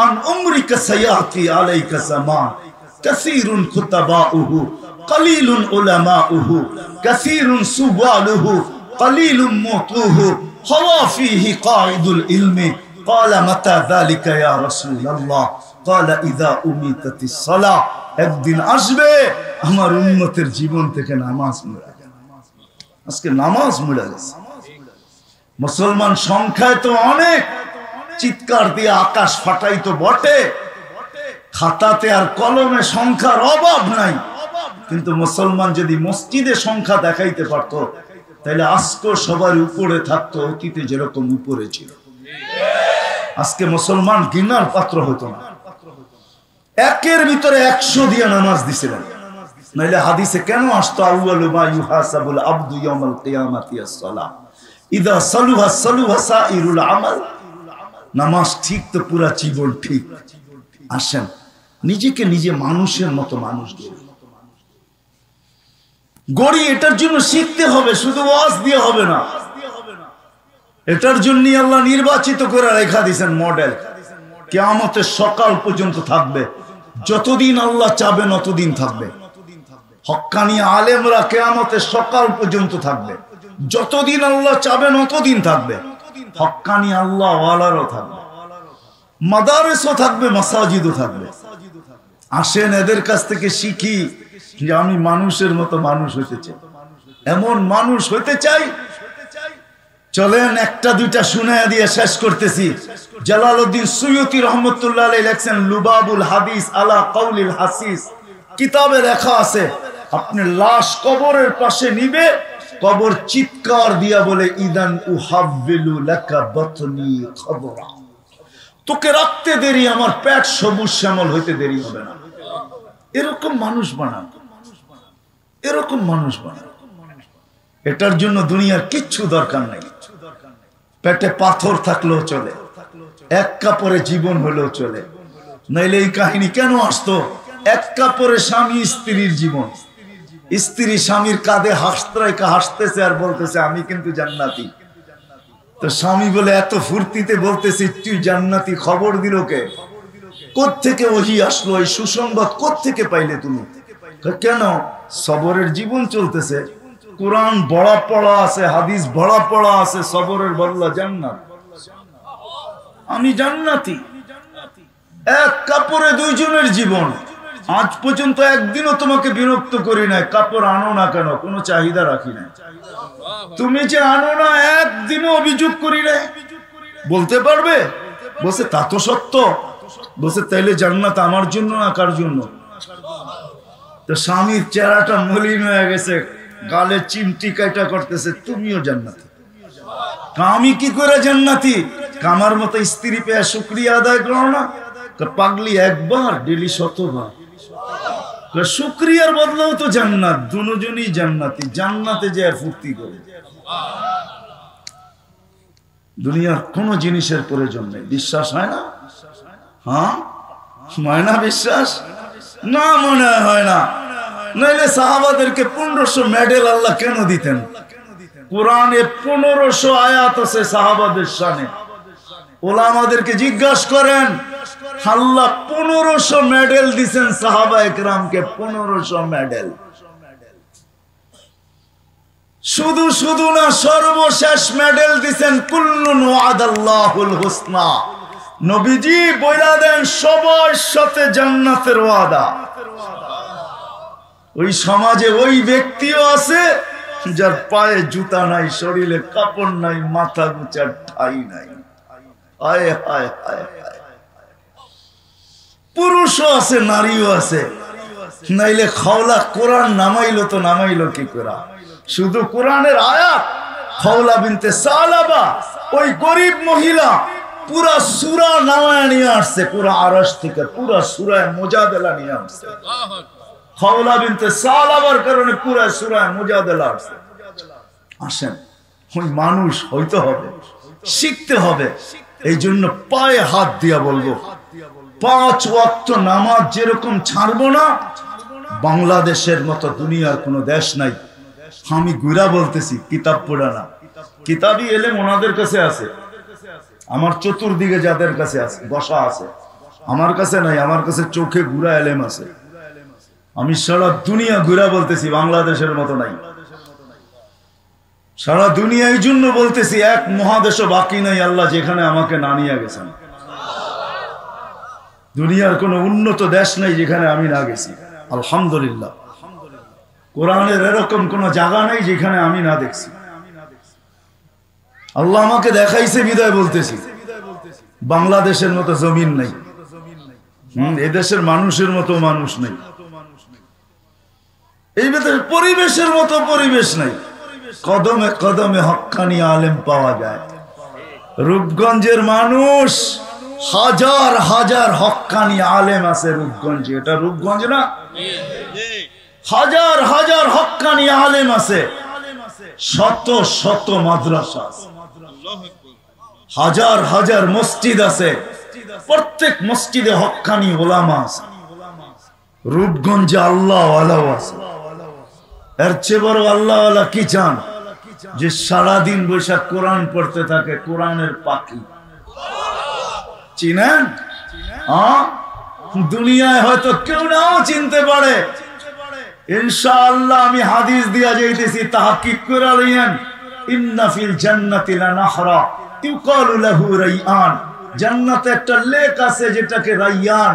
আন উমরিকা সায়াতি আলাইকা জামান কাসীরুন খুতাবাউহু কালিলুন উলামাউহু কাসীরুন সুওয়ালুহু কালিলুন মুতুহু হাওয়া ফীহি কাঈদুল ইলমি ক্বালা মাতা যালিকা ইয়া রাসূলুল্লাহ ক্বালা ইযা উমিতাতিস সালাহ। একদিন আসবে আমার উম্মতের জীবন থেকে নামাজ মুড়ে যাবে। আজকে নামাজ মুড়ে গেছে। মুসলমান সংখ্যায় তো অনেক, চিৎকার দিয়ে আকাশ ফাটাই তো বটে, খাতাতে আর কলমে সংখ্যার অভাব নাই। কিন্তু মুসলমান যদি মসজিদে সংখ্যা দেখাইতে পারত, তাহলে আজকে সবার উপরে থাকতো, অতীতে যেরকম উপরে ছিল। আজকে মুসলমান ঘৃণার পাত্র হতো না। একের ভিতরে 100 দিয়ে নামাজ দিছিলেন, নাইলে হাদিসে কেন আসতো আউয়ালু মা ইউহাসাবুল আবদু ইয়াউমাল কিয়ামাতি আস-সালাহ ইদা সালুহা সালুহা সাইরুল আমাল। নামাজ ঠিক তো পুরা জীবন ঠিক। আসেন নিজেকে নিজে মানুষের মতো মানুষ গড়ি। এটার জন্য শিখতে হবে, শুধু ওয়াজ দিয়ে হবে না। এটার জন্যই আল্লাহ নির্বাচিত করে রেখা দিয়েছেন মডেল। কিয়ামতের সকাল পর্যন্ত থাকবে, যতদিন আল্লাহ চাবেন ততদিন থাকবে। হক্কানি আলেমরা কিয়ামতের সকাল পর্যন্ত থাকবে, যতদিন আল্লাহ চাবেন ততদিন থাকবে। হক্কানি আল্লাহ ওয়ালারও থাকবে, মাদারেসও থাকবে, মাসাজিদও থাকবে। আসেন এদের কাছ থেকে শিখি যে আমি মানুষের মতো মানুষ হতে চাই, এমন মানুষ হতে চাই। চলেন একটা দুইটা শুনায়া দিয়ে শেষ করতেছি। জালালউদ্দিন সুয়ুতী রহমতুল্লাহ আলাইহি লেখছেন লুবাবুল হাদিস আলা কাউলিল হাসিস, কিতাবে লেখা আছে আপনি লাশ কবরের পাশে নিবে, কবর চিৎকার দিয়া বলে ইদান উহাব্বিলু লাকা বাতনি খবরা, তোকে রাখতে দেরি, আমার পেট সবুজ শ্যামল হইতে দেরি হবে না। এরকম মানুষ বানান, এরকম মানুষ বানান। এটার জন্য দুনিয়ার কিচ্ছু দরকার নাই। পেটে পাথর থাকলেও চলে, এক কাপড়ে জীবন হলেও চলে। নাইলে এই কাহিনী কেন আসতো? এক কাপড়ে স্বামী স্ত্রীর জীবন, স্ত্রী স্বামীর কাঁধে হাসতেছে আর বলতেছে আমি কিন্তু জান্নাতি। তো স্বামী বলে এত ফুর্তিতে বলতেছি তুই জান্নাতি, খবর দিল কে? কোত্থেকে ওহী আসলো, এই সুসংবাদ কোত্থেকে পাইলে তুমি? কেন? সবরের জীবন চলতেছে, কোরআন বড়া পড়া আছে, হাদিস বড়া পড়া আছে, সবরের বদলা জান্নাত। আমি জান্নাতি। এক কাপড়ে দুইজনের জীবন। আজ পর্যন্ত একদিনও তোমাকে বিরক্ত করি নাই, কাপড় আনো না কেন, কোনো চাহিদা রাখি নাই। তুমি যে আনো না একদিনও অভিযোগ করি নাই। বলতে পারবে? বলছে তা তো সত্য। বলছে তাইলে জান্নাত আমার জন্য না কার জন্য? তো স্বামীর চেহারাটা মলিন হয়ে গেছে, গালে চিমটি কাটা করতেছে, তুমিও জান্নাতি। আমি কি করে জান্নাতি? আমার মতো স্ত্রী পেয়ে শুকরিয়া আদায় করো না? পাগলি একবার ডেলি 100 বার। শুকরিয়ার বদলেও তো জান্নাত, দুজনই জান্নাতি। জান্নাতে যে ফুর্তি করে। দুনিয়ার কোন জিনিসের প্রয়োজন নেই। বিশ্বাস হয় না? হ্যাঁ হয় না বিশ্বাস? না মনে হয় না। নইলে সাহাবাদেরকে 1500 মেডেল আল্লাহ কেন দিতেন? কোরআনে 1500 আয়াত আছে সাহাবাদের শানে। ওলামাদেরকে জিজ্ঞাসা করেন, আল্লাহ 1500 মেডেল দিছেন সাহাবা একরামকে, 1500 মেডেল। শুধু শুধু না, সর্বশেষ মেডেল দিছেন কুল্লুন ওয়াদাল্লাহুল হুসনা। নবীজি বইলা দেন সবার সাথে জান্নাতের ওয়াদা। ওই সমাজে ওই ব্যক্তিও আছে যার পায়ে জুতা নাই, শরীরে কাপড় নাই, মাথা গুচার ঠাই নাই। হায় হায় হায় হায়। পুরুষও আছে, নারীও আছে। নাইলে খাওলা কোরআন নামাইলো তো নামাইলো কি করে? শুধু কোরআনের আয়াত। খাওলা বিনতে সালাবা, ওই গরিব মহিলা পুরা সূরা নামায় নিয়ে আসছে, পুরা আরশ থেকে পুরা সূরা মুজাদালা নিয়ে আসছে। খাওলা বিনতে সালাবার কারণে পুরা সূরা মুজাদালা আসছে। আসেন, ওই মানুষ হইতে হবে, শিখতে হবে। এই জন্য পায়ে হাত দিয়া বলবো, 5 ওয়াক্ত নামাজ যেরকম ছাড়বো না, বাংলাদেশের মতো দুনিয়ার কোনো দেশ নাই। আমি গুড়া বলতেছি, কিতাব পড়া না। কিতাবই এলেম ওনাদের কাছে আছে, আমার চতুর্দিকে যাদের কাছে আছে বসা আছে, আমার কাছে নাই। আমার কাছে চোখে গুড়া এলেম আছে। আমি সারা দুনিয়া ঘুরা বলতেছি, বাংলাদেশের মতো নাই। সারা দুনিয়া এই জন্য বলতেছি, এক মহাদেশও বাকি নাই আল্লাহ যেখানে আমাকে না নিয়ে গেছেন। দুনিয়ার কোন উন্নত দেশ নাই যেখানে আমি না গেছি, আলহামদুলিল্লাহ। কোরআনের এরকম কোন জায়গা নাই যেখানে আমি না দেখছি। আল্লাহ আমাকে দেখাইছে বিদায় বলতেছি। বাংলাদেশের মতো জমিন নাই, এদেশের মানুষের মতো মানুষ নাই, এই পরিবেশের মতো পরিবেশ নাই। কদমে কদমে হক্কানি আলেম পাওয়া যায়। রূপগঞ্জের মানুষ হাজার হাজার হক্কানি আলেম আছে রূপগঞ্জে। এটা রূপগঞ্জ না? হাজার হাজার হক্কানি আলেম আছে, শত শত মাদ্রাসা আছে, হাজার হাজার মসজিদ আছে, প্রত্যেক মসজিদে হক্কানি ওলামা আছে। রূপগঞ্জে আল্লাহওয়ালাও আছে। এর চেয়ে বড় আল্লাহওয়ালা কি চান? যে সারাদিন বৈশাখ কোরআন পড়তে থাকে, কোরআনের পাখি। চিনেন? দুনিয়ায় হয়তো কেউ নাও চিনতে পারে, ইনশাআল্লাহ আমি হাদিস দিয়া যাইতেছি, তাহকিক করে লইয়েন। ইন্না ফিল জান্নাতি লানাহরা ইউকালু লাহু রাইয়ান। জান্নাতে একটা লেক আছে যেটাকে রাইয়ান,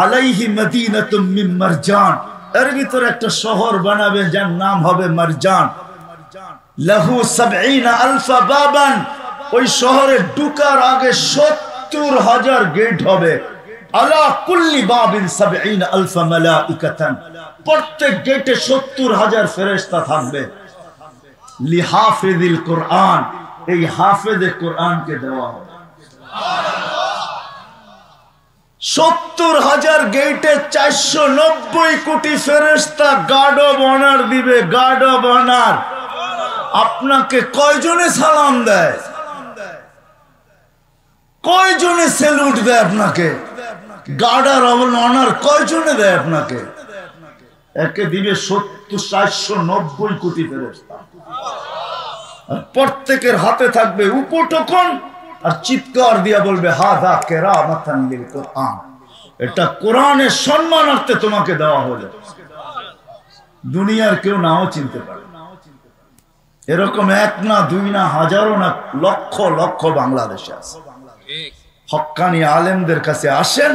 আলাইহি মদিনাতুম মিন মারজান। এর ভিতরে একটা শহর বানাবে যার নাম হবে মারজান। লাহু ৭০,০০০ বাবান। ওই শহরে ঢোকার আগে ৭০,০০০ গেট হবে। আলা কুল্লি বাবিন ৭০,০০০ মালাইকাতান। প্রত্যেক গেটে ৭০,০০০ ফেরেশতা থাকবে। লিহাফিজিল কোরআন। এই হাফেজে কোরআনকে দেওয়া হবে। ৭০,০০০ গেটে ৪৯০ কোটি ফেরেশতা গার্ড অব অনার দিবে। Guard of honour. আপনাকে কয়জনে সালাম দেয়? কয়জনে স্যালুট দেয় আপনাকে? গার্ড অব অনার কয়জনে দেয় আপনাকে? একে দিবে ৪৯০ কোটি ফেরেশতা। প্রত্যেকের হাতে থাকবে উপটোকন আর চিৎকার দিয়া বলবে হাযা কিরামাতান লিল কোরআন। এটা কোরআনের সম্মানার্থে তোমাকে দেওয়া হলো। দুনিয়ার কেউ নাও চিনতে পারে। এরকম এক না, দুই না, হাজারো না, লক্ষ লক্ষ বাংলাদেশে আছে। হক্কানি আলেমদের কাছে আসেন।